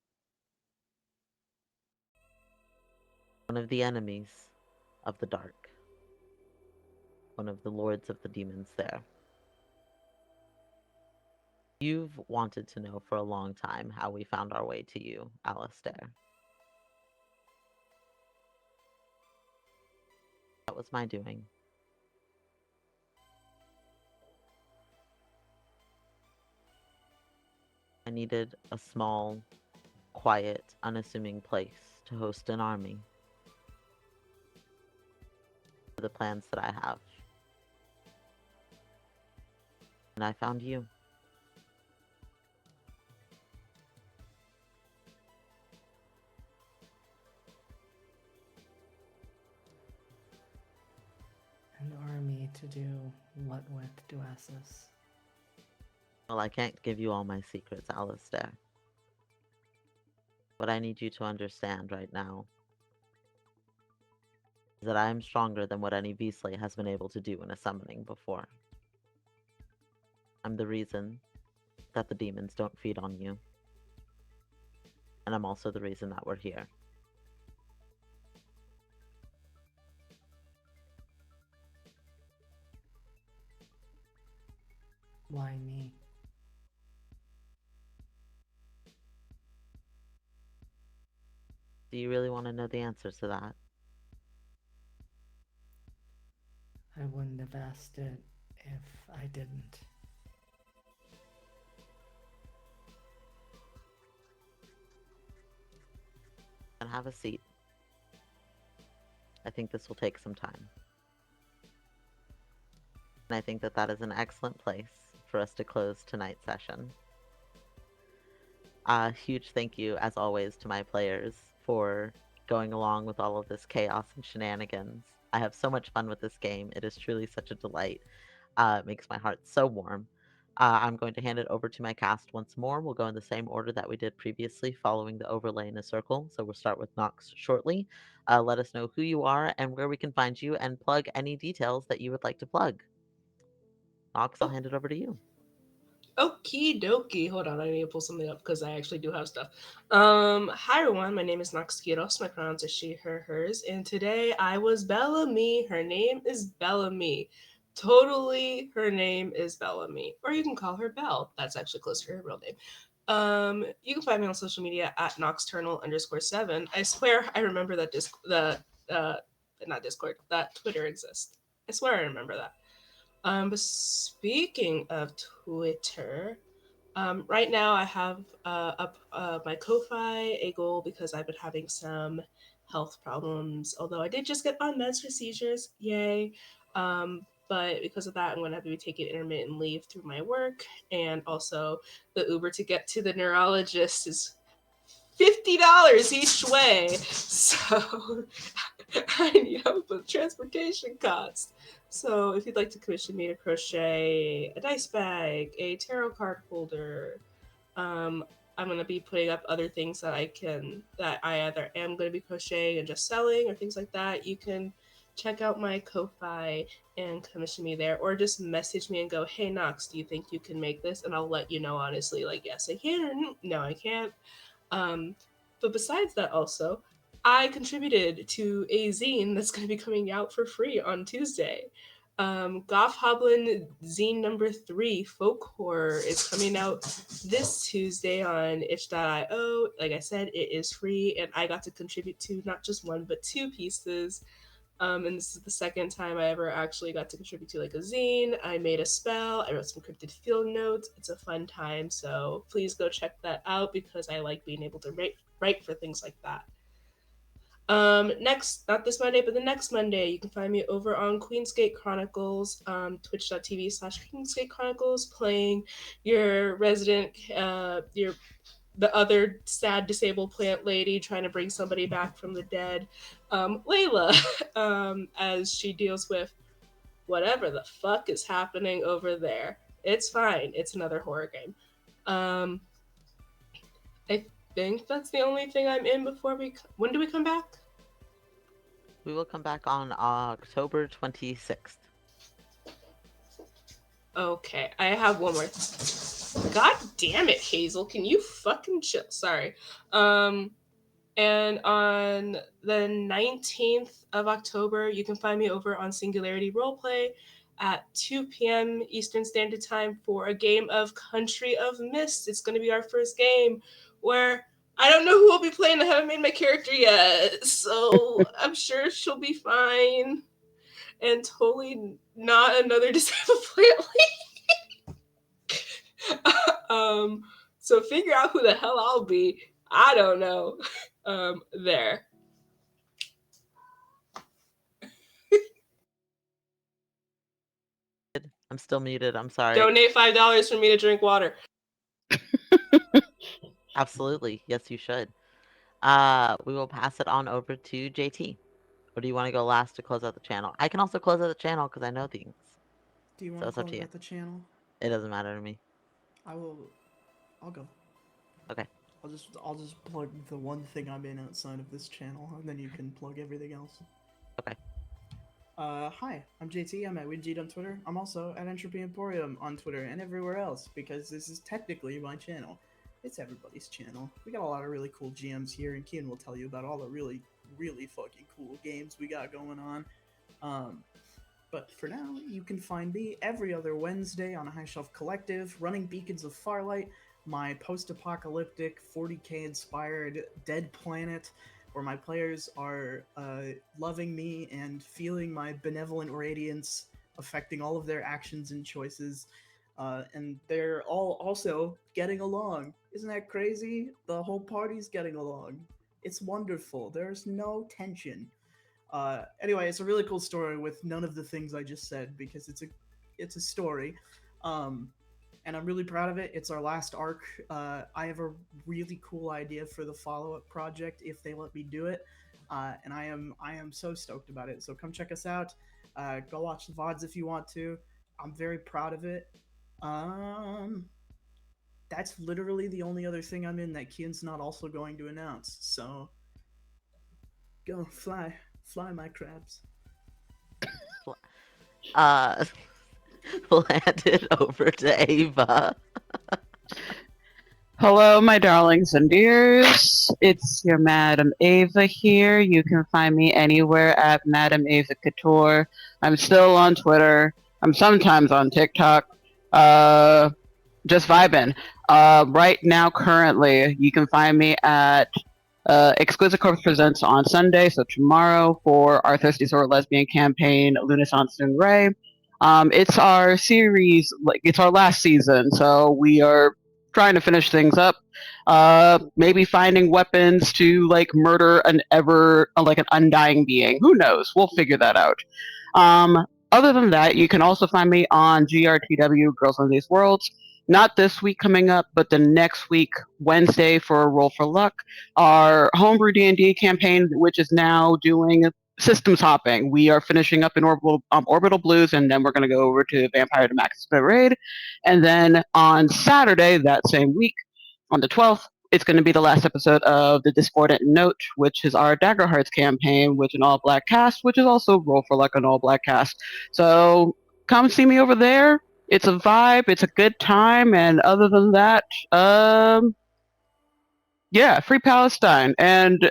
one of the enemies of the dark. One of the lords of the demons there. You've wanted to know for a long time how we found our way to you, Alistair. That was my doing. I needed a small, quiet, unassuming place to host an army. For the plans that I have. And I found you. An army to do what with, Duasis? Well, I can't give you all my secrets, Alistair. What I need you to understand right now is that I am stronger than what any Beastly has been able to do in a summoning before. I'm the reason that the demons don't feed on you. And I'm also the reason that we're here. Why me? Do you really want to know the answer to that? I wouldn't have asked it if I didn't. have a seat. I think this will take some time. And I think that that is an excellent place for us to close tonight's session. Huge thank you, as always, to my players for going along with all of this chaos and shenanigans. I have so much fun with this game. It is truly such a delight. It makes my heart so warm. I'm going to hand it over to my cast once more. We'll go in the same order that we did previously, following the overlay in a circle. So we'll start with Nox shortly. Let us know who you are and where we can find you, and plug any details that you would like to plug. Nox, I'll hand it over to you. Okie dokie. Hold on, I need to pull something up because I actually do have stuff. Hi everyone, my name is Nox Quiros. My pronouns are she, her, hers, and today I was Bellamy. Her name is Bellamy. Totally, her name is Bellamy, or you can call her Belle. That's actually close to her real name. You can find me on social media at Noxternal_7. I swear I remember that not Discord, that Twitter exists. I swear I remember that. But speaking of Twitter, right now I have up my Ko-Fi a goal because I've been having some health problems. Although I did just get on meds for seizures, yay! But because of that, I'm going to have to be taking intermittent leave through my work, and also the Uber to get to the neurologist is $50 each way. So I need help with transportation costs. So if you'd like to commission me to crochet a dice bag, a tarot card holder, I'm gonna be putting up other things that I either am gonna be crocheting and just selling or things like that. You can check out my Ko-Fi and commission me there, or just message me and go, "Hey Nox, do you think you can make this?" And I'll let you know honestly, like, yes I can, or no I can't. But besides that, also, I contributed to a zine that's going to be coming out for free on Tuesday. Goth Hoblin zine number 3, Folk Horror, is coming out this Tuesday on itch.io. Like I said, it is free, and I got to contribute to not just one, but 2 pieces. And this is the second time I ever actually got to contribute to like a zine. I made a spell, I wrote some cryptid field notes. It's a fun time, so please go check that out because I like being able to write for things like that. Next, not this Monday, but the next Monday, you can find me over on Queensgate Chronicles, twitch.tv/Queensgate Chronicles, playing your resident, the other sad disabled plant lady trying to bring somebody back from the dead, Layla, as she deals with whatever the fuck is happening over there. It's fine. It's another horror game. I think that's the only thing I'm in before when do we come back? We will come back on October 26th. Okay, I have one more. God damn it, Hazel. Can you fucking chill? Sorry. And on the 19th of October, you can find me over on Singularity Roleplay at 2 p.m. Eastern Standard Time for a game of Country of Mist. It's going to be our first game where I don't know who will be playing. I haven't made my character yet, so I'm sure she'll be fine. And totally not another disabled plant lady. So figure out who the hell I'll be. I don't know. There. I'm still muted. I'm sorry. Donate $5 for me to drink water. Absolutely. Yes, you should. We will pass it on over to JT. Or do you want to go last to close out the channel? I can also close out the channel because I know things. Do you So want it's to up to close you. out the channel? It doesn't matter to me. I'll go. Okay. I'll just plug the one thing I'm in outside of this channel, and then you can plug everything else. Okay. Hi, I'm JT. I'm at Widget on Twitter. I'm also at Entropy Emporium on Twitter and everywhere else because this is technically my channel. It's everybody's channel. We got a lot of really cool GMs here, and Kian will tell you about all the really, really fucking cool games we got going on. But for now, you can find me every other Wednesday on High Shelf Collective, running Beacons of Farlight, my post-apocalyptic 40k inspired Dead Planet, where my players are loving me and feeling my benevolent radiance affecting all of their actions and choices, and they're all also getting along. Isn't that crazy? The whole party's getting along. It's wonderful. There's no tension. Anyway, it's a really cool story with none of the things I just said because it's a story, um, and I'm really proud of it. It's our last arc. I have a really cool idea for the follow up project if they let me do it, and I am so stoked about it. So come check us out. Go watch the vods if you want to. I'm very proud of it. Um, that's literally the only other thing I'm in that Kian's not also going to announce. So go fly my crabs. Uh, we'll hand it over to Ava. Hello, my darlings and dears. It's your Madam Ava here. You can find me anywhere at Madam Ava Couture. I'm still on Twitter. I'm sometimes on TikTok. Just vibing. Right now, currently, you can find me at Exquisite Corpse Presents on Sunday, so tomorrow, for our Thirsty Sword Lesbian campaign, Lunaissance and Ray. It's our series, like it's our last season, so we are trying to finish things up. Maybe finding weapons to like murder an undying being. Who knows? We'll figure that out. Other than that, you can also find me on GRTW Girls on These Worlds. Not this week coming up, but the next week, Wednesday, for Roll for Luck, our homebrew D&D campaign, which is now doing systems hopping. We are finishing up in Orbital Blues, and then we're going to go over to Vampire to Max Raid. And then on Saturday, that same week, on the 12th, it's going to be the last episode of The Discordant Note, which is our Dagger Hearts campaign with an all-black cast, which is also Roll for Luck, an all-black cast. So come see me over there. It's a vibe. It's a good time. And other than that, yeah, free Palestine and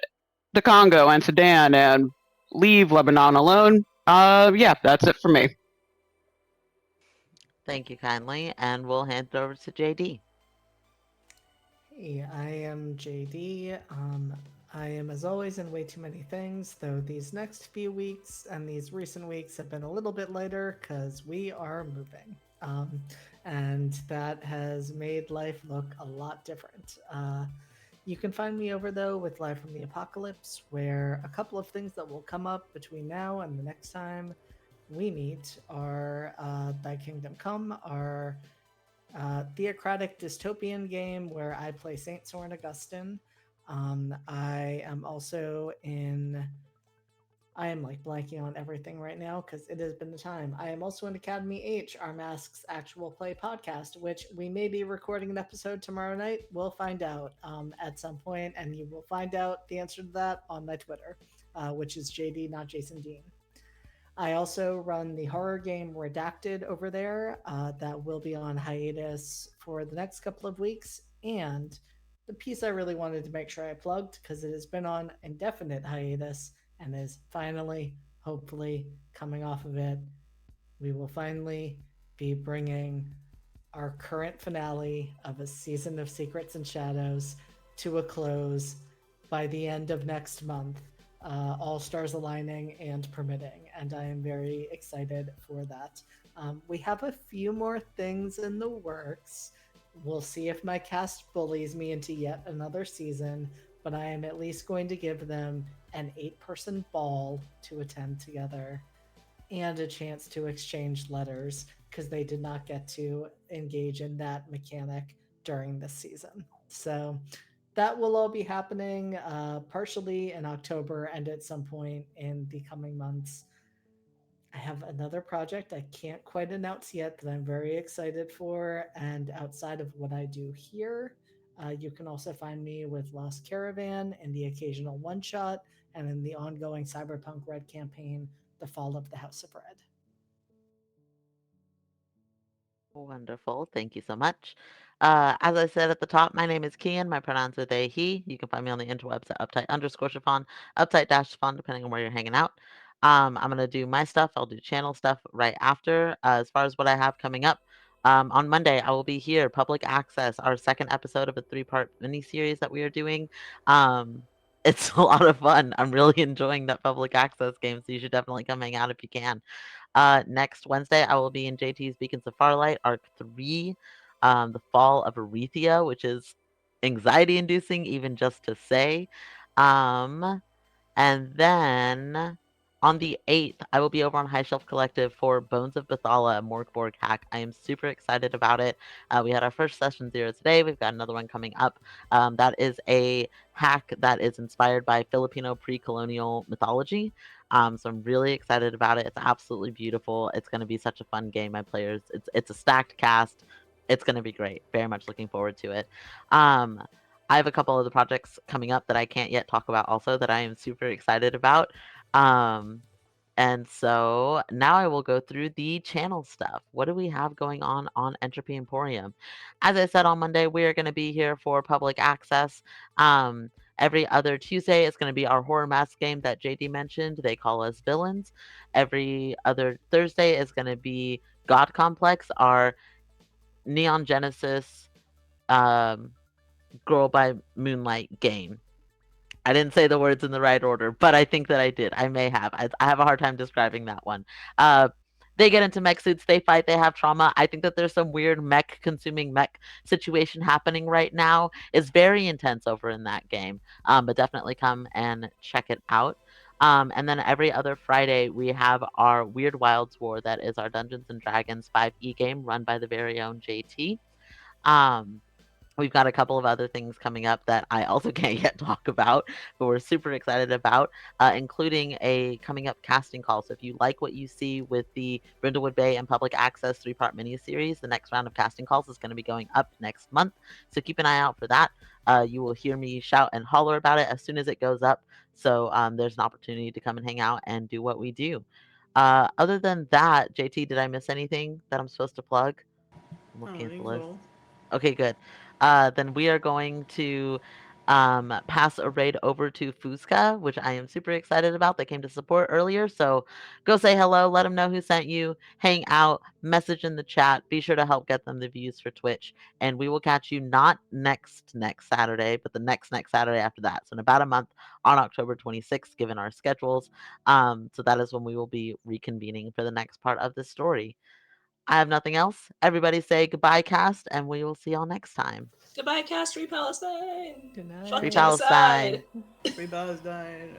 the Congo and Sudan and leave Lebanon alone. Yeah, that's it for me. Thank you kindly, and we'll hand it over to JD. Hey, I am JD. I am, as always, in way too many things, though these next few weeks and these recent weeks have been a little bit later because we are moving. And that has made life look a lot different. You can find me over, though, with Live from the Apocalypse, where a couple of things that will come up between now and the next time we meet are Thy Kingdom Come, our theocratic dystopian game where I play Saint Soren Augustine. I am also in. I am like blanking on everything right now because it has been the time. I am also in Academy H, our Masks Actual Play podcast, which we may be recording an episode tomorrow night. We'll find out at some point, and you will find out the answer to that on my Twitter, which is JD, not Jason Dean. I also run the horror game Redacted over there that will be on hiatus for the next couple of weeks. And the piece I really wanted to make sure I plugged because it has been on indefinite hiatus and is finally, hopefully, coming off of it. We will finally be bringing our current finale of a season of Secrets and Shadows to a close by the end of next month. All stars aligning and permitting, and I am very excited for that. We have a few more things in the works. We'll see if my cast bullies me into yet another season, but I am at least going to give them an 8-person ball to attend together and a chance to exchange letters because they did not get to engage in that mechanic during this season. So that will all be happening partially in October and at some point in the coming months. I have another project I can't quite announce yet that I'm very excited for. And outside of what I do here, you can also find me with Lost Caravan and the occasional one shot and in the ongoing Cyberpunk Red campaign, The Fall of the House of Red. Wonderful. Thank you so much. As I said at the top, my name is Kian. My pronouns are they, he. You can find me on the interwebs at uptight_chiffon, uptight-chiffon, depending on where you're hanging out. I'm going to do my stuff. I'll do channel stuff right after. As far as what I have coming up, on Monday, I will be here, Public Access, our second episode of a 3-part mini-series that we are doing. It's a lot of fun. I'm really enjoying that Public Access game, so you should definitely come hang out if you can. Next Wednesday, I will be in JT's Beacons of Farlight, Arc 3, The Fall of Arethea, which is anxiety-inducing even just to say. And then on the 8th, I will be over on High Shelf Collective for Bones of Bethala, a Morgborg hack. I am super excited about it. We had our first session 0 today. We've got another one coming up. That is a hack that is inspired by Filipino pre-colonial mythology. So I'm really excited about it. It's absolutely beautiful. It's going to be such a fun game. My players, it's a stacked cast. It's going to be great. Very much looking forward to it. I have a couple other projects coming up that I can't yet talk about also that I am super excited about. And so now I will go through the channel stuff. What do we have going on Entropy Emporium? As I said on Monday, we are going to be here for public access. Every other Tuesday is going to be our horror mask game that JD mentioned. They call us villains. Every other Thursday is going to be God Complex, our Neon Genesis um, Girl by Moonlight game. I didn't say the words in the right order, but I think that I did. I may have. I have a hard time describing that one. They get into mech suits, they fight, they have trauma. I think that there's some weird mech consuming mech situation happening right now. It's very intense over in that game. But definitely come and check it out. And then every other Friday, we have our Weird Wilds War. That is our Dungeons and Dragons 5e game run by the very own JT. We've got a couple of other things coming up that I also can't yet talk about, but we're super excited about, including a coming up casting call. So if you like what you see with the Brindlewood Bay and Public Access 3-part miniseries, the next round of casting calls is going to be going up next month. So keep an eye out for that. You will hear me shout and holler about it as soon as it goes up. So there's an opportunity to come and hang out and do what we do. Other than that, JT, did I miss anything that I'm supposed to plug? I'm Oh, looking at the think list. so. Okay, good. Then we are going to pass a raid over to Fusca, which I am super excited about. They came to support earlier, so go say hello, let them know who sent you, hang out, message in the chat. Be sure to help get them the views for Twitch, and we will catch you not next Saturday, but the next Saturday after that. So in about a month, on October 26th, given our schedules. So that is when we will be reconvening for the next part of the story. I have nothing else. Everybody say goodbye, cast, and we will see y'all next time. Goodbye, cast. Free Palestine. Good night. Fuck Free genocide. Palestine. Free Palestine.